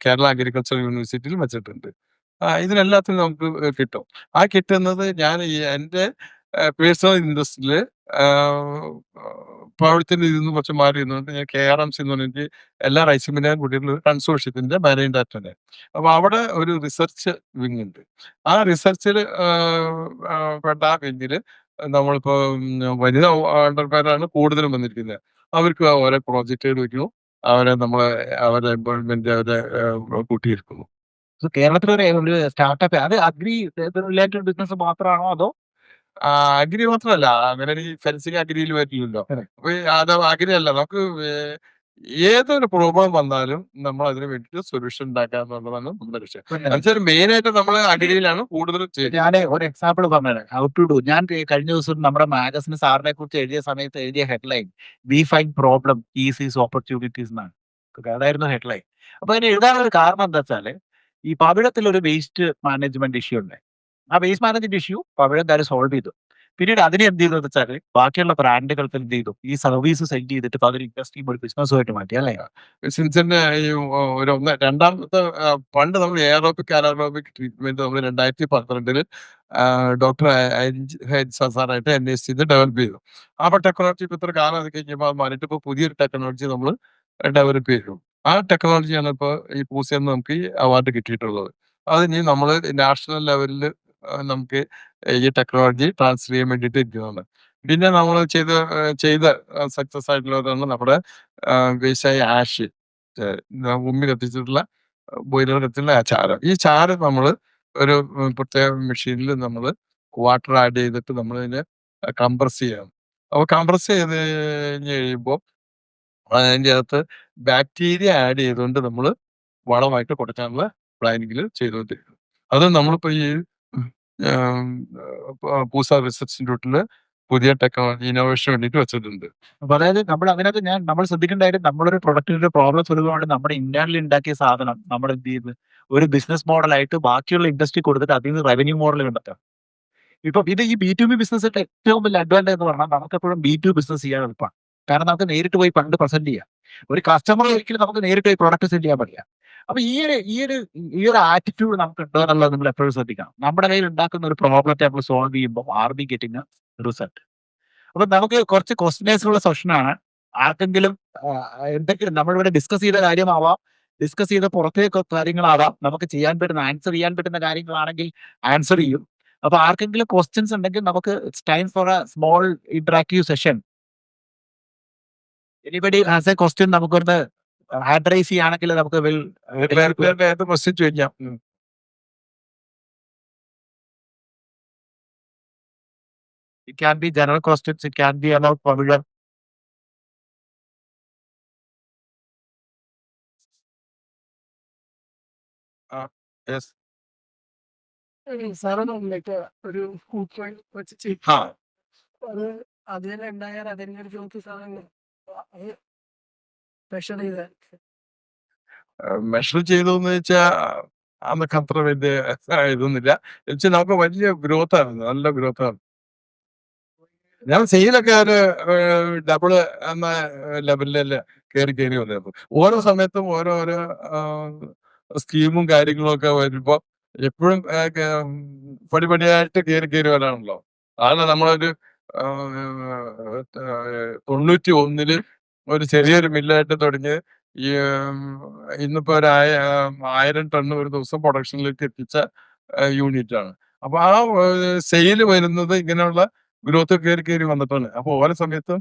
കേരള അഗ്രികൾച്ചർ യൂണിവേഴ്സിറ്റിയിൽ വെച്ചിട്ടുണ്ട്. ഇതിനെല്ലാത്തിനും നമുക്ക് കിട്ടും. ആ കിട്ടുന്നത് ഞാൻ എന്റെ പേഴ്സണൽ ഇൻട്രസ്റ്റില് പവിഴത്തിന്റെ ഇതിന്ന് കുറച്ച് മാറി നിന്നുകൊണ്ട് ഞാൻ KRMC എന്ന് പറഞ്ഞിട്ട് എല്ലാ റൈസ് മില്ലുകാരും കൂടിയിട്ടുള്ള ഒരു കൺസോർഷ്യത്തിന്റെ മാനേജിംഗ് ഡയറക്ടറാണ്. അപ്പൊ അവിടെ ഒരു റിസർച്ച് വിങ് ഉണ്ട്. ആ റിസർച്ചിൽ പെട്ട ആ വിങ്ങില് നമ്മളിപ്പോ വനിതാ എന്റർപ്രൈനറാണ് കൂടുതലും വന്നിരിക്കുന്നത്. അവർക്ക് ഓരോ പ്രോജക്റ്റുകൾ വെക്കുന്നു. അവരെ എംപ്ലോയ്മെന്റ് അവരെ കൂട്ടിയിരിക്കുന്നു. കേരളത്തിലൊരു സ്റ്റാർട്ടപ്പ് അത് അഗ്രി റിലേറ്റഡ് ബിസിനസ് മാത്രമാണോ അതോ അഗ്രി മാത്രമല്ല അങ്ങനെ ഈ ഫെൻസിങ് അഗ്രിയിൽ പറ്റില്ലല്ലോ. Correct. അപ്പൊ ഈ അത് അഗ്രി അല്ല നമുക്ക് ഏതൊരു പ്രോബ്ലം വന്നാലും നമ്മൾ അതിന് വേണ്ടിയിട്ട് സൊല്യൂഷൻ ഉണ്ടാക്കുക എന്നുള്ളതാണ് നമ്മുടെ ലക്ഷ്യം. പിന്നെ എന്നുവെച്ചാൽ മെയിൻ ആയിട്ട് നമ്മൾ അഗ്രിയിലാണ് കൂടുതലും ചെയ്യുന്നത്. ഞാന് ഒരു എക്സാമ്പിൾ പറഞ്ഞുതരാം. How to do. ഞാൻ കഴിഞ്ഞ ദിവസം നമ്മുടെ മാഗസിൻ സാറിനെ കുറിച്ച് എഴുതിയ സമയത്ത് എഴുതിയ headline we find problem is opportunities എന്നാണ്. അതായിരുന്നു ഹെഡ്ലൈൻ. അപ്പൊ അതിന് എഴുതാനുള്ള ഒരു കാരണം എന്താ വെച്ചാല് ഈ പവിഴത്തിൽ ഒരു വേസ്റ്റ് മാനേജ്മെന്റ് ഇഷ്യൂ ഉണ്ട്. ആ വേസ്റ്റ് മാനേജ്മെന്റ് ഇഷ്യൂ പവിഴംകാര് സോൾവ് ചെയ്തു. പിന്നീട് അതിനെ എന്ത് ചെയ്തു വെച്ചാല് ബാക്കിയുള്ള ബ്രാൻഡുകൾക്ക് എന്ത് ചെയ്തു ഈ സർവീസ് സെൻഡ് ചെയ്തിട്ട് പകരം ഇൻഡസ്ട്രിയും ഒരു ബിസിനസ്സുമായിട്ട് മാറ്റി അല്ലേ? സിൻസിന്റെ ഈ രണ്ടാമത്തെ പണ്ട് നമ്മൾ എയറോബിക് അനാറോബിക് ട്രീറ്റ്മെന്റ് നമ്മൾ 2012 ഡോക്ടർ സാറായിട്ട് NIST ഡെവലപ്പ് ചെയ്തു. ആ ടെക്നോളജി ഇപ്പൊ ഇത്ര കാലം അത് കഴിഞ്ഞപ്പോൾ അത് മാറിയിട്ട് ഇപ്പൊ പുതിയൊരു ടെക്നോളജി നമ്മൾ ഡെവലപ്പ് ചെയ്തു. ആ ടെക്നോളജിയാണ് ഇപ്പൊ ഈ പൂസയിൽ നമുക്ക് ഈ അവാർഡ് കിട്ടിയിട്ടുള്ളത്. അതിനി നമ്മൾ നാഷണൽ ലെവലിൽ നമുക്ക് ഈ ടെക്നോളജി ട്രാൻസ്ഫർ ചെയ്യാൻ വേണ്ടിയിട്ട് ഇരിക്കുന്നതാണ്. പിന്നെ നമ്മൾ ചെയ്ത സക്സസ് ആയിട്ടുള്ളതാണ് നമ്മുടെ വേസ്റ്റായ ആഷ് ഉമ്മി കത്തിച്ചിട്ടുള്ള ബോയിലർ കത്തിയുള്ള ആ ചാരം. ഈ ചാരം നമ്മൾ ഒരു പ്രത്യേക മെഷീനിൽ നമ്മൾ വാട്ടർ ആഡ് ചെയ്തിട്ട് നമ്മളതിനെ കംപ്രസ് ചെയ്യണം. അപ്പൊ കംപ്രസ് ചെയ്ത് കഴിയുമ്പോൾ അതിൻ്റെ അകത്ത് ബാക്ടീരിയ ആഡ് ചെയ്തുകൊണ്ട് നമ്മൾ വളമായിട്ട് കൊടുക്കാനുള്ള പ്ലാനിങ്ങിൽ ചെയ്തുകൊണ്ടിരിക്കുന്നു. അത് നമ്മളിപ്പോ ഈ പൂസ റിസർച്ച് ഇൻസ്റ്റിറ്റ്യൂട്ടില് പുതിയ ടെക്നോളജി ഇന്നോവേഷന് വേണ്ടിയിട്ട് വെച്ചിട്ടുണ്ട്. അപ്പൊ അതായത് അതിനകത്ത് നമ്മൾ ശ്രദ്ധിക്കേണ്ട കാര്യം നമ്മളൊരു പ്രൊഡക്റ്റിന്റെ പ്രോബ്ലം സോൾവ് ചെയ്യാൻ നമ്മുടെ ഇന്റേണലി ഉണ്ടാക്കിയ സാധനം നമ്മൾ എന്ത് ചെയ്യുന്നത് ഒരു ബിസിനസ് മോഡലായിട്ട് ബാക്കിയുള്ള ഇൻഡസ്ട്രി കൊടുത്തിട്ട് അതിൽ നിന്ന് റവന്യൂ മോഡൽ കണ്ടെത്താം. ഇപ്പൊ ഇത് ഈ B2B ബിസിനസിന്റെ ഏറ്റവും വലിയ അഡ്വാൻറ്റേജ് എന്ന് പറഞ്ഞാൽ നമുക്ക് എപ്പോഴും B2 ബിസിനസ് ചെയ്യാൻ എളുപ്പമാണ്. കാരണം നമുക്ക് നേരിട്ട് പോയി ഫണ്ട് പ്രസന്റ് ചെയ്യാം. ഒരു കസ്റ്റമർ ഒരിക്കലും നമുക്ക് നേരിട്ട് പോയി പ്രൊഡക്റ്റ് സെല് ചെയ്യാൻ പറ്റില്ല. അപ്പൊ ഈ ഒരു ആറ്റിറ്റ്യൂഡ് നമുക്ക് ഉണ്ടോ എന്നുള്ളത് നിങ്ങൾ എപ്പോഴും ശ്രദ്ധിക്കണം. നമ്മുടെ കയ്യിൽ ഉണ്ടാക്കുന്ന ഒരു പ്രോബ്ലത്തെ നമ്മൾ സോൾവ് ചെയ്യുമ്പോൾ ആർ ബി ഗെറ്റിംഗ് റിസൾട്ട്. അപ്പൊ നമുക്ക് കുറച്ച് ക്വസ്റ്റ്യൻസുള്ള സെഷനാണ്. ആർക്കെങ്കിലും എന്തെങ്കിലും നമ്മളിവിടെ ഡിസ്കസ് ചെയ്ത കാര്യമാവാം, ഡിസ്കസ് ചെയ്ത പുറത്തേക്ക് കാര്യങ്ങളാവാം, നമുക്ക് ആൻസർ ചെയ്യാൻ പറ്റുന്ന കാര്യങ്ങളാണെങ്കിൽ ആൻസർ ചെയ്യും. അപ്പൊ ആർക്കെങ്കിലും ക്വസ്റ്റ്യൻസ് ഉണ്ടെങ്കിൽ നമുക്ക് it's time for A small interactive session. Anybody has A question നമുക്കൊന്ന് ഹാൻഡ് റൈസ് ചെയ്യുകയാണെങ്കിൽ നമുക്ക് ഏത് ക്വസ്റ്റ്യൻ ചോദിക്കാം. It can be general questions, it can be about Pavilion. Yes. Sir നമ്മൾക്ക് ഒരു കൂപ്പൺ വെച്ച് ചെയ്യും. ആ അത് അതിലുണ്ടായാൽ അതിന്റെ ഒരു ജ്യോതി സാധനം അത് സ്പെഷ്യൽ ചെയ്ത മെഷർ ചെയ്തു എന്ന് വെച്ചാൽ അന്നൊക്കെ അത്ര വലിയ ഇതൊന്നുമില്ല. വെച്ചാൽ നമുക്ക് വലിയ ഗ്രോത്ത് ആണ്, നല്ല ഗ്രോത്ത് ആണ്. ഞാൻ സെയിലൊക്കെ ഒരു ഡബിള് എന്ന ലെവലിലല്ല കയറി വന്നിരുന്നു. ഓരോ സമയത്തും ഓരോരോ സ്കീമും കാര്യങ്ങളും ഒക്കെ വരുമ്പോ എപ്പോഴും പടിപടിയായിട്ട് കയറി വരാണല്ലോ. അതാണ് നമ്മളൊരു 91 ഒരു ചെറിയൊരു മില്ലായിട്ട് തുടങ്ങി ഈ ഇന്നിപ്പോ ഒരു 1000 ടണ്ണ് ഒരു ദിവസം പ്രൊഡക്ഷനിലേക്ക് എത്തിച്ച യൂണിറ്റ് ആണ്. അപ്പൊ ആ സെയില് വരുന്നത് ഇങ്ങനെയുള്ള ഗ്രോത്ത് കയറി വന്നിട്ടാണ്. അപ്പൊ ഓരോ സമയത്തും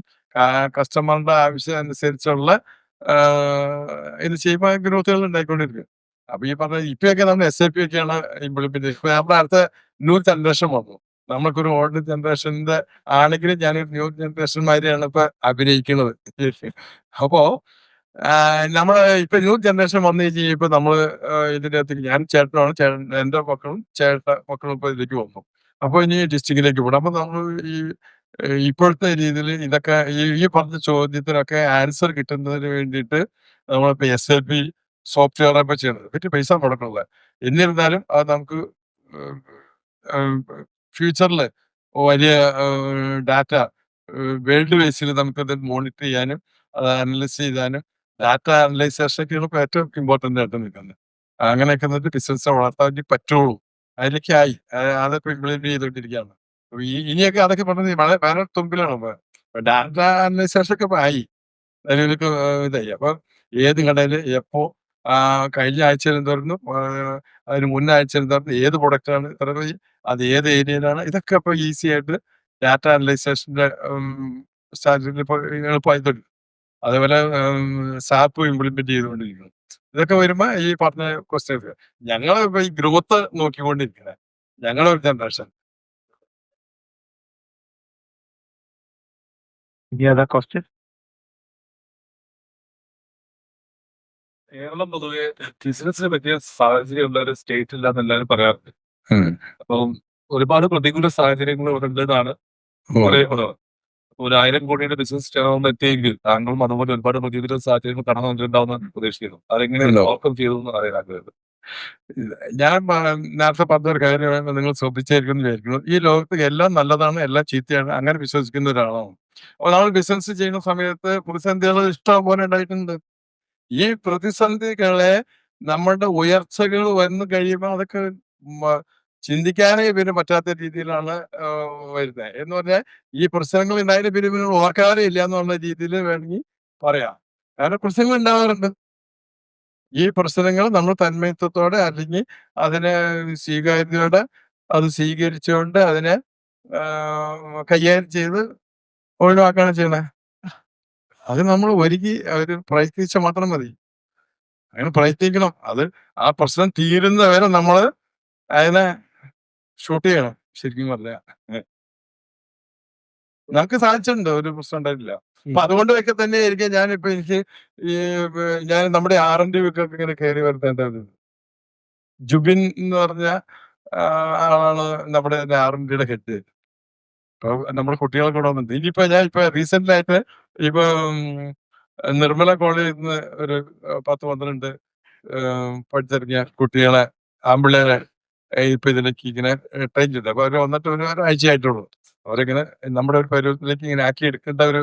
കസ്റ്റമറിന്റെ ആവശ്യം അനുസരിച്ചുള്ള ഇത് ചെയ്യുമ്പോൾ ഗ്രോത്തുകൾ ഉണ്ടായിക്കൊണ്ടിരിക്കും. അപ്പൊ ഈ പറഞ്ഞ ഇപ്പൊക്കെ നമ്മൾ SAP ഒക്കെയാണ് ഇംപ്ലിമെന്റ്. ഇപ്പൊ നമ്മുടെ അടുത്ത ന്യൂ ജനറേഷൻ വന്നു. നമ്മൾക്കൊരു ഓൾഡ് ജനറേഷന്റെ ആണെങ്കിലും ഞാനൊരു ന്യൂ ജനറേഷൻ മാതിരിയാണ് ഇപ്പൊ അഭിനയിക്കുന്നത്. അപ്പോ നമ്മള് ഇപ്പൊ ന്യൂ ജനറേഷൻ വന്നു കഴിഞ്ഞപ്പോ നമ്മള് ഇതിന്റെ അകത്ത് ഞാൻ ചേട്ടനാണ്, എന്റെ മക്കളും മക്കളും ഇപ്പൊ ഇതിലേക്ക് വന്നു. അപ്പൊ ഇനി ഡിസ്ട്രിക്റ്റിലേക്ക് പോകണം. അപ്പൊ നമ്മൾ ഈ ഇപ്പോഴത്തെ രീതിയിൽ ഇതൊക്കെ ഈ പറഞ്ഞ ചോദ്യത്തിനൊക്കെ ആൻസർ കിട്ടുന്നതിന് വേണ്ടിയിട്ട് നമ്മളിപ്പോ SAP സോഫ്റ്റ്വെയർ ഇപ്പൊ ചെയ്യുന്നത് പറ്റി പൈസ മുടക്കണില്ല. എന്നിരുന്നാലും അത് നമുക്ക് ഫ്യൂച്ചറിൽ വലിയ ഡാറ്റ വേൾഡ് ബേസിൽ നമുക്കത് മോണിറ്റർ ചെയ്യാനും അത് അനലൈസ് ചെയ്യാനും ഡാറ്റ അനലൈസേഷനൊക്കെയാണ് ഇപ്പൊ ഏറ്റവും ഇമ്പോർട്ടന്റ് ആയിട്ട് നിൽക്കുന്നത്. അങ്ങനെയൊക്കെ എന്നിട്ട് ബിസിനസ് വളർത്താൻ വേണ്ടി പറ്റുള്ളൂ. അതിലേക്ക് ആയി അതൊക്കെ ഇംപ്ലിമെന്റ് ചെയ്തുകൊണ്ടിരിക്കുകയാണ്. ഇനിയൊക്കെ അതൊക്കെ പറഞ്ഞത് വളരെ തുമ്പിലാണ്. ഡാറ്റ അനലൈസേഷൻ ഒക്കെ ഇപ്പൊ ആയി അതിലൊക്കെ ഇതായി. അപ്പൊ ഏത് കടയില് എപ്പോ കഴിഞ്ഞ ആഴ്ചയിൽ എന്തായിരുന്നു, അതിന് മുൻ ആഴ്ചയിൽ എന്തായിരുന്നു, ഏത് പ്രൊഡക്റ്റാണ് അത് ഏത് ഏരിയയിലാണ്, ഇതൊക്കെ ഇപ്പൊ ഈസി ആയിട്ട് ഡാറ്റ അനലൈസേഷന്റെ സ്റ്റാൻഡേർഡിൽ ഇപ്പൊ എളുപ്പമായി തുടങ്ങി. അതേപോലെ സാപ്പ് ഇംപ്ലിമെന്റ് ചെയ്തുകൊണ്ടിരിക്കുന്നു. ഇതൊക്കെ വരുമ്പോ ഈ പറഞ്ഞ ക്വസ്റ്റ്യൻസ് ഞങ്ങൾ ഇപ്പൊ ഈ ഗ്രോത്ത് നോക്കിക്കൊണ്ടിരിക്കുന്നത് ഞങ്ങളൊരു generation Any other question? Keralam പൊതുവെ ബിസിനസിന് പറ്റിയ സാഹചര്യമുള്ള ഒരു സ്റ്റേറ്റ് ഇല്ലാന്ന് എല്ലാവരും പറയാറുണ്ട്. ഉം. അപ്പം ഒരുപാട് പ്രതികൂല സാഹചര്യങ്ങൾ ഇവിടെ ഉണ്ടെന്നാണ് ഓ. പറയപ്പെടുന്നത്. ഒരു 1000 കോടിയുടെ ബിസിനസ് ചെയ്യണമെന്ന് എത്തിയെങ്കിൽ താങ്കളും അതുപോലെ ഒരുപാട് പ്രതികൂല സാഹചര്യങ്ങൾ കടന്നു വന്നിട്ടുണ്ടാവുമെന്ന് പ്രതീക്ഷിക്കുന്നു. അതെങ്ങനെ ഉണ്ടോ? ഓവർകം ചെയ്തു എന്ന് അറിയാൻ ആഗ്രഹമുണ്ട്. ഞാൻ നേരത്തെ പറഞ്ഞൊരു കാര്യം നിങ്ങൾ ശ്രദ്ധിച്ചായിരിക്കും എന്ന് വിചാരിക്കുന്നു. ഈ ലോകത്ത് എല്ലാം നല്ലതാണ്, എല്ലാം ചീത്തയാണ്, അങ്ങനെ വിശ്വസിക്കുന്ന ഒരാളാണ്. അപ്പോൾ നമ്മൾ ബിസിനസ് ചെയ്യുന്ന സമയത്ത് പ്രതിസന്ധികൾ ഇഷ്ടം പോലെ ഉണ്ടായിട്ടുണ്ട്. ഈ പ്രതിസന്ധികളെ നമ്മുടെ ഉയർച്ചകൾ വന്നു കഴിയുമ്പോൾ അതൊക്കെ മ- ചിന്തിക്കാനേ പിന്നെ പറ്റാത്ത രീതിയിലാണ് വരുന്നത്. എന്ന് പറഞ്ഞാൽ ഈ പ്രശ്നങ്ങൾ ഉണ്ടായതിന് പിന്നെ പിന്നെ ഓർക്കാറേ ഇല്ല എന്നുള്ള രീതിയിൽ വേണമെങ്കിൽ പറയാം. കാരണം പ്രശ്നങ്ങൾ ഉണ്ടാകാറുണ്ട്. ഈ പ്രശ്നങ്ങൾ നമ്മൾ തന്മയത്വത്തോടെ അല്ലെങ്കിൽ അതിനെ സ്വീകാര്യതയോടെ അത് സ്വീകരിച്ചുകൊണ്ട് അതിനെ കൈകാര്യം ചെയ്ത് ഒഴിവാക്കാണ് ചെയ്യണേ. അത് നമ്മൾ ഒരുക്കി ഒരു പ്രയത്നിച്ചാൽ മാത്രം മതി. അങ്ങനെ പ്രയത്നിക്കണം. അത് ആ പ്രശ്നം തീരുന്നവരെ നമ്മൾ അതിനെ ഷൂട്ട് ചെയ്യണം. ശരിക്കും പറഞ്ഞാൽ നമുക്ക് സാധിച്ചിട്ടുണ്ട്, ഒരു പ്രശ്നം ഉണ്ടായിട്ടില്ല. അപ്പൊ അതുകൊണ്ടൊക്കെ തന്നെ ആയിരിക്കും ഞാനിപ്പോ എനിക്ക് ഈ ഞാൻ നമ്മുടെ R&D ഒക്കെ ഇങ്ങനെ കയറി വരുത്തേണ്ടത്. ജുബിൻ എന്ന് പറഞ്ഞ ആളാണ് നമ്മുടെ R&Dയുടെ ഹെഡ്. അപ്പൊ നമ്മുടെ കുട്ടികളെ കൂടെ വന്നിട്ട് ഇനിയിപ്പോ ഞാൻ ഇപ്പൊ റീസെന്റ് ആയിട്ട് ഇപ്പൊ നിർമ്മല കോളേജിൽ നിന്ന് ഒരു 10-12 പഠിച്ചിറങ്ങിയ കുട്ടികളെ ആമ്പിള്ളേരെ ഇപ്പൊ ഇതിലേക്ക് ഇങ്ങനെ ട്രെയിൻ ചെയ്തു. അപ്പൊ അവര് വന്നിട്ട് ഒരാഴ്ച ആയിട്ടുള്ളൂ. അവരിങ്ങനെ നമ്മുടെ ഒരു പരുവത്തിലേക്ക് ഇങ്ങനെ ആക്കി എടുക്കേണ്ട ഒരു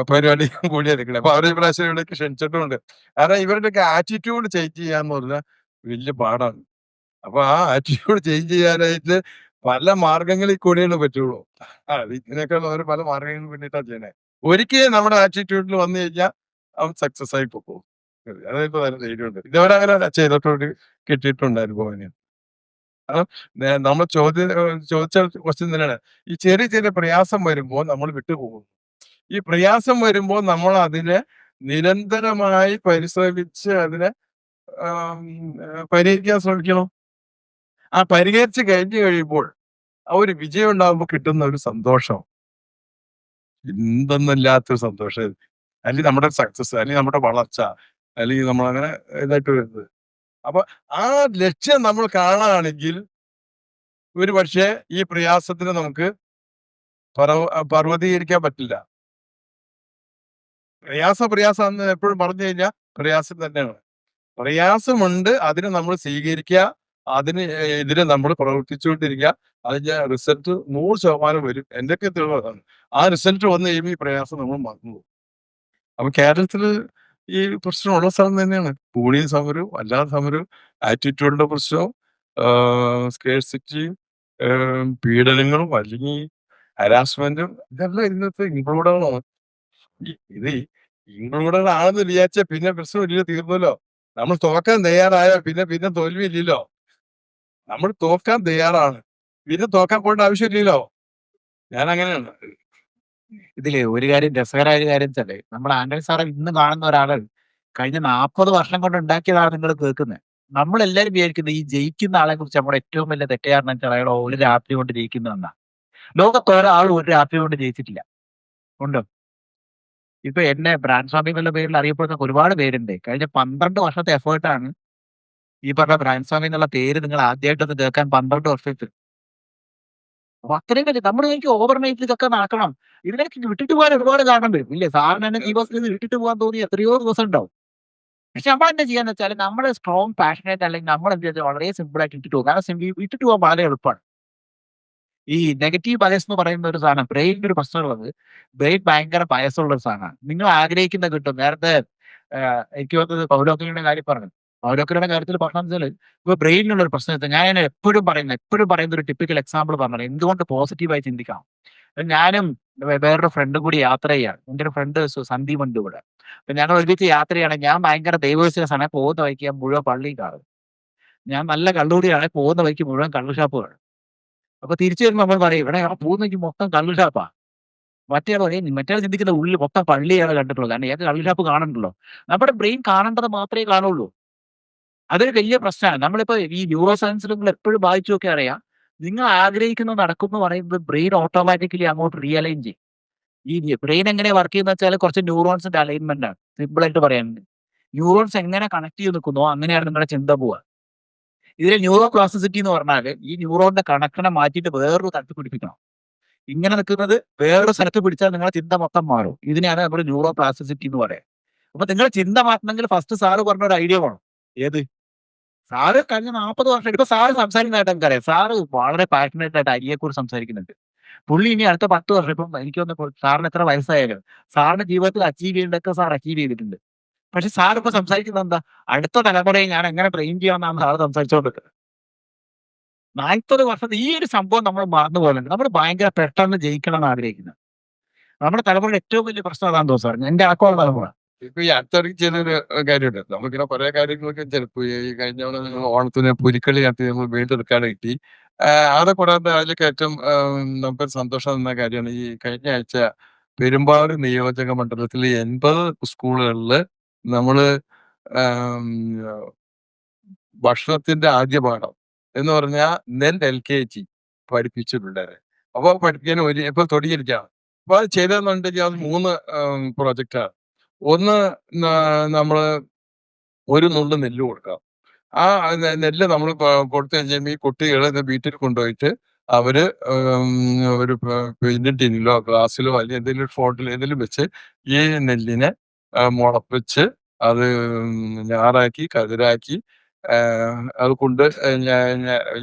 പരിപാടി കൂടിയായിരിക്കണം. അപ്പൊ അവരെ പ്രാവശ്യം ഇവിടേക്ക് ക്ഷണിച്ചിട്ടുമുണ്ട്. കാരണം ഇവരുടെയൊക്കെ ആറ്റിറ്റ്യൂഡ് ചേഞ്ച് ചെയ്യാന്ന് പറഞ്ഞാൽ വലിയ പാടാണ്. അപ്പൊ ആ ആറ്റിറ്റ്യൂഡ് ചേഞ്ച് ചെയ്യാനായിട്ട് പല മാർഗങ്ങളിൽ കൂടിയാണ് പറ്റുള്ളൂ. ഇതിനൊക്കെ ഒരു പല മാർഗങ്ങളിൽ വേണ്ടിയിട്ടാണ് ചെയ്യണേ. ഒരിക്കലും നമ്മുടെ ആറ്റിറ്റ്യൂഡിൽ വന്നു കഴിഞ്ഞാൽ അവൻ സക്സസ് ആയി പോകും. അതിപ്പോ നല്ല ധൈര്യമുണ്ട്. ഇതവരെ അങ്ങനെ ചെയ്തിട്ടുണ്ട്, കിട്ടിയിട്ടുണ്ട് അനുഭവം. നമ്മൾ ചോദിച്ച ക്വസ്റ്റ്യൻ തന്നെയാണ്. ഈ ചെറിയ ചെറിയ പ്രയാസം വരുമ്പോൾ നമ്മൾ വിട്ടുപോകും. ഈ പ്രയാസം വരുമ്പോൾ നമ്മൾ അതിനെ നിരന്തരമായി പരിശ്രമിച്ച് അതിനെ പരിഹരിക്കാൻ ശ്രമിക്കണം. ആ പരിഹരിച്ച് കഴിഞ്ഞു കഴിയുമ്പോൾ ആ ഒരു വിജയം ഉണ്ടാകുമ്പോൾ കിട്ടുന്ന ഒരു സന്തോഷം എന്തെന്നില്ലാത്തൊരു സന്തോഷം. അല്ലെങ്കിൽ നമ്മുടെ സക്സസ്, അല്ലെങ്കിൽ നമ്മുടെ വളർച്ച, അല്ലെങ്കിൽ നമ്മളങ്ങനെ ഇതായിട്ട് വരുന്നത്. അപ്പൊ ആ ലക്ഷ്യം നമ്മൾ കാണുകയാണെങ്കിൽ ഒരു പക്ഷേ ഈ പ്രയാസത്തിന് നമുക്ക് പർവ്വതീകരിക്കാൻ പറ്റില്ല. പ്രയാസം എന്ന് എപ്പോഴും പറഞ്ഞു കഴിഞ്ഞാൽ പ്രയാസം തന്നെയാണ്. പ്രയാസമുണ്ട്, അതിനെ നമ്മൾ സ്വീകരിക്കുക, അതിന് എതിരെ നമ്മൾ പ്രവർത്തിച്ചുകൊണ്ടിരിക്കുക. അതിന്റെ റിസൾട്ട് 100% വരും. എന്തൊക്കെ തെളിവാണ്. ആ റിസൾട്ട് വന്നു കഴിയുമ്പോൾ ഈ പ്രയാസം നമ്മൾ മറന്നു പോകും. അപ്പൊ കേരളത്തില് ഈ പ്രശ്നമുള്ള സ്ഥലം തന്നെയാണ്. കൂടിയ സമരവും അല്ലാത്ത സമരവും, ആറ്റിറ്റ്യൂഡിന്റെ പ്രശ്നവും, സ്കേഴ്സിറ്റിയും, പീഡനങ്ങളും അല്ലെങ്കിൽ ഹരാസ്മെന്റും ഇതെല്ലാം ഇതിനകത്ത് ഇൻക്ലൂഡാണ്. ഇത് ഇൻക്ലൂഡഡ് ആണെന്ന് വിചാരിച്ചാൽ പിന്നെ പ്രശ്നമില്ല, തീർന്നല്ലോ. നമ്മൾ തോക്കാൻ തയ്യാറായാൽ പിന്നെ തോൽവിയില്ലല്ലോ. നമ്മൾ തോക്കാൻ തയ്യാറാണ്, പിന്നെ തോക്കാൻ പോകേണ്ട ആവശ്യമില്ലല്ലോ. ഞാൻ അങ്ങനെയാണ്. ഇതില് ഒരു കാര്യം രസകരമായ ഒരു കാര്യം വെച്ചാല് നമ്മുടെ ആന്റണി സാറെ ഇന്ന് കാണുന്ന ഒരാള് കഴിഞ്ഞ 40 വർഷം കൊണ്ട് ഉണ്ടാക്കിയതാണ് നിങ്ങൾ കേൾക്കുന്നത്. നമ്മളെല്ലാരും വിചാരിക്കുന്നത് ഈ ജയിക്കുന്ന ആളെ കുറിച്ച് നമ്മുടെ ഏറ്റവും വലിയ തെറ്റുകാരണം വെച്ചാൽ അയാൾ ഒരു രാത്രി കൊണ്ട് ജയിക്കുന്നതെന്നാ. ലോകത്ത് ഒരാൾ ഒരു രാത്രി കൊണ്ട് ജയിച്ചിട്ടില്ല. ഉണ്ടോ? ഇപ്പൊ എന്നെ ബ്രാൻഡ് സ്വാമി എന്നുള്ള പേരിൽ അറിയപ്പെടുന്ന ഒരുപാട് പേരുണ്ട്. കഴിഞ്ഞ 12 വർഷത്തെ എഫേർട്ടാണ് ഈ പറഞ്ഞ ബ്രാൻഡ് സ്വാമി എന്നുള്ള പേര് നിങ്ങൾ ആദ്യമായിട്ടൊന്ന് കേൾക്കാൻ 12 വർഷത്തിൽ. അപ്പൊ അത്രയും വലിയ നമ്മൾ എനിക്ക് ഓവർനൈറ്റ് ഇതൊക്കെ നടക്കണം. ഇതിലേക്ക് വിട്ടിട്ട് പോകാൻ ഒരുപാട് കാരണം വരും. ഇല്ലേ? സാറിന് തന്നെ ദിവസത്തിൽ ഇത് വിട്ടിട്ട് പോകാൻ തോന്നി എത്രയോ ദിവസം ഉണ്ടാവും. പക്ഷെ നമ്മൾ എന്താ ചെയ്യാന്ന് വെച്ചാൽ നമ്മുടെ സ്ട്രോങ് പാഷനേറ്റ് അല്ലെങ്കിൽ നമ്മൾ എന്ത് ചെയ്താൽ വളരെ സിമ്പിൾ ആയിട്ട് ഇട്ടിട്ട് പോകും. കാരണം വിട്ടിട്ട് പോകാൻ വളരെ എളുപ്പമാണ്. ഈ നെഗറ്റീവ് ബയസ് എന്ന് പറയുന്ന ഒരു സാധനം ബ്രെയിനിന്റെ ഒരു പ്രശ്നമുള്ളത്, ബ്രെയിൻ ഭയങ്കര ബയസുള്ള ഒരു സാധനമാണ്. നിങ്ങൾ ആഗ്രഹിക്കുന്ന കിട്ടും. നേരത്തെ എനിക്ക് തോന്നുന്നത് പൗലോക്കലിന്റെ കാര്യം പറഞ്ഞു. പൗലോക്കലിന്റെ കാര്യത്തിൽ പറഞ്ഞാൽ വെച്ചാൽ ഇപ്പൊ ബ്രെയിനിലുള്ള ഒരു പ്രശ്നം ഞാൻ എപ്പോഴും പറയുന്ന ഒരു ടിപ്പിക്കൽ എക്സാമ്പിൾ പറഞ്ഞത് എന്തുകൊണ്ട് പോസിറ്റീവായി ചിന്തിക്കാം. ഞാനും വേറൊരു ഫ്രണ്ടും കൂടി യാത്ര ചെയ്യാണ്. എൻ്റെ ഒരു ഫ്രണ്ട് സന്ദീപ് ഉണ്ട് ഇവിടെ. അപ്പൊ ഞങ്ങൾ ഒരുമിച്ച് യാത്ര ചെയ്യാണ്. ഞാൻ ഭയങ്കര ദൈവവിശ്വാസമാണ്. പോകുന്ന വഴിക്ക് ഞാൻ മുഴുവൻ പള്ളിയും കാണും. ഞാൻ നല്ല കള്ളുകൂടിയാണ്. പോകുന്ന വഴിക്ക് മുഴുവൻ കള്ളു ഷാപ്പ് കാണും. അപ്പൊ തിരിച്ചു വരുമ്പോൾ നമ്മൾ പറയും ഇവിടെ പോകുന്ന വഴിക്ക് മൊത്തം കള്ളു ഷാപ്പാ. മറ്റേ ചിന്തിക്കുന്ന ഉള്ളിൽ മൊത്തം പള്ളിയാണ് കണ്ടിട്ടുള്ളത്. കാരണം ഏത് കള്ളു ഷാപ്പ് കാണണ്ടല്ലോ. നമ്മുടെ ബ്രെയിൻ കാണേണ്ടത് മാത്രമേ കാണുള്ളൂ. അതൊരു വലിയ പ്രശ്നമാണ്. നമ്മളിപ്പോ ഈ ന്യൂറോ സയൻസിൽ നിങ്ങൾ എപ്പോഴും വായിച്ചു നോക്കി അറിയാം. നിങ്ങൾ ആഗ്രഹിക്കുന്നത് നടക്കും എന്ന് പറയുന്നത് ബ്രെയിൻ ഓട്ടോമാറ്റിക്കലി അങ്ങോട്ട് റിയലൈൻ ചെയ്യും. ഈ ബ്രെയിൻ എങ്ങനെയാ വർക്ക് ചെയ്യുന്നത് വെച്ചാൽ കുറച്ച് ന്യൂറോൺസിന്റെ അലൈൻമെന്റ് ആണ്. സിമ്പിൾ ആയിട്ട് പറയാനുണ്ട്. ന്യൂറോൺസ് എങ്ങനെ കണക്ട് ചെയ്ത് നിൽക്കുന്നോ അങ്ങനെയാണ് നിങ്ങളുടെ ചിന്ത പോവുക. ഇതിൽ ന്യൂറോ പ്ലാസ്റ്റിസിറ്റി എന്ന് പറഞ്ഞാൽ ഈ ന്യൂറോണിന്റെ കണക്ഷനെ മാറ്റിയിട്ട് വേറൊരു സ്ഥലത്ത് പിടിപ്പിക്കണം. ഇങ്ങനെ നിൽക്കുന്നത് വേറൊരു സ്ഥലത്ത് പിടിച്ചാൽ നിങ്ങളുടെ ചിന്ത മൊത്തം മാറും. ഇതിനെയാണ് നമ്മൾ ന്യൂറോ പ്ലാസ്റ്റിസിറ്റി എന്ന് പറയുക. അപ്പൊ നിങ്ങളുടെ ചിന്ത മാറ്റണമെങ്കിൽ ഫസ്റ്റ് സാറ് പറഞ്ഞ ഒരു ഐഡിയ വേണം. ഏത്? സാറ് കഴിഞ്ഞ 40 വർഷം ഇപ്പൊ സാറ് സംസാരിക്കുന്നതായിട്ട് എനിക്കറിയാം. സാറ് വളരെ പാഷനേറ്റ് ആയിട്ട് അരിയെക്കുറിച്ച് സംസാരിക്കുന്നുണ്ട്. പുള്ളി ഇനി അടുത്ത 10 വർഷം ഇപ്പം എനിക്ക് തോന്നുന്നു സാറിന് എത്ര വയസ്സായാലും സാറിന്റെ ജീവിതത്തിൽ അച്ചീവ് ചെയ്യേണ്ടതൊക്കെ സാർ അച്ചീവ് ചെയ്തിട്ടുണ്ട്. പക്ഷെ സാർ ഇപ്പൊ സംസാരിക്കുന്നത് എന്താ? അടുത്ത തലമുറയെ ഞാൻ എങ്ങനെ ട്രെയിൻ ചെയ്യാമെന്നാണ് സാറ് സംസാരിച്ചുകൊണ്ടിരിക്കുന്നത്. 40 വർഷത്തെ ഈ ഒരു സംഭവം നമ്മൾ മറന്നു പോകുന്നുണ്ട്. നമ്മൾ ഭയങ്കര പെട്ടെന്ന് ജയിക്കണം എന്ന് ആഗ്രഹിക്കുന്നത്. നമ്മുടെ തലമുറയുടെ ഏറ്റവും വലിയ പ്രശ്നം അതാണെന്ന് തോന്നുന്നു സാർ. എന്റെ അടക്കമുള്ള തലമുറ. ഇപ്പൊ ഈ അടുത്തിടയ്ക്ക് ചെയ്തൊരു കാര്യമുണ്ട്. നമുക്കിങ്ങനെ കുറെ കാര്യങ്ങളൊക്കെ ചിലപ്പോ ഈ കഴിഞ്ഞ തവണ നിങ്ങൾ ഓണത്തിന് പുലിക്കളി നടത്തി നമ്മൾ വീണ്ടെടുക്കാൻ കിട്ടി. അത് കൂടാതെ അതിലൊക്കെ ഏറ്റവും നമുക്ക് സന്തോഷം തന്ന കാര്യമാണ് ഈ കഴിഞ്ഞ ആഴ്ച പെരുമ്പാവൂർ നിയോജക മണ്ഡലത്തിലെ 80 സ്കൂളുകളിൽ നമ്മള് ആം, ഭക്ഷണത്തിന്റെ ആദ്യ പാഠം എന്ന് പറഞ്ഞാൽ നെൽ LKG പഠിപ്പിച്ചു പിള്ളേരെ. അപ്പൊ പഠിപ്പിക്കാൻ ഇപ്പൊ തുടങ്ങിയിരിക്കുകയാണ്. അപ്പൊ അത് ചെയ്തതെന്നുണ്ടെങ്കിൽ അത് 3 പ്രോജക്റ്റാണ്. ഒന്ന് നമ്മള് ഒരു നുള്ള് നെല്ല് കൊടുക്കാം. ആ നെല്ല് നമ്മൾ കൊടുത്തു കഴിഞ്ഞാൽ ഈ കുട്ടികൾ വീട്ടിൽ കൊണ്ടുപോയിട്ട് അവര് ഒരു പെയിന്റ് ടിന്നിലോ ഗ്ലാസ്സിലോ അല്ലെങ്കിൽ എന്തെങ്കിലും ഫോട്ടിൽ എന്തെങ്കിലും വെച്ച് ഈ നെല്ലിനെ മുളപ്പിച്ച് അത് ഞാറാക്കി കതിരാക്കി അത് കൊണ്ട്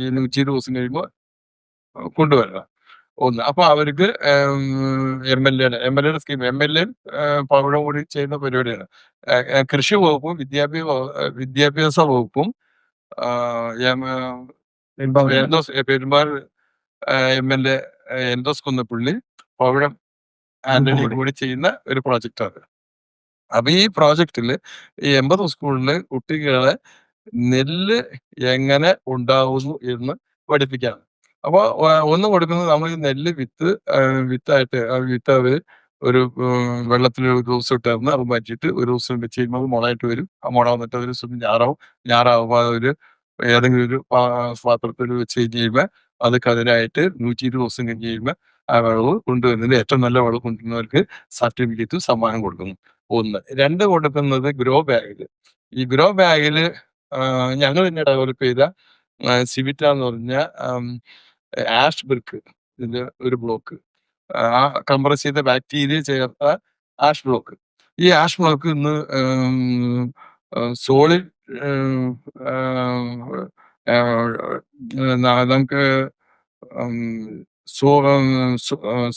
ഈ 120 ദിവസം കഴിയുമ്പോൾ കൊണ്ടുവരണം. ഒന്ന് അപ്പൊ അവർക്ക് MLA സ്കീം MLA പൗരം കൂടി ചെയ്യുന്ന പരിപാടിയാണ്. കൃഷി വകുപ്പും വിദ്യാഭ്യാസ വകുപ്പും പെരുമ്പാവൂർ MLA എൻഡോസ് കുന്നപ്പള്ളി പൗരം ആന്റണി കൂടി ചെയ്യുന്ന ഒരു പ്രോജക്റ്റാണ്. അപ്പൊ ഈ പ്രോജക്റ്റില് ഈ 80 സ്കൂളിലെ കുട്ടികളെ നെല്ല് എങ്ങനെ ഉണ്ടാവുന്നു എന്ന് പഠിപ്പിക്കാണ്. അപ്പൊ ഒന്ന് കൊടുക്കുന്നത് നമ്മൾ ഈ നെല്ല് വിത്തായിട്ട് ആ വിത്ത് അവര് ഒരു വെള്ളത്തിൽ ഒരു ദിവസം ഇട്ടിരുന്ന് അത് മാറ്റിയിട്ട് ഒരു ദിവസം വെച്ച് കഴിയുമ്പോൾ അത് മുളയിട്ട് വരും. ആ മുള വന്നിട്ട് ഒരു ദിവസം ഞാറാവുമ്പോൾ അതൊരു ഏതെങ്കിലും ഒരു പാത്രത്തിൽ വെച്ച് കഴിഞ്ഞ് കഴിയുമ്പോൾ അത് കതിരായിട്ട് 120 ദിവസം കഴിഞ്ഞ് കഴിയുമ്പോൾ ആ വിളവ് കൊണ്ടുവരുന്നതിൽ ഏറ്റവും നല്ല വിളവ് കൊണ്ടുവരുന്നവർക്ക് സർട്ടിഫിക്കറ്റും സമ്മാനം കൊടുക്കുന്നു. 1. 2 കൊടുക്കുന്നത് ഗ്രോ ബാഗില്. ഈ ഗ്രോ ബാഗില് ഞങ്ങൾ തന്നെ ഡെവലപ്പ് ചെയ്ത സിവിറ്റ എന്ന് പറഞ്ഞ ആഷ് ബ്രിക്ക് ഇതിന്റെ ഒരു ബ്ലോക്ക്, ആ കംപ്രസ് ചെയ്ത ബാക്ടീരിയ ചേർത്ത ആഷ് ബ്ലോക്ക്. ഈ ആഷ് ബ്ലോക്ക് ഇന്ന് സോളിഡ് നമുക്ക്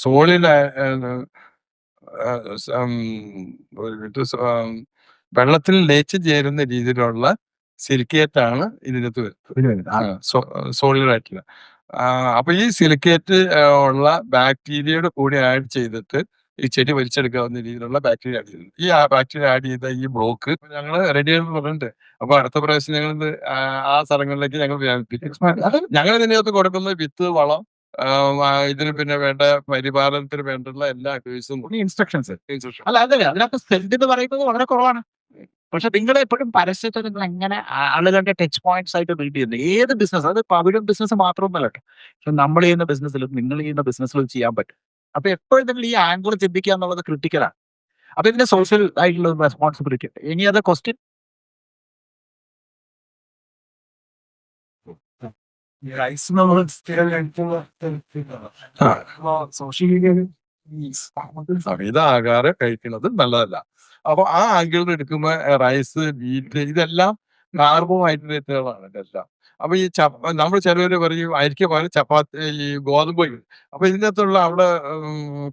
സോളിഡ് വെള്ളത്തിൽ ലയിച്ചു ചേരുന്ന രീതിയിലുള്ള സിലിക്കേറ്റാണ് ഇതിനകത്ത് വരുന്നത്. സോളിഡ് ആയിട്ടുള്ള അപ്പൊ ഈ സിലിക്കേറ്റ് ഉള്ള ബാക്ടീരിയയുടെ കൂടെ ആഡ് ചെയ്തിട്ട് ഈ ചെടി വലിച്ചെടുക്കാവുന്ന രീതിയിലുള്ള ബാക്ടീരിയ ആഡ് ചെയ്തു. ഈ ബാക്ടീരിയ ആഡ് ചെയ്ത ഈ ബ്ലോക്ക് ഞങ്ങൾ റെഡി ആയെന്ന് പറഞ്ഞിട്ട് അപ്പൊ അടുത്ത പ്രാവശ്യം ഞങ്ങൾ ആ സ്ഥലങ്ങളിലേക്ക് ഞങ്ങൾ വ്യാപിപ്പിക്കും. ഞങ്ങൾ ഇതിനകത്ത് കൊടുക്കുന്ന വിത്ത്, വളം, ഇതിന് പിന്നെ വേണ്ട പരിപാലനത്തിന് വേണ്ടുള്ള എല്ലാ അഡ്വൈസും ഇൻസ്ട്രക്ഷൻസ്. അല്ല അതല്ലേ അതിനകത്ത് സെന്റ് എന്ന് പറയുന്നത് വളരെ കുറവാണ്. പക്ഷെ നിങ്ങൾ എപ്പോഴും പരസ്യത്തെ നിങ്ങൾ എങ്ങനെ ആളുകളുടെ ടച്ച് പോയിന്റ്സ് ആയിട്ട് ബിൽഡ് ചെയ്യുന്നത് ഏത് ബിസിനസ്, അത് പവിഴം ബിസിനസ് മാത്രമൊന്നുമല്ല കേട്ടോ. പക്ഷെ നമ്മൾ ചെയ്യുന്ന ബിസിനസ്സിലും നിങ്ങൾ ചെയ്യുന്ന ബിസിനസ്സിലും ചെയ്യാൻ പറ്റും. അപ്പൊ എപ്പോഴും നിങ്ങൾ ഈ ആംഗിൾ ചിന്തിക്കുക എന്നുള്ളത് ക്രിട്ടിക്കലാണ്. അപ്പൊ ഇതിന്റെ സോഷ്യൽ ആയിട്ടുള്ള റെസ്പോൺസിബിലിറ്റി. ഇനി അത് ക്വസ്റ്റ്യൻ റൈസ് നമ്മൾ സ്ഥിരം കഴിക്കുന്ന സോഷ്യൽ മീഡിയയിൽ അമിതാകാരം കഴിക്കുന്നത് നല്ലതല്ല. അപ്പൊ ആ ആംഗിളിൽ എടുക്കുമ്പോൾ റൈസ്, വീറ്റ് ഇതെല്ലാം കാർബോഹൈഡ്രേറ്റുകളാണ് ഇതെല്ലാം. അപ്പൊ ഈ നമ്മൾ ചിലവര് പറയും അരിക്ക് പകരം ചപ്പാത്തി ഈ ഗോതമ്പ് പൊടി. അപ്പൊ ഇതിനകത്തുള്ള അവിടെ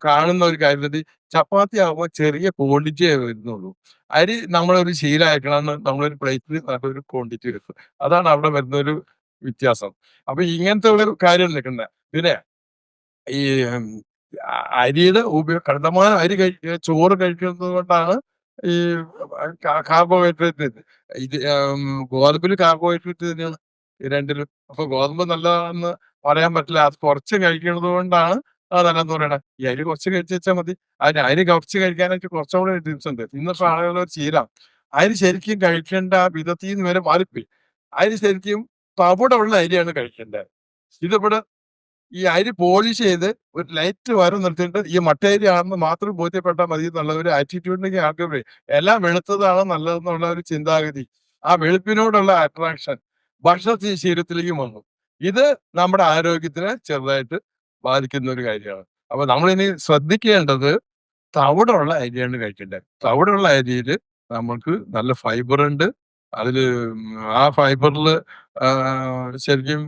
കാണുന്ന ഒരു കാര്യത്തിൽ ചപ്പാത്തി ആകുമ്പോൾ ചെറിയ ക്വാണ്ടിറ്റിയേ വരുന്നുള്ളൂ. അരി നമ്മളൊരു ശീലമാക്കണമെന്ന് നമ്മളൊരു പ്ലേറ്റിൽ നല്ലൊരു ക്വാണ്ടിറ്റി വെക്കും. അതാണ് അവിടെ വരുന്ന ഒരു വ്യത്യാസം. അപ്പൊ ഇങ്ങനത്തെ ഉള്ള കാര്യം നിൽക്കുന്നത്. പിന്നെ ഈ അരിയുടെ കണ്ടമാനം അരി ചോറ് കഴിക്കുന്നത് കൊണ്ടാണ് ഈ കാർബോഹൈഡ്രേറ്റ്. ഇത് ഗോതമ്പിൽ കാർബോഹൈഡ്രേറ്റ് തന്നെയാണ് രണ്ടിലും. അപ്പൊ ഗോതമ്പ് നല്ലതാണെന്ന് പറയാൻ പറ്റില്ല. അത് കുറച്ച് കഴിക്കുന്നത് കൊണ്ടാണ് അത് നല്ലതെന്ന് പറയണത്. ഈ അരി കുറച്ച് കഴിച്ചു വെച്ചാൽ മതി. അരി കുറച്ച് കഴിക്കാനായിട്ട് കുറച്ചുകൂടെ ടിപ്സ് ഉണ്ട്. ഇന്നിപ്പോ ആളുകളുടെ ഒരു ശീലം അരി ശരിക്കും കഴിക്കേണ്ട വിധത്തിൽ നിന്ന് വരെ മാറിപ്പോയി. അരി ശരിക്കും തവിടുള്ള അരിയാണ് കഴിക്കേണ്ടത്. ഇതിവിടെ ഈ അരി പോളിഷ് ചെയ്ത് ഒരു ലൈറ്റ് വര നിർത്തിയിട്ട് ഈ മട്ടേരി ആണെന്ന് മാത്രം ബോധ്യപ്പെട്ടാൽ മതി എന്നുള്ള ഒരു ആറ്റിറ്റ്യൂഡിലേക്ക് ആൾക്ക് എല്ലാം വെളുത്തതാണ് നല്ലതെന്നുള്ള ഒരു ചിന്താഗതി, ആ വെളുപ്പിനോടുള്ള അട്രാക്ഷൻ ഭക്ഷണ ശീലത്തിലേക്കും വന്നു. ഇത് നമ്മുടെ ആരോഗ്യത്തിനെ ചെറുതായിട്ട് ബാധിക്കുന്ന ഒരു കാര്യമാണ്. അപ്പൊ നമ്മളിനി ശ്രദ്ധിക്കേണ്ടത് തവിടുള്ള അരിയാണ് കഴിക്കേണ്ടത്. തവിടുള്ള അരിയിൽ നമുക്ക് നല്ല ഫൈബർ ഉണ്ട്. അതില് ആ ഫൈബറിൽ ശരിക്കും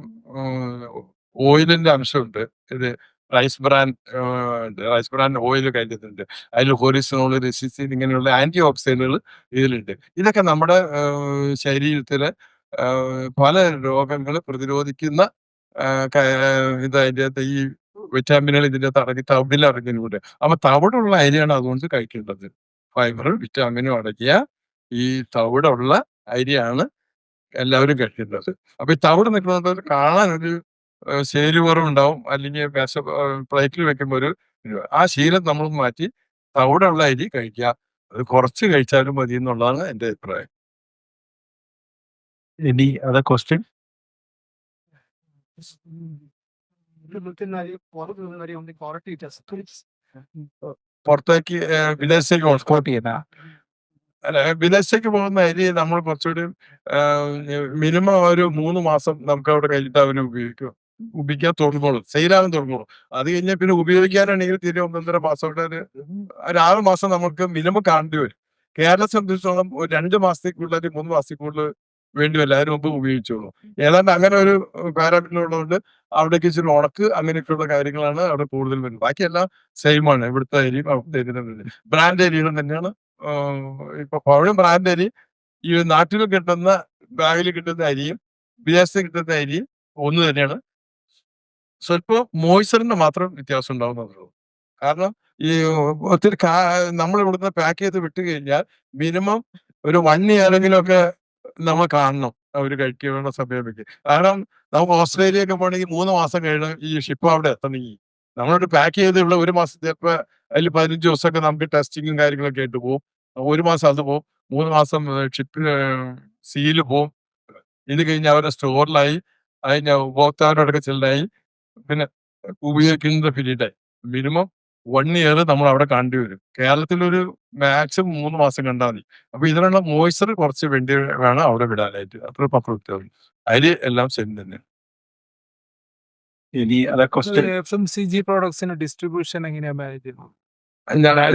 ഓയിലിന്റെ അംശമുണ്ട്. ഇത് റൈസ് ബ്രാൻ ഓയിൽ കഴിക്കുന്നുണ്ട്. അതിൽ ഹൊറിസോൾ, റെസിസിൻ ഇങ്ങനെയുള്ള ആന്റി ഓക്സിഡന്റുകൾ ഇതിലുണ്ട്. ഇതൊക്കെ നമ്മുടെ ശരീരത്തിലെ പല രോഗങ്ങൾ പ്രതിരോധിക്കുന്ന ഇത് അതിൻ്റെ അകത്ത് ഈ വിറ്റാമിനുകൾ ഇതിൻ്റെ അകത്ത് അടങ്ങി തവിടിൽ അടങ്ങിയിട്ടുണ്ട്. അപ്പൊ തവിടുള്ള അരിയാണ് അതുകൊണ്ട് കഴിക്കേണ്ടത്. ഫൈബറും വിറ്റാമിനും അടങ്ങിയ ഈ തവിടുള്ള അരിയാണ് എല്ലാവരും കഴിക്കേണ്ടത്. അപ്പൊ ഈ തവിട് നിൽക്കുന്നത് കാണാൻ ഒരു ചേരുവറുണ്ടാവും, അല്ലെങ്കിൽ പ്ലേറ്റിൽ വെക്കുമ്പോൾ ഒരു ആ ശീലം നമ്മൾ മാറ്റി തവിടുള്ള അരി കഴിക്കുക. അത് കുറച്ച് കഴിച്ചാലും മതി എന്നുള്ളതാണ് എൻ്റെ അഭിപ്രായം. Any other question? പുറത്തേക്ക് വിദേശത്തേക്ക് Export ചെയ്യുന്ന അല്ല, വിദേശത്തേക്ക് പോകുന്ന അരി നമ്മൾ കുറച്ചുകൂടി മിനിമം ഒരു 3 മാസം നമുക്ക് അവിടെ കഴിഞ്ഞിട്ട് അവന് ഉപയോഗിക്കാൻ തുടങ്ങുള്ളൂ, സെയിലാകാൻ തുടങ്ങുള്ളൂ. അത് കഴിഞ്ഞാൽ പിന്നെ ഉപയോഗിക്കാനാണെങ്കിൽ തീരെ 1.5 മാസം കൊണ്ട് ഒരു 6 മാസം നമുക്ക് മിനിമം കാണേണ്ടി വരും. കേരളത്തെ സംബന്ധിച്ചിടത്തോളം ഒരു 2 മാസത്തേക്കുള്ള 3 മാസത്തേക്കുള്ള വേണ്ടി വരും, അതിന് മുമ്പ് ഉപയോഗിച്ചോളൂ. ഏതാണ്ട് അങ്ങനെ ഒരു പാരാമീറ്റർ ഉള്ളതുകൊണ്ട് അവിടേക്ക് ഇച്ചിരി ഉണക്ക് അങ്ങനെയൊക്കെയുള്ള കാര്യങ്ങളാണ് അവിടെ കൂടുതൽ വരുന്നത്. ബാക്കിയെല്ലാം സെയിം ആണ്. ഇവിടുത്തെ അരിയും അവിടുത്തെ അരി തന്നെ ബ്രാൻഡ് അരികളും തന്നെയാണ്. ഇപ്പൊ പഴയ ബ്രാൻഡ് അരി ഈ നാട്ടിൽ കിട്ടുന്ന ബാഗിൽ കിട്ടുന്ന അരിയും വിദേശത്ത് കിട്ടുന്ന അരിയും ഒന്ന് തന്നെയാണ്. സ്വല്പം മോയ്സ്ചറിന് മാത്രം വ്യത്യാസം ഉണ്ടാവുന്നതേ. കാരണം ഈ ഒത്തിരി നമ്മൾ ഇവിടുന്ന് പാക്ക് ചെയ്ത് വിട്ട് കഴിഞ്ഞാൽ മിനിമം ഒരു 1 ഇയറെങ്കിലും ഒക്കെ നമ്മൾ കാണണം അവർ കഴിക്കേണ്ട സമയമൊക്കെ. കാരണം നമുക്ക് ഓസ്ട്രേലിയയൊക്കെ പോകണമെങ്കിൽ 3 മാസം കഴിഞ്ഞ് ഈ ഷിപ്പ് അവിടെ എത്തണമെങ്കിൽ നമ്മളോട് പാക്ക് ചെയ്തുള്ള 1 മാസം ചിലപ്പോൾ അതിൽ 15 ദിവസമൊക്കെ നമുക്ക് ടെസ്റ്റിങ്ങും കാര്യങ്ങളൊക്കെ ആയിട്ട് പോകും. 1 മാസം അത് പോകും, 3 മാസം ഷിപ്പിന് സീല് പോകും. ഇത് കഴിഞ്ഞ് അവരുടെ സ്റ്റോറിലായി, അതിന് ഉപഭോക്താവിനോടൊക്കെ ചെല്ലായി, പിന്നെ ഉപയോഗിക്കുന്ന പീരീഡായി. മിനിമം 1 ഇയർ നമ്മൾ അവിടെ കാണേണ്ടി വരും. കേരളത്തിലൊരു മാക്സിമം 3 മാസം കണ്ടാൽ മതി. അപ്പൊ ഇതിനുള്ള മോയ്സ്ചർ കുറച്ച് വേണ്ടി വേണം അവിടെ വിടാനായിട്ട്. അത്ര വ്യത്യാസം. അരി എല്ലാം സെയിം തന്നെ. Any other question? FMCG പ്രോഡക്ട്സിന്റെ ഡിസ്ട്രിബ്യൂഷൻ എങ്ങനെയാ മാനേജ് ചെയ്യുന്നത്?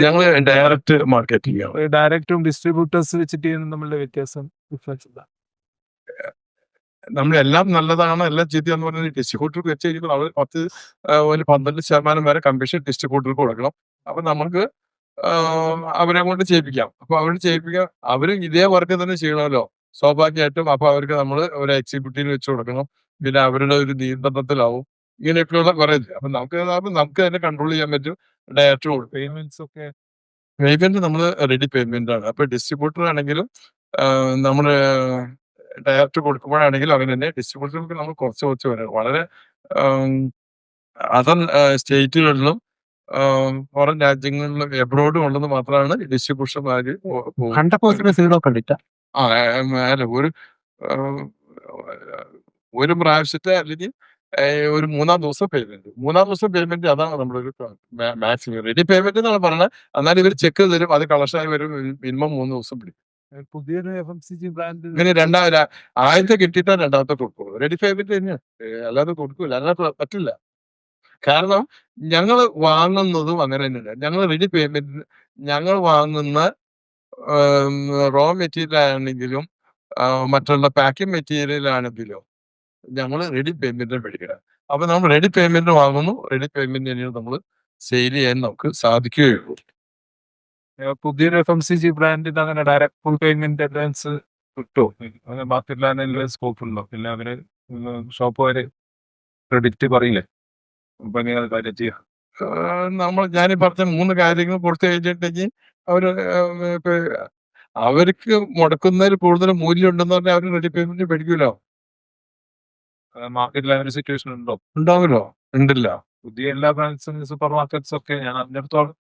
ഞങ്ങൾ ഡയറക്റ്റ് മാർക്കറ്റിംഗ് ആണ്. ഡയറക്റ്റും ഡിസ്ട്രിബ്യൂട്ടേഴ്സ് വെച്ചിട്ട് ചെയ്യുന്ന നമ്മളുടെ വ്യത്യാസം ഡിഫറൻസ് എന്താ? നമ്മളെല്ലാം നല്ലതാണ്, എല്ലാം ചീത്തയെന്ന് പറഞ്ഞാൽ ഡിസ്ട്രിബ്യൂട്ടർ വെച്ച് കഴിയുമ്പോൾ അവർ ഒരു 12% വരെ കമ്മീഷൻ ഡിസ്ട്രിബ്യൂട്ടർക്ക് കൊടുക്കണം. അപ്പൊ നമുക്ക് അവരെ കൊണ്ട് ചെയ്യിപ്പിക്കാം. അപ്പൊ അവർ ചെയ്യിപ്പിക്കാം, അവരും ഇതേ വർക്ക് തന്നെ ചെയ്യണമല്ലോ സ്വാഭാവികമായിട്ടും. അപ്പൊ അവർക്ക് നമ്മൾ ഒരു എക്സിക്യൂട്ടീവ് വെച്ച് കൊടുക്കണം, പിന്നെ അവരുടെ ഒരു നിയന്ത്രണത്തിലാവും. ഇങ്ങനെയൊക്കെയുള്ള കുറെ. അപ്പൊ നമുക്ക് തന്നെ കൺട്രോൾ ചെയ്യാൻ പറ്റും. ഡയറക്റ്റ് കൊടുക്കും. പേയ്മെന്റ്സ് ഒക്കെ പേയ്മെന്റ് നമ്മൾ റെഡി പേയ്മെന്റ് ആണ്. അപ്പൊ ഡിസ്ട്രിബ്യൂട്ടർ ആണെങ്കിലും നമ്മള് ഡയറക്റ്റ് കൊടുക്കുമ്പോഴാണെങ്കിലും അങ്ങനെ തന്നെ ഡിസ്ട്രിബ്യൂട്ടർക്ക് നമ്മൾ കുറച്ച് വരാം. വളരെ അതർ സ്റ്റേറ്റുകളിലും പുറം രാജ്യങ്ങളിലും എബ്രോഡും ഉള്ളത് മാത്രമാണ് ഡിസ്ട്രിബ്യൂഷന്മാര് 100% zero credit. അല്ല, ഒരു പ്രാവശ്യത്തെ അല്ലെങ്കിൽ ഒരു 3-ാം ദിവസം പേയ്മെന്റ്. 3-ാം ദിവസം പേയ്മെന്റ് അതാണ് നമ്മളൊരു മാക്സിമം. റെഡി പേയ്മെന്റ് എന്നാണ് പറഞ്ഞത്. എന്നാലും ഇവർ ചെക്ക് തരും, അത് കളക്ഷനായി വരും. മിനിമം 3 ദിവസം പിടിക്കും. പുതിയൊരു FMCG ബ്രാൻഡ് ഇങ്ങനെ ആദ്യത്തെ കിട്ടിയിട്ടാ രണ്ടാമത്തെ കൊടുക്കുള്ളൂ. റെഡി പേയ്മെന്റ് തന്നെയാണ്, അല്ലാതെ കൊടുക്കൂല, അല്ലാതെ പറ്റില്ല. കാരണം ഞങ്ങൾ വാങ്ങുന്നതും അങ്ങനെ തന്നെയാണ്. ഞങ്ങൾ റെഡി പേയ്മെന്റ്, ഞങ്ങൾ വാങ്ങുന്ന റോ മെറ്റീരിയൽ ആണെങ്കിലും മറ്റുള്ള പാക്കിംഗ് മെറ്റീരിയൽ ആണെങ്കിലും ഞങ്ങൾ റെഡി പേയ്മെന്റ് മേടിക്കുക. അപ്പൊ നമ്മൾ റെഡി പേയ്മെന്റ് വാങ്ങുന്നു, റെഡി പേയ്മെന്റ് തന്നെയാണ് നമ്മൾ സെയിൽ ചെയ്യാൻ നമുക്ക് സാധിക്കുകയുള്ളൂ. പുതിയൊരു FMCG ബ്രാൻഡിന് അങ്ങനെ ഡയറക്റ്റ് ഫുൾ പേയ്മെന്റ് അഡ്വാൻസ് കിട്ടുമോ? അങ്ങനെ ബാക്കിയുള്ള സ്കോപ്പ് ഉണ്ടോ? പിന്നെ അവര് ഷോപ്പ് വരെ ക്രെഡിറ്റ് പറയില്ലേ? അപ്പൊ എങ്ങനെ അത് കാര്യം ചെയ്യാം? ഞാനീ പറഞ്ഞ 3 കാര്യങ്ങൾ കൊടുത്തു കഴിഞ്ഞിട്ടുണ്ടെങ്കിൽ അവർക്ക് മുടക്കുന്നതിൽ കൂടുതൽ മൂല്യം ഉണ്ടെന്ന് പറഞ്ഞാൽ അവർ റെഡി പേയ്മെന്റ് മേടിക്കൂലോ. മാർക്കറ്റിൽ അങ്ങനെ സിറ്റുവേഷൻ ഉണ്ടോ? ഉണ്ടാവുമല്ലോ, ഉണ്ടല്ല. പുതിയ എല്ലാ ബ്രാൻഡ്സും സൂപ്പർ മാർക്കറ്റ്സ് ഒക്കെ ഞാൻ അറിഞ്ഞിടത്തോളം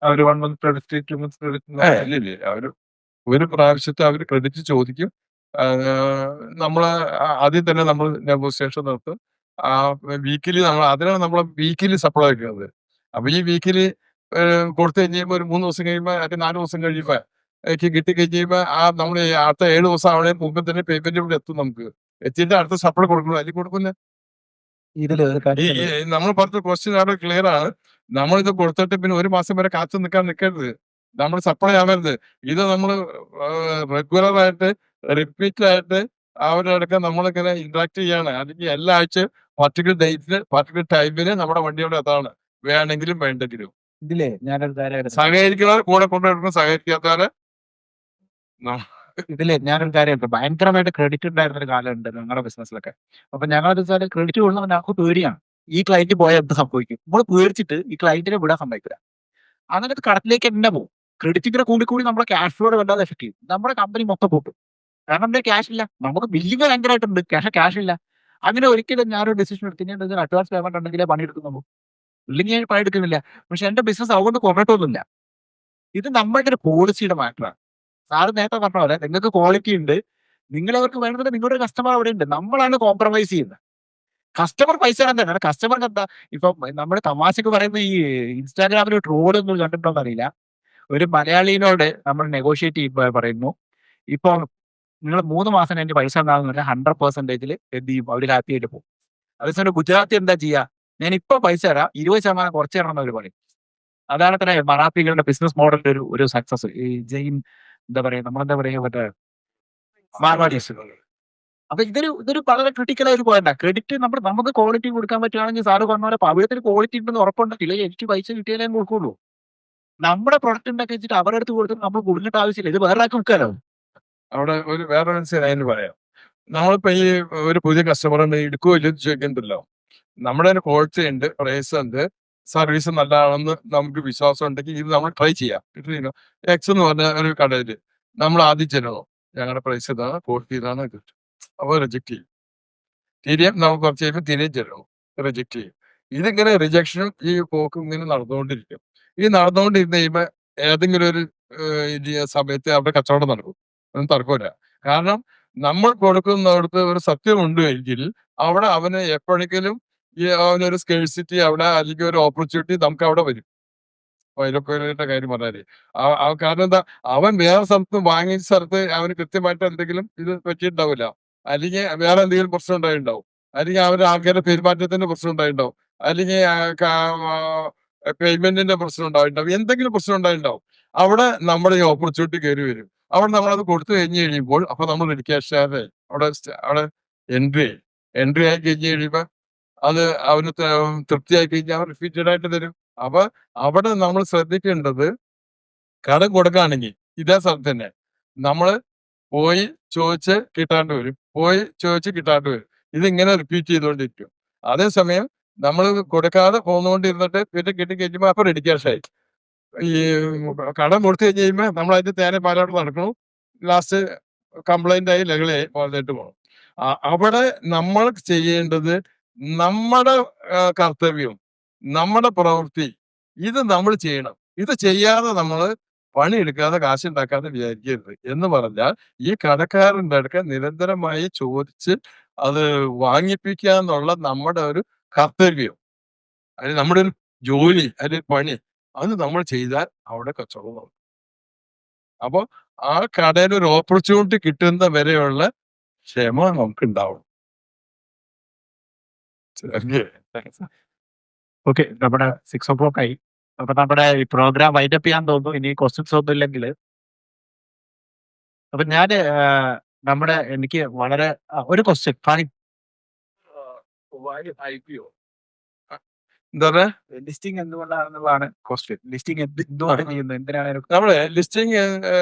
അവർ 1 month ക്രെഡിറ്റ് 2 months ക്രെഡിറ്റ് ഇല്ല, അവര് ഒരു പ്രാവശ്യത്തെ അവർ ക്രെഡിറ്റ് ചോദിക്കും. നമ്മള് ആദ്യം തന്നെ നമ്മൾ നെഗോസിയേഷൻ നടത്തും. വീക്കിലി അതിനാണ് നമ്മൾ വീക്കിലി സപ്ലൈ വെക്കുന്നത്. അപ്പൊ ഈ വീക്കിലി കൊടുത്തു കഴിയുമ്പോൾ ഒരു 3 ദിവസം കഴിയുമ്പോൾ അല്ലെങ്കിൽ 4 ദിവസം കഴിയുമ്പോൾ കിട്ടി കഴിയുമ്പോൾ നമ്മൾ അടുത്ത 7 ദിവസം അവിടെ മുമ്പ് തന്നെ പേയ്മെന്റ് ഇവിടെ എത്തും. നമുക്ക് എത്തിയിട്ട് അടുത്ത സപ്ലൈ കൊടുക്കണം. അല്ലെങ്കിൽ കൊടുക്കില്ല. ഇതില് ഒരു കാര്യം നമ്മൾ പറഞ്ഞ ക്വസ്റ്റ്യൻ അവിടെ ക്ലിയർ ആണ്. നമ്മളിത് കൊടുത്തിട്ട് പിന്നെ 1 മാസം വരെ കാത്തു നിൽക്കരുത്. നമ്മൾ സപ്ലൈ ആവരുത്. ഇത് നമ്മൾ റെഗുലർ ആയിട്ട് റിപ്പീറ്റ് ആയിട്ട് അവരുടെ അടുക്ക നമ്മളിങ്ങനെ ഇന്ററാക്ട് ചെയ്യാണ്. അല്ലെങ്കിൽ എല്ലാ ആഴ്ചയും പർട്ടിക്കുലർ ഡേറ്റിന് പർട്ടിക്കുലർ ടൈമിന് നമ്മുടെ വണ്ടി അവിടെ എത്താണ്, വേണമെങ്കിലും വേണ്ടെങ്കിലും. ഇതിലേ ഞാനൊരു കാര്യം സഹകരിക്കുന്നവർ കൂടെ കൊണ്ടുവരുന്ന, സഹകരിക്കാത്തവരെ ഇതില് ഞാനൊരു കാര്യം ഭയങ്കരമായിട്ട് ക്രെഡിറ്റ് ഉണ്ടായിരുന്ന ഒരു കാലമുണ്ട് ഞങ്ങളുടെ ബിസിനസ്സിലൊക്കെ. അപ്പൊ ഞങ്ങളത് വെച്ചാൽ ക്രെഡിറ്റ് കൊടുക്കുന്ന ഞങ്ങൾക്ക് പേടിയാണ്. ഈ ക്ലയന്റ് പോയാൽ എന്ത് സംഭവിക്കും? നമ്മൾ പേടിച്ചിട്ട് ഈ ക്ലയന്റിനെ വിടാൻ സമ്മതിക്കില്ല. അങ്ങനെ അത് കടത്തിലേക്ക് തന്നെ പോകും. ക്രെഡിറ്റിങ്ങനെ കൂടി നമ്മുടെ ക്യാഷ് ഫ്ലോയുടെ വല്ലാതെ എഫക്ട് ചെയ്യും. നമ്മുടെ കമ്പനി മൊത്തം പോട്ടും. കാരണം നമ്മുടെ ക്യാഷ് ഇല്ല. നമുക്ക് ബില്ലിങ് ഭയങ്കരമായിട്ടുണ്ട്, ക്യാഷ് ഇല്ല. അങ്ങനെ ഒരിക്കലും ഞാനൊരു ഡിസിഷൻ എടുത്ത് ഞാൻ അഡ്വാൻസ് പേയ്മെന്റ് ഉണ്ടെങ്കിലേ പണിയെടുക്കുന്നുള്ളൂ. ഇല്ലെങ്കിൽ ഞാൻ പണിയെടുക്കുന്നില്ല. പക്ഷെ എന്റെ ബിസിനസ് അതുകൊണ്ട് കുറഞ്ഞിട്ടൊന്നുമില്ല. ഇത് നമ്മളുടെ ഒരു പോളിസിയുടെ മാറ്ററാണ്. സാറ് നേരത്തെ പറഞ്ഞ പോലെ നിങ്ങൾക്ക് ക്വാളിറ്റി ഉണ്ട്, നിങ്ങളവർക്ക് വേണ്ടത് നിങ്ങളുടെ കസ്റ്റമർ അവിടെ ഉണ്ട്. നമ്മളാണ് കോംപ്രമൈസ് ചെയ്യുന്നത്. കസ്റ്റമർ പൈസ തന്നെയാണ്. കസ്റ്റമർക്ക് എന്താ ഇപ്പൊ നമ്മുടെ തമാശക്ക് പറയുന്ന ഈ ഇൻസ്റ്റാഗ്രാമിൽ ട്രോൾ ഒന്നും കണ്ടിട്ടുണ്ടോന്ന് അറിയില്ല. ഒരു മലയാളിയോട് നമ്മൾ നെഗോഷിയേറ്റ് ചെയ്യുമ്പോൾ പറയുന്നു, ഇപ്പൊ നിങ്ങൾ 3 മാസം കഴിഞ്ഞ് പൈസ ഉണ്ടാകുന്ന 100% എന്ത് ചെയ്യും? അവർ ഹാപ്പി ആയിട്ട് പോകും. അതേസമയം ഗുജറാത്തി എന്താ ചെയ്യുക? ഞാൻ ഇപ്പൊ പൈസ തരാം, 20% കുറച്ച് തരണം എന്ന് അവർ പറയും. അതാണ് തന്നെ മറാത്തികളുടെ ബിസിനസ് മോഡലിന്റെ ഒരു സക്സസ്. ഈ ജെയിൻ എന്താ പറയാ, നമ്മളെന്താ പറയാ, മറ്റേ മാർവാഡീസ്. അപ്പൊ ഇതൊരു വളരെ ക്രിട്ടിക്കൽ ആയ ഒരു പോയിന്റാണ്. ക്രെഡിറ്റ് നമുക്ക് ക്വാളിറ്റി കൊടുക്കാൻ പറ്റുകയാണെങ്കിൽ സാറ് പറഞ്ഞ പോലെ പവിഴത്തിന് ക്വാളിറ്റി ഉണ്ടെന്ന് ഉറപ്പുണ്ടെങ്കിൽ എനിക്ക് പൈസ കിട്ടിയാലേ ഞാൻ കൊടുക്കുള്ളൂ. നമ്മുടെ പ്രൊഡക്റ്റ് ഉണ്ടാക്കി വെച്ചിട്ട് അവരുടെ അടുത്ത് കൊടുത്തിട്ട് നമ്മൾ കൊടുക്കേണ്ട ആവശ്യമില്ല. ഇത് വേറെ ആൾക്ക് വിൽക്കാലോ. അവിടെ വേറെ അതിന് പറയാം. നമ്മളിപ്പോ ഈ ഒരു പുതിയ കസ്റ്റമറിന് എടുക്കുകയോ ഇല്ലെന്ന് ചോദിക്കുന്നുണ്ടല്ലോ. നമ്മുടെ ക്വാളിറ്റി ഉണ്ട്, പ്രൈസ് ഉണ്ട്, സർവീസ് നല്ലതാണെന്ന് നമുക്ക് വിശ്വാസം ഉണ്ടെങ്കിൽ ഇത് നമ്മൾ ട്രൈ ചെയ്യാം. എക്സ് എന്ന് പറഞ്ഞ ഒരു കടയിൽ നമ്മൾ ആദ്യം ചെല്ലണോ, ഞങ്ങളുടെ പ്രൈസ് ഇതാണ്, ക്വാളിറ്റി ഇതാണ്, കിട്ടും. അപ്പോൾ റിജക്ട് ചെയ്യും. തിരിയും നമുക്ക് കുറച്ച് കഴിയുമ്പോൾ തിരിയും ചെല്ലണം, റിജക്ട് ചെയ്യും. ഇതിങ്ങനെ റിജക്ഷനും ഈ പോക്കും ഇങ്ങനെ നടന്നുകൊണ്ടിരിക്കും. ഈ നടന്നുകൊണ്ടിരുന്ന് കഴിയുമ്പോൾ ഏതെങ്കിലും ഒരു സമയത്ത് അവിടെ കച്ചവടം നടക്കും. ഒന്നും തർക്കമില്ല. കാരണം നമ്മൾ കൊടുക്കുന്നിടത്ത് ഒരു സത്യമുണ്ട് എങ്കിൽ അവിടെ അവന് എപ്പോഴെങ്കിലും അവനൊരു സ്കേഴ്സിറ്റി അവിടെ അല്ലെങ്കിൽ ഒരു ഓപ്പർച്യൂണിറ്റി നമുക്ക് അവിടെ വരും. വൈലക്കോലിന്റെ കാര്യം പറഞ്ഞാല് കാരണം എന്താ, അവൻ വേറെ സ്ഥലത്ത് വാങ്ങിയ സ്ഥലത്ത് അവന് കൃത്യമായിട്ട് എന്തെങ്കിലും ഇത് പറ്റിയിട്ടുണ്ടാവില്ല, അല്ലെങ്കിൽ വേറെ എന്തെങ്കിലും പ്രശ്നം ഉണ്ടായിട്ടുണ്ടാവും, അല്ലെങ്കിൽ അവരുടെ ആൾക്കാരുടെ പെരുമാറ്റത്തിന്റെ പ്രശ്നം ഉണ്ടായിട്ടുണ്ടാവും, അല്ലെങ്കിൽ പേയ്മെന്റിന്റെ പ്രശ്നം ഉണ്ടായിട്ടുണ്ടാവും, എന്തെങ്കിലും പ്രശ്നം ഉണ്ടായിട്ടുണ്ടാവും. അവിടെ നമ്മുടെ ഈ ഓപ്പർച്യൂണിറ്റി കയറി വരും. അവിടെ നമ്മളത് കൊടുത്തു കഴിഞ്ഞ് കഴിയുമ്പോൾ അപ്പൊ നമ്മൾ റെഡിക്കാഷാതെ അവിടെ എൻട്രി ആയി കഴിഞ്ഞ് കഴിയുമ്പോൾ അത് അവന് തൃപ്തിയായി കഴിഞ്ഞാൽ അവർ റിപ്പീറ്റഡ് ആയിട്ട് തരും. അപ്പൊ അവിടെ നമ്മൾ ശ്രദ്ധിക്കേണ്ടത്, കടം കൊടുക്കുകയാണെങ്കിൽ ഇതേ സ്ഥലത്ത് തന്നെ നമ്മൾ പോയി ചോദിച്ച് കിട്ടാണ്ട് വരും, പോയി ചോദിച്ച് കിട്ടാണ്ട് വരും. ഇതിങ്ങനെ റിപ്പീറ്റ് ചെയ്തുകൊണ്ടിരിക്കും. അതേസമയം നമ്മൾ കൊടുക്കാതെ പോന്നുകൊണ്ടിരുന്നിട്ട് പിന്നെ കിട്ടിക്കഴിയുമ്പോൾ അപ്പൊ റെഡി ക്യാഷായി. ഈ കടം കൊടുത്തു കഴിഞ്ഞ് കഴിയുമ്പോൾ നമ്മൾ അതിന്റെ തേനെ പാലോട്ട് നടക്കണം. ലാസ്റ്റ് കംപ്ലൈന്റ് ആയി ലഹളയായി പോകാനായിട്ട് പോകണം. അവിടെ നമ്മൾ ചെയ്യേണ്ടത് നമ്മുടെ കർത്തവ്യം, നമ്മുടെ പ്രവൃത്തി, ഇത് നമ്മൾ ചെയ്യണം. ഇത് ചെയ്യാതെ നമ്മൾ പണിയെടുക്കാതെ കാശുണ്ടാക്കാതെ വിചാരിക്കരുത്. എന്ന് പറഞ്ഞാൽ ഈ കടക്കാരൻ്റെ അടുക്ക നിരന്തരമായി ചോദിച്ച് അത് വാങ്ങിപ്പിക്കുക എന്നുള്ള നമ്മുടെ ഒരു കർത്തവ്യം, അതിന് നമ്മുടെ ഒരു ജോലി, അതിന് പണി, അത് നമ്മൾ ചെയ്താൽ അവിടെ കച്ചവടം നടക്കും. അപ്പൊ ആ കടയിൽ ഒരു ഓപ്പർച്യൂണിറ്റി കിട്ടുന്ന വരെയുള്ള ക്ഷമ നമുക്ക് ഉണ്ടാവണം. ഓക്കെ, നമ്മുടെ 6:00 ആയി. അപ്പൊ നമ്മുടെ ഈ പ്രോഗ്രാം വൈൻഡപ്പ് ചെയ്യാൻ തോന്നുന്നു. ഇനി ക്വസ്റ്റ്യൻസ് ഒന്നും ഇല്ലെങ്കിൽ അപ്പൊ എനിക്ക് വളരെ ഒരു ക്വസ്റ്റ്യൻ, എന്താ ലിസ്റ്റിംഗ് എന്തുകൊണ്ടാണെന്നുള്ളതാണ് ക്വസ്റ്റ്യൻ. ലിസ്റ്റിംഗ് എന്തുകൊണ്ട് ചെയ്യുന്നത്, എന്തിനാണ്? നമ്മള് ലിസ്റ്റിംഗ്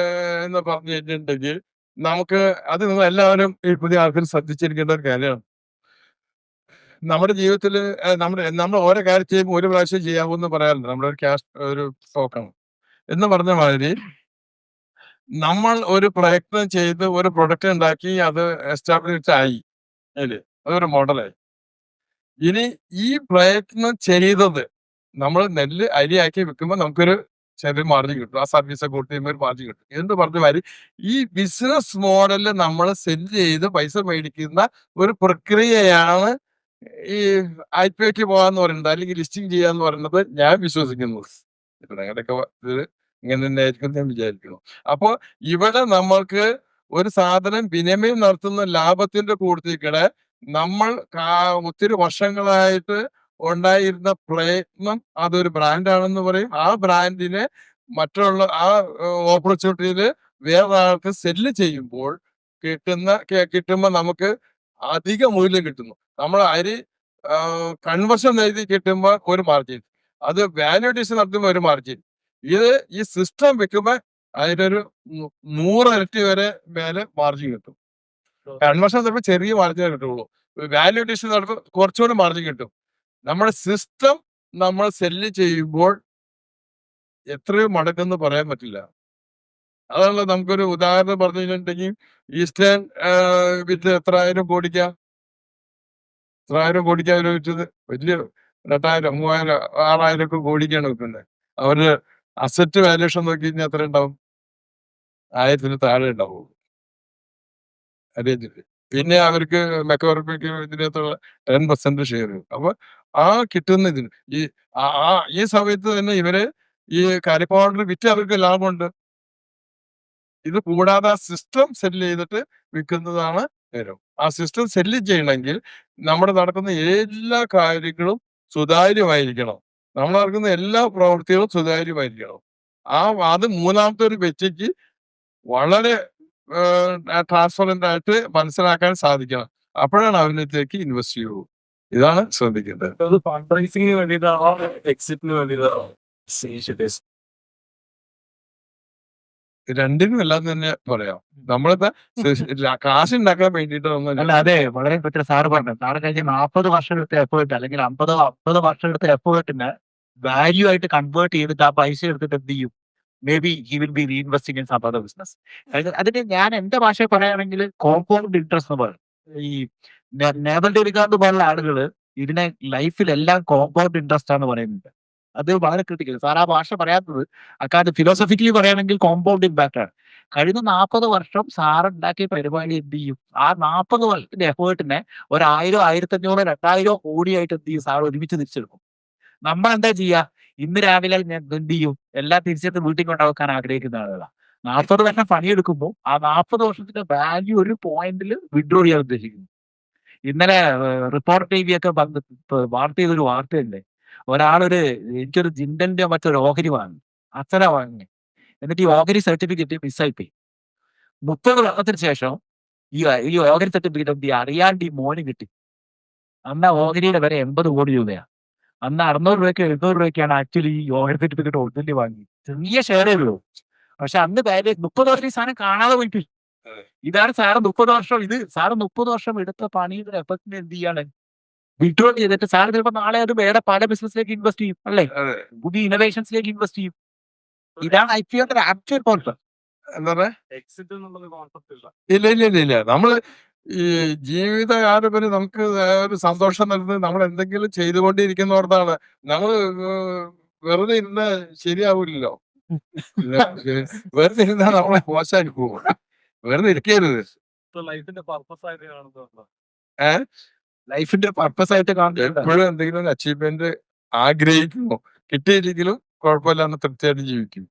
എന്ന് പറഞ്ഞു കഴിഞ്ഞിട്ടുണ്ടെങ്കിൽ നമുക്ക് അത് എല്ലാവരും ഈ പുതിയ ആൾക്കാർ ശ്രദ്ധിച്ചിരിക്കേണ്ട ഒരു കാര്യമാണ്. നമ്മുടെ ജീവിതത്തിൽ നമ്മൾ ഓരോ കാര്യം ചെയ്യുമ്പോൾ ഒരു പ്രാവശ്യം ചെയ്യാവൂന്ന് പറയാറുണ്ട്. നമ്മുടെ ഒരു സ്റ്റോക്കാണ് എന്ന് പറഞ്ഞ മാതിരി നമ്മൾ ഒരു പ്രയത്നം ചെയ്ത് ഒരു പ്രൊഡക്റ്റ് ഉണ്ടാക്കി അത് എസ്റ്റാബ്ലിഷ് ആയി അല്ലേ, അതൊരു മോഡലായി. ഇനി ഈ പ്രയത്നം ചെയ്തത് നമ്മൾ നെല്ല് അരിയാക്കി വെക്കുമ്പോൾ നമുക്കൊരു ചെറിയ മാർജിൻ കിട്ടും. ആ സർവീസ് ഒക്കെ കൊടുത്ത് കഴിയുമ്പോൾ ഒരു മാർജിൻ കിട്ടും. എന്ന് പറഞ്ഞ മാതിരി ഈ ബിസിനസ് മോഡലിൽ നമ്മൾ സെല് ചെയ്ത് പൈസ മേടിക്കുന്ന ഒരു പ്രക്രിയയാണ് ഈ IPOക്ക് പോകാന്ന് പറയുന്നത് അല്ലെങ്കിൽ ലിസ്റ്റിംഗ് ചെയ്യാന്ന് പറയുന്നത് ഞാൻ വിശ്വസിക്കുന്നു. നിങ്ങളുടെയൊക്കെ ഇത് ഇങ്ങനെ തന്നെ ആയിരിക്കും ഞാൻ വിചാരിക്കുന്നു. അപ്പൊ ഇവിടെ നമ്മൾക്ക് ഒരു സാധനം വിനിമയം നടത്തുന്ന ലാഭത്തിന്റെ കൂട്ടത്തിൽക്കൂടെ നമ്മൾ ഒത്തിരി വർഷങ്ങളായിട്ട് ഉണ്ടായിരുന്ന പ്രയത്നം അതൊരു ബ്രാൻഡാണെന്ന് പറയും. ആ ബ്രാൻഡിനെ മറ്റുള്ള ആ ഓപ്പർച്യൂണിറ്റിയിൽ വേറൊരാൾക്ക് സെല്ല് ചെയ്യുമ്പോൾ കിട്ടുമ്പോൾ നമുക്ക് അധിക മൂല്യം കിട്ടുന്നു. നമ്മൾ അരി കൺവേർഷൻ എഴുതി കിട്ടുമ്പോൾ ഒരു മാർജിൻ, അത് വാല്യൂ അഡീഷൻ നടത്തുമ്പോൾ ഒരു മാർജിൻ. ഇത് ഈ സിസ്റ്റം വെക്കുമ്പോൾ അതിനൊരു 100 ഇരട്ടി വരെ മേലെ മാർജിൻ കിട്ടും. കൺവേർഷൻ നടത്തുമ്പോൾ ചെറിയ മാർജിനേ കിട്ടുള്ളൂ. വാല്യൂ അഡീഷൻ നടത്തുമ്പോൾ കുറച്ചുകൂടി മാർജിൻ കിട്ടും. നമ്മുടെ സിസ്റ്റം നമ്മൾ സെല്ല് ചെയ്യുമ്പോൾ എത്രയോ മടക്കെന്ന് പറയാൻ പറ്റില്ല. അതാണല്ലോ നമുക്കൊരു ഉദാഹരണം പറഞ്ഞു കഴിഞ്ഞിട്ടുണ്ടെങ്കിൽ ഈസ്റ്റേൺ വിറ്റ് എത്ര ആയിരം കോടിക്കാ അവര് വിറ്റത്. വലിയ 2000, 3000, 6000 കോടിക്കാണ് വിൽക്കുന്നത്. അവര് അസറ്റ് വാല്യൂഷൻ നോക്കി കഴിഞ്ഞാൽ എത്ര ഉണ്ടാവും? 1000-ന് താഴെ ഉണ്ടാവും. അറിയത്തില്ലേ? പിന്നെ അവർക്ക് മെക്കോർമിക്ക് ഇതിനകത്തുള്ള 10% ഷെയർ. അപ്പൊ ആ കിട്ടുന്ന ഇതിന് ഈ സമയത്ത് തന്നെ ഇവര് ഈ കറി പൗഡർ വിറ്റ് അവർക്ക് ലാഭമുണ്ട്. ഇത് കൂടാതെ ആ സിസ്റ്റം സെല്ല് ചെയ്തിട്ട് വിൽക്കുന്നതാണ് നേരം. ആ സിസ്റ്റം സെല്ല് ചെയ്യണമെങ്കിൽ നമ്മുടെ നടക്കുന്ന എല്ലാ കാര്യങ്ങളും സുതാര്യമായിരിക്കണം. നമ്മൾ നടക്കുന്ന എല്ലാ പ്രവൃത്തികളും സുതാര്യമായിരിക്കണം. അത് മൂന്നാമത്തെ ഒരു വ്യക്തിക്ക് വളരെ ട്രാൻസ്പെറന്റ് ആയിട്ട് മനസ്സിലാക്കാൻ സാധിക്കണം. അപ്പോഴാണ് അവരിലേക്ക് ഇൻവെസ്റ്റ് ചെയ്യുള്ളൂ. ഇതാണ് ശ്രദ്ധിക്കേണ്ടത്. അത് ഫണ്ട് റൈസിങ്ങിന് വേണ്ടിയിട്ടാണോ എക്സിറ്റിന് വേണ്ടിയിട്ടാണോ? രണ്ടിനും എല്ലാം തന്നെ പറയാം. നമ്മളിപ്പോ കാശ് ഉണ്ടാക്കാൻ വേണ്ടിയിട്ട് അല്ല അതെ, വളരെ പറ്റിയ സാറ് പറഞ്ഞത്. സാറ് കഴിഞ്ഞ 40 വർഷം എടുത്ത എഫേർട്ട് അല്ലെങ്കിൽ 50 വർഷം എടുത്ത എഫേർട്ടിന് വാല്യൂ ആയിട്ട് കൺവേർട്ട് ചെയ്തിട്ട് ആ പൈസ എടുത്തിട്ട് എന്ത് ചെയ്യും? Maybe he will be reinvesting in some other business. അതിന് ഞാൻ എന്റെ ഭാഷയിൽ പറയുകയാണെങ്കിൽ കോമ്പൗണ്ട് ഇൻട്രസ്റ്റ് എന്ന് പറയും. ഈ നേവൽ ഡെലിഗാർഡ് പോലുള്ള ആളുകൾ ഇതിനെ ലൈഫിലെല്ലാം കോമ്പൗണ്ട് ഇൻട്രസ്റ്റ് ആണെന്ന് പറയുന്നുണ്ട്. അത് വളരെ ക്രിട്ടിക്കൽ. സാർ ആ ഭാഷ പറയാത്തത് അക്കാര്യം ഫിലോസഫിക്കലി പറയുകയാണെങ്കിൽ കോമ്പൗണ്ട് ഇമ്പാക്ട് ആണ്. കഴിഞ്ഞ 40 വർഷം സാർ ഉണ്ടാക്കിയ പരിപാടി എന്ത് ചെയ്യും? ആ 40 വർഷത്തിന്റെ എഫേർട്ടിനെ 1000, 1500, 2000 കോടിയായിട്ട് എന്ത് ചെയ്യും? സാർ ഒരുമിച്ച് തിരിച്ചെടുക്കും. നമ്മൾ എന്താ ചെയ്യുക? ഇന്ന് രാവിലെ ഞാൻ എന്ത് ചെയ്യും? എല്ലാം തിരിച്ചെടുത്ത് വീട്ടിൽ കൊണ്ടുവെക്കാൻ ആഗ്രഹിക്കുന്ന ആളുകളാണ്. 40 വർഷം പണിയെടുക്കുമ്പോൾ ആ 40 വർഷത്തിന്റെ വാല്യൂ ഒരു പോയിന്റിൽ വിഡ്രോ ചെയ്യാൻ ഉദ്ദേശിക്കുന്നു. ഇന്നലെ റിപ്പോർട്ട് ടി വി ഒക്കെ വാർത്ത ചെയ്തൊരു വാർത്തയുണ്ട്. എനിക്കൊരു ജിൻഡന്റെ മറ്റൊരു ഓഹരി വാങ്ങി, അച്ഛന വാങ്ങി. എന്നിട്ട് ഈ ഓഹരി സർട്ടിഫിക്കറ്റ് മിസ്സായിപ്പോയി. 30 വർഷത്തിന് ശേഷം ഈ ഓഹരി സർട്ടിഫിക്കറ്റ് എന്ത് അറിയാണ്ട് ഈ മോന് കിട്ടി. അന്ന് ആ ഓഹരിയുടെ വില 80 കോടി രൂപയാണ്. അന്ന് 600 രൂപയ്ക്ക് 700 രൂപയ്ക്കാണ് ആക്ച്വലി ഈ ഓഹരി സർട്ടിഫിക്കറ്റ് ഒറിജിനലി വാങ്ങി. ചെറിയ ഷെയറേ ഉള്ളൂ. പക്ഷെ അന്ന് 30 വർഷം ഈ സാധനം കാണാതെ പോയിട്ട്. ഇതാണ് സാറ് 30 വർഷം സാറ് 30 വർഷം എടുത്ത പണിയുടെ എഫക്റ്റിന് എന്ത് ചെയ്യാണ്? വിഡ്രോ ചെയ്തിട്ട് സാർ ചിലപ്പോൾ നാളെ അത് വേറെ പല ബിസിനസ്സിലേക്ക് ഇൻവെസ്റ്റ് ചെയ്യും അല്ലേ? പുതിയ ഇന്നോവേഷൻസിലേക്ക് ഇൻവെസ്റ്റ് ചെയ്യും. ഇതാണ് IPOയുടെ ആക്ച്വൽ കോൺസെപ്റ്റ്. എന്താ പറയാ? എക്സിറ്റ് എന്നുള്ളത് കോൺസെപ്റ്റ് ഇല്ല. ഇല്ല. നമ്മള് ഈ ജീവിതകാലം വരെ നമുക്ക് ഒരു സന്തോഷം നൽകുന്നത് നമ്മൾ എന്തെങ്കിലും ചെയ്തുകൊണ്ടിരിക്കുന്നോർത്താണ്. നമ്മൾ വെറുതെ ഇരുന്ന ശരിയാവില്ലല്ലോ. വെറുതെ ഇരുന്നാൽ നമ്മളെ മോശമായി പോകും. വെറുതെ ഇരിക്കരുത്. ലൈഫിന്റെ പർപ്പസ് ആയിട്ട് കാണുന്നുണ്ടോ? ലൈഫിന്റെ പർപ്പസ് ആയിട്ട് കാണുന്നത് എപ്പോഴും എന്തെങ്കിലും അച്ചീവ്മെന്റ് ആഗ്രഹിക്കുമോ? കിട്ടിയില്ലെങ്കിലും കുഴപ്പമില്ലാന്ന് തൃപ്തിയായിട്ട് ജീവിക്കും.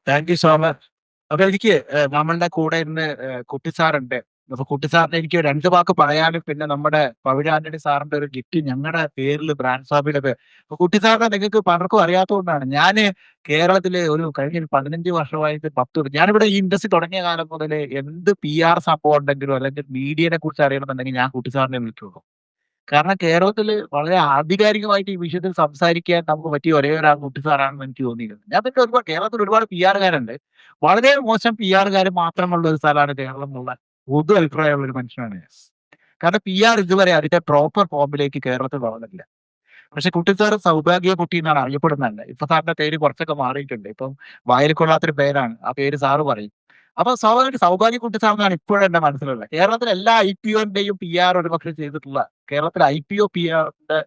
Thank you so much. അപ്പൊ എനിക്ക് നമ്മളുടെ കൂടെ ഇന്ന് കുട്ടി സാറുണ്ട്. അപ്പൊ കുട്ടി സാറിന് എനിക്ക് 2 വാക്ക് പറയാനും പിന്നെ നമ്മുടെ പവിഴ ആന്റണി സാറിന്റെ ഒരു ഗിഫ്റ്റ് ഞങ്ങളുടെ പേരിൽ ബ്രാൻഡ് സാബിയുടെ പേര്. അപ്പൊ കുട്ടി സാറിനെ നിങ്ങൾക്ക് പലർക്കും അറിയാത്തതുകൊണ്ടാണ്. ഞാന് കേരളത്തില് ഒരു കഴിഞ്ഞ 15 വർഷമായിട്ട് ഞാനിവിടെ ഈ ഇൻഡസ്ട്രി തുടങ്ങിയ കാലം മുതൽ എന്ത് PR സംഭവം ഉണ്ടെങ്കിലും അല്ലെങ്കിൽ മീഡിയനെ കുറിച്ച് അറിയണമെന്നുണ്ടെങ്കിൽ ഞാൻ കുട്ടി സാറിനെ വിളിക്കുള്ളൂ. കാരണം കേരളത്തില് വളരെ ആധികാരികമായിട്ട് ഈ വിഷയത്തിൽ സംസാരിക്കാൻ നമുക്ക് പറ്റിയ ഒരേ ഒരാൾ കുട്ടി സാറാണെന്ന് എനിക്ക് തോന്നിയിരുന്നത്. ഞാൻ പിന്നെ കേരളത്തിൽ ഒരുപാട് PR-കാരുണ്ട്. വളരെ മോശം PR-കാർ മാത്രമുള്ള ഒരു സ്ഥലമാണ് കേരളം എന്നുള്ള പൊതു അഭിപ്രായമുള്ള ഒരു മനുഷ്യനാണ് ഞാൻ. കാരണം PR ഇതുവരെ അതിന്റെ പ്രോപ്പർ ഫോമിലേക്ക് കേരളത്തിൽ വളർന്നിട്ടില്ല. പക്ഷെ കുട്ടി സാർ സൗഭാഗ്യ കുട്ടി എന്നാണ് അറിയപ്പെടുന്നത്. ഇപ്പൊ സാറിന്റെ പേര് കുറച്ചൊക്കെ മാറിയിട്ടുണ്ട്. ഇപ്പം വായിൽ കൊള്ളാത്തൊരു പേരാണ്. ആ പേര് സാറ് പറയും. അപ്പൊ സ്വാഭാവികമായിട്ട് സൗഭാഗ്യ കുട്ടി സാറിനാണ് ഇപ്പോഴും എന്റെ മനസ്സിലുള്ളത്. കേരളത്തിലെ എല്ലാ IPO-ന്റെയും PR ഒരുപക്ഷെ ചെയ്തിട്ടുള്ള കേരളത്തിലെ IPO PR-ന്റെ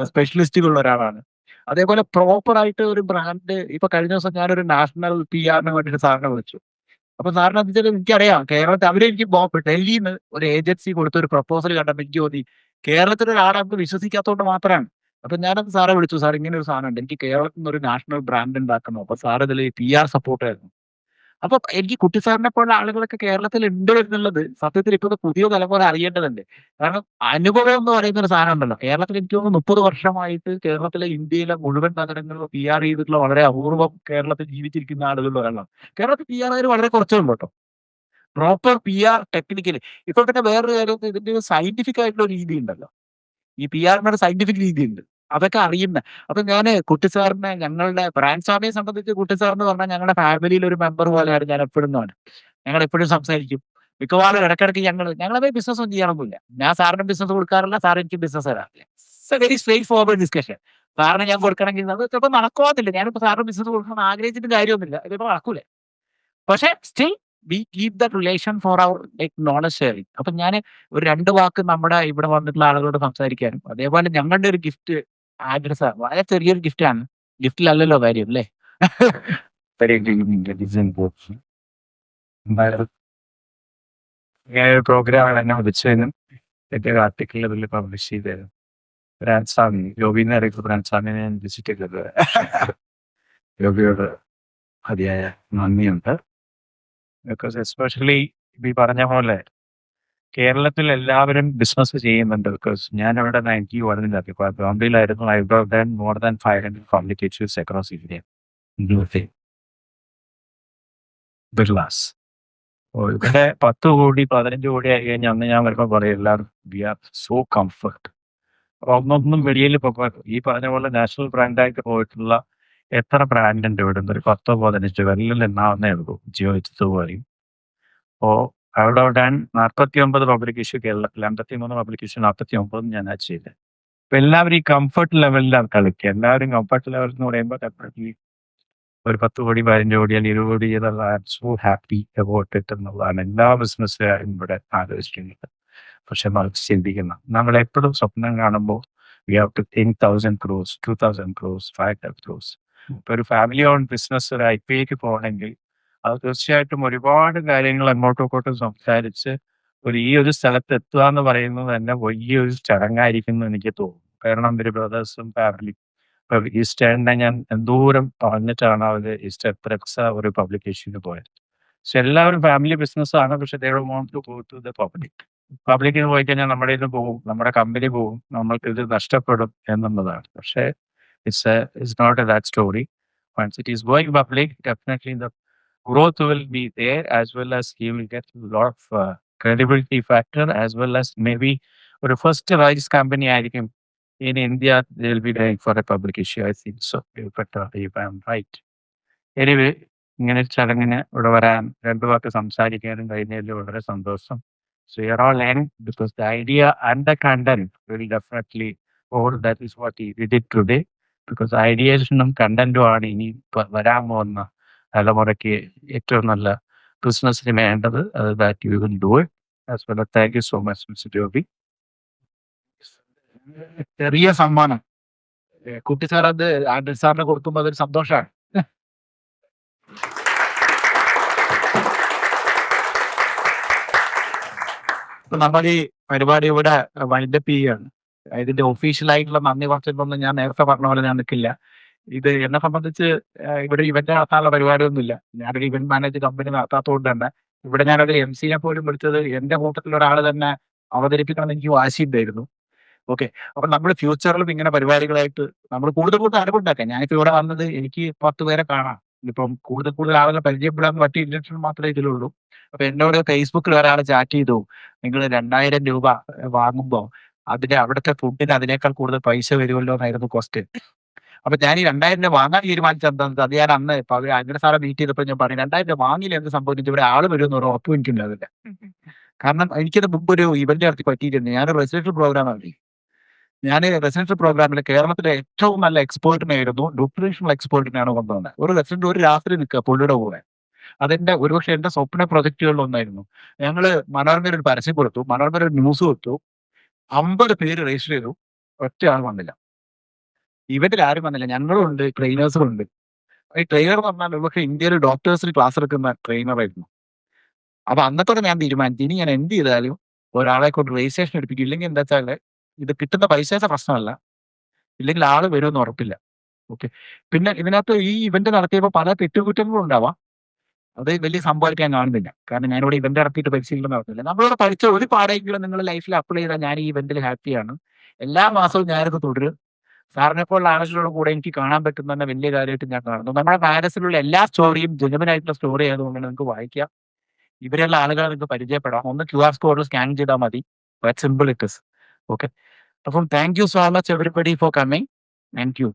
സ്പെഷ്യലിസ്റ്റുകളുള്ള ഒരാളാണ്. അതേപോലെ പ്രോപ്പർ ആയിട്ട് ഒരു ബ്രാൻഡ് ഇപ്പൊ കഴിഞ്ഞ ദിവസം ഞാനൊരു നാഷണൽ PR-ന് വേണ്ടിയിട്ട് സാറിനെ വിളിച്ചു. അപ്പൊ സാറിന് അത് വെച്ചാൽ എനിക്കറിയാം കേരളത്തിൽ അവരെനിക്ക് ഡൽഹിയിൽ നിന്ന് ഒരു ഏജൻസി കൊടുത്ത ഒരു പ്രപ്പോസൽ കണ്ടപ്പോൾ എനിക്ക് തോന്നി കേരളത്തിലെ ഒരാളെ നമുക്ക് വിശ്വസിക്കാത്തതുകൊണ്ട് മാത്രമാണ്. അപ്പൊ ഞാനത് സാറെ വിളിച്ചു, സാർ ഇങ്ങനെ ഒരു സാധനം ഉണ്ട്, എനിക്ക് കേരളത്തിൽ നിന്ന് ഒരു നാഷണൽ ബ്രാൻഡ് ഉണ്ടാക്കണം. അപ്പൊ സാർ ഇതിൽ PR സപ്പോർട്ടായിരുന്നു. അപ്പൊ എനിക്ക് കുട്ടി സാറിനെ പോലുള്ള ആളുകളൊക്കെ കേരളത്തിൽ ഉണ്ട് എന്നുള്ളത് സത്യത്തിൽ ഇപ്പൊ പുതിയ തലമുറ അറിയേണ്ടതുണ്ട്. കാരണം അനുഭവം എന്ന് പറയുന്ന ഒരു സാധനം ഉണ്ടല്ലോ. കേരളത്തിൽ എനിക്ക് തോന്നുന്നു 30 വർഷമായിട്ട് കേരളത്തിലെ ഇന്ത്യയിലെ മുഴുവൻ നഗരങ്ങളിലും PR ചെയ്തിട്ടുള്ള വളരെ അപൂർവം കേരളത്തിൽ ജീവിച്ചിരിക്കുന്ന ആളുകളിൽ ഒരാളാണ്. കേരളത്തിൽ PR വളരെ കുറച്ചേ ഉള്ളൂ കേട്ടോ. Proper PR technically. ഇപ്പോൾ തന്നെ വേറൊരു കാര്യം, ഇതിന്റെ ഒരു സയന്റിഫിക് ആയിട്ടുള്ള ഒരു രീതി ഉണ്ടല്ലോ. ഈ PR-ന് ഒരു സയന്റിഫിക് രീതിയുണ്ട്. അതൊക്കെ അറിയുന്ന. അപ്പൊ ഞാന് കുട്ടി സാറിനെ, ഞങ്ങളുടെ ബ്രാൻഡ് സ്വാമിയെ സംബന്ധിച്ച് കുട്ടി സാർ എന്ന് പറഞ്ഞാൽ ഞങ്ങളുടെ ഫാമിലിയിൽ ഒരു മെമ്പർ പോലെയാണ് ഞാൻ എപ്പോഴും കാണുന്നത്. ഞങ്ങൾ എപ്പോഴും സംസാരിക്കും. മിക്കവാറും ഇടയ്ക്കിടയ്ക്ക് ഞങ്ങളത് ബിസിനസ് ഒന്നും ചെയ്യണമെന്നില്ല. ഞാൻ സാറിന് ബിസിനസ് കൊടുക്കാറില്ല, സാർ എനിക്ക് ബിസിനസ് തരാറില്ല. It's a very straightforward discussion. സാറിന് ഞാൻ കൊടുക്കണമെങ്കിൽ അത് ചിലപ്പോൾ നടക്കുവാന്നില്ല. ഞാനിപ്പോ സാറിന് ബിസിനസ് കൊടുക്കണം ആഗ്രഹിച്ചിട്ട് കാര്യമൊന്നുമില്ല. ഇതിപ്പോ നടക്കൂല. പക്ഷെ still we keep the relation for our knowledge sharing. അപ്പൊ ഞാൻ ഒരു 2 വാക്ക് നമ്മുടെ ഇവിടെ വന്നിട്ടുള്ള ആളുകളോട് സംസാരിക്കാനും, അതേപോലെ ഞങ്ങളുടെ ഒരു ഗിഫ്റ്റ് ആഡ്രസ് വളരെ ചെറിയൊരു ഗിഫ്റ്റാണ്. ഗിഫ്റ്റിലല്ലല്ലോ കാര്യം അല്ലേ? ഇങ്ങനെ ഒരു പ്രോഗ്രാം എന്നെ വിളിച്ചതിനും എന്റെ ആർട്ടിക്കിൾ ഇതിൽ പബ്ലിഷ് ചെയ്തായിരുന്നു. ബ്രാൻഡ് സ്വാമി ജോബിനെ അറിയിക്കുന്ന ബ്രാൻഡ് സ്വാമിനെ ഞാൻ വിസിറ്റ് ചെയ്തത്. ജോബിയോട് അതിയായ നന്ദിയുണ്ട്. ബിക്കോസ് എസ്പെഷ്യലി ഈ പറഞ്ഞ പോലെ കേരളത്തിൽ എല്ലാവരും ബിസിനസ് ചെയ്യുന്നുണ്ട്. ബിക്കോസ് ഞാൻ അവിടെ എനിക്ക് വരുന്നില്ല. ഇപ്പോൾ ബോംബെയിലായിരുന്നു. I brought than more than 500 publications across India, including Birlas. ഇവിടെ 10 കോടി 15 കോടി ആയി കഴിഞ്ഞാൽ അന്ന് ഞാൻ വരുമ്പോൾ പറയും എല്ലാവരും വി ആർ സോ കംഫർട്ട്. ഒന്നൊന്നും വെളിയിൽ ഇപ്പോൾ ഈ പറഞ്ഞ പോലെ നാഷണൽ ബ്രാൻഡായിട്ട് പോയിട്ടുള്ള എത്ര ബ്രാൻഡ് ഉണ്ട് ഇവിടെ? ഒരു 10 15 വെള്ളിൽ എണ്ണാവുന്നേ ഉള്ളൂ. ജിയോ പറയും. അപ്പോൾ അവിടെ 49 പബ്ലിക് ഇഷ്യൂ കേരളത്തിൽ, 53 പബ്ലിക് ഇഷ്യൂ, 49 ഞാൻ ചെയ്തത്. അപ്പൊ എല്ലാവരും ഈ കംഫർട്ട് ലെവലിലാണ് കളിക്കുക. എല്ലാവരും കംഫർട്ട് ലെവൽ എന്ന് പറയുമ്പോൾ ഡെഫിനറ്റ്ലി ഒരു 10 കോടി 15 കോടി അല്ലെങ്കിൽ 20 കോടി എന്നുള്ള I am so happy about it എന്നുള്ളതാണ് എല്ലാ ബിസിനസ്സുകാരും ഇവിടെ ആലോചിക്കുന്നത്. പക്ഷെ മറിച്ച് ചിന്തിക്കണം. നമ്മൾ എപ്പോഴും സ്വപ്നം കാണുമ്പോൾ we have to think 1000 crores, 2000 crores, 500 crores. ഇപ്പൊ ഒരു ഫാമിലി ഓൺ ബിസിനസ് ഒരു IPAക്ക് പോകണമെങ്കിൽ അത് തീർച്ചയായിട്ടും ഒരുപാട് കാര്യങ്ങൾ അങ്ങോട്ടും ഇങ്ങോട്ടും സംസാരിച്ച് ഈ ഒരു സ്ഥലത്ത് എത്തുക എന്ന് പറയുന്നത് തന്നെ വലിയൊരു ചടങ്ങായിരിക്കും എന്ന് എനിക്ക് തോന്നുന്നു. കാരണം ഒരു ബ്രദേഴ്സും ഫാമിലി ഇപ്പൊ ഈസ്റ്റേണിനെ ഞാൻ എന്തോരം പറഞ്ഞിട്ടാണ് അവര് ഈസ്റ്റർ പ്രക്സ ഒരു പബ്ലിക്കേഷന് പോയത്. പക്ഷെ എല്ലാവരും ഫാമിലി ബിസിനസ്സാണ്. പക്ഷെ they want to go to the public. പബ്ലിക്കിന് പോയി കഴിഞ്ഞാൽ നമ്മുടെ ഇത് പോകും, നമ്മുടെ കമ്പനി പോകും, നമ്മൾക്ക് ഇത് നഷ്ടപ്പെടും എന്നുള്ളതാണ്. പക്ഷേ it's not that story. Once it is going public, definitely the growth will be there, as well as he will get a lot of credibility factor, as well as maybe for the first rise company in India, they will be going for a public issue, I think so. If I am right. Anyway, ഇങ്ങനെ ഒരു ചടങ്ങിന് ഇവിടെ വരാൻ 2 വാക്ക് സംസാരിക്കാനും കഴിഞ്ഞതിൽ വളരെ സന്തോഷം. So you're all in because the idea and the content will definitely, that is what we did today. Because ഐഡിയേഷനും കണ്ടന്റും ആണ് ഇനി വരാൻ പോകുന്ന തലമുറയ്ക്ക് ഏറ്റവും നല്ല ബിസിനസ്സിന് വേണ്ടത്. അത് that you will do it as well. Thank you so much mister Joby. ചെറിയ സമ്മാനം കുട്ടി സാർ അത് ആൻഡ്രസ് സാറിന് കൊടുക്കുമ്പോൾ അതൊരു സന്തോഷമാണ്. നമ്മൾ ഈ പരിപാടി ഇവിടെ വൈൻഡപ്പ് ചെയ്യുകയാണ്. ഇതിന്റെ ഒഫീഷ്യൽ ആയിട്ടുള്ള നന്ദി പറച്ചിലൊന്നും ഞാൻ നേരത്തെ പറഞ്ഞ പോലെ ഞാൻ നിൽക്കില്ല. ഇത് എന്നെ സംബന്ധിച്ച് ഇവിടെ ഇവന്റ് നടത്താനുള്ള പരിപാടിയൊന്നുമില്ല. ഞാനൊരു ഇവന്റ് മാനേജ് കമ്പനി നടത്താത്തതുകൊണ്ട് തന്നെ ഇവിടെ ഞാനൊരു MC-നെ പോലും വിളിച്ചത് എന്റെ കൂട്ടത്തിൽ ഒരാൾ തന്നെ അവതരിപ്പിക്കണം എന്ന് എനിക്ക് വാശിയുണ്ടായിരുന്നു. ഓക്കെ, അപ്പൊ നമ്മൾ ഫ്യൂച്ചറിലും ഇങ്ങനെ പരിപാടികളായിട്ട് നമ്മൾ കൂടുതൽ അറിവുണ്ടാക്കാം. ഞാനിപ്പോ ഇവിടെ വന്നത് എനിക്ക് 10 പേരെ കാണാം. ഇപ്പം കൂടുതൽ ആളുകളെ പരിചയപ്പെടാൻ പറ്റിയ ഇൻഡസ്ട്രി മാത്രമേ ഇതിലുള്ളൂ. അപ്പൊ എന്നോട് ഫേസ്ബുക്കിൽ ഒരാൾ ചാറ്റ് ചെയ്തു, നിങ്ങൾ 2000 രൂപ വാങ്ങുമ്പോൾ അവിടുത്തെ ഫുഡിന് അതിനേക്കാൾ കൂടുതൽ പൈസ വരുമല്ലോ എന്നായിരുന്നു ക്വസ്റ്റ്യൻ. അപ്പൊ ഞാൻ ഈ 2000 രൂപ വാങ്ങാൻ തീരുമാനിച്ചത് എന്താണെന്ന് അത് ഞാൻ അന്ന് അങ്ങനെ സാറെ മീറ്റ് ചെയ്തപ്പോൾ ഞാൻ പറഞ്ഞു 2000 രൂപ വാങ്ങിയില്ല എന്ത് സംഭവിച്ചു, ഇവിടെ ആള് വരുമെന്ന് ഒരു ഉറപ്പും എനിക്കുണ്ടാവില്ല. കാരണം എനിക്കത് മുമ്പ് ഒരു ഇവന്റ് നടത്തി പറ്റിയിട്ടുണ്ട്. ഞാൻ റെസിഡൻഷ്യൽ പ്രോഗ്രാം നടത്തി. ഞാൻ റെസിഡൻഷ്യൽ പ്രോഗ്രാമിൽ കേരളത്തിലെ ഏറ്റവും നല്ല എക്സ്പേർട്ടിനായിരുന്നു, ന്യൂട്രീഷണൽ എക്സ്പേർട്ടിനാണ് കൊണ്ടുവന്നത്. ഒരു റെസിഡന്റ് ഒരു രാത്രി നിൽക്കുക പുള്ളിയുടെ കൂടെ. അതെന്റെ ഒരുപക്ഷെ എന്റെ സ്വപ്ന പ്രൊജക്ടുകളിൽ ഒന്നായിരുന്നു. ഞങ്ങള് മനോരമയിൽ ഒരു പരസ്യം കൊടുത്തു, മനോരമയിൽ ഒരു ന്യൂസ് കൊടുത്തു. 50 പേര് രജിസ്റ്റർ ചെയ്തു, ഒറ്റ ആൾ വന്നില്ല. ഇവന്റിൽ ആരും വന്നില്ല. ഞങ്ങളുണ്ട്, ട്രെയിനേഴ്സുകളുണ്ട്. ഈ ട്രെയിനർ എന്ന് പറഞ്ഞാൽ ഒരുപക്ഷെ ഇന്ത്യയിൽ ഡോക്ടേഴ്സിന് ക്ലാസ് എടുക്കുന്ന ട്രെയിനറായിരുന്നു. അപ്പൊ അന്നത്തോടെ ഞാൻ തീരുമാനിച്ചു ഇനി ഞാൻ എന്ത് ചെയ്താലും ഒരാളെ കൊണ്ട് രജിസ്ട്രേഷൻ എടുപ്പിക്കും. ഇല്ലെങ്കിൽ എന്താ വെച്ചാൽ ഇത് കിട്ടുന്ന പൈസയുടെ പ്രശ്നമല്ല, ഇല്ലെങ്കിൽ ആള് വരുമെന്ന് ഉറപ്പില്ല. ഓക്കെ. പിന്നെ ഇതിനകത്ത് ഈ ഇവന്റ് നടത്തിയപ്പോൾ പല തെറ്റുകുറ്റങ്ങളും ഉണ്ടാവാം. അത് വലിയ സംഭവമായിട്ട് ഞാൻ കാണുന്നില്ല. കാരണം ഞാനിവിടെ ഇവന്റ് നടത്തിയിട്ട് പരിശീലനം നടത്തുന്നില്ല. നമ്മളിവിടെ പഠിച്ച ഒരു പാഠമെങ്കിലും നിങ്ങൾ ലൈഫിൽ അപ്ലൈ ചെയ്താൽ ഞാൻ ഈ ഇവന്റിൽ ഹാപ്പിയാണ്. എല്ലാ മാസവും ഞാനിത് തുടരും. സാറിനെ പോലുള്ള ആളുകളുടെ കൂടെ എനിക്ക് കാണാൻ പറ്റുന്ന തന്നെ വലിയ കാര്യമായിട്ട് ഞാൻ കാണുന്നു. നമ്മുടെ പാരസിലുള്ള എല്ലാ സ്റ്റോറിയും ജെനുവിൻ ആയിട്ടുള്ള സ്റ്റോറി ആയതുകൊണ്ട് നിങ്ങൾക്ക് വായിക്കാം. ഇവരെയുള്ള ആളുകളെ നിങ്ങൾക്ക് പരിചയപ്പെടാം. ഒന്ന് QR കോഡിൽ സ്കാൻ ചെയ്താൽ മതി. Simple it is. ഓക്കെ. അപ്പം thank you so much everybody for coming. Thank you.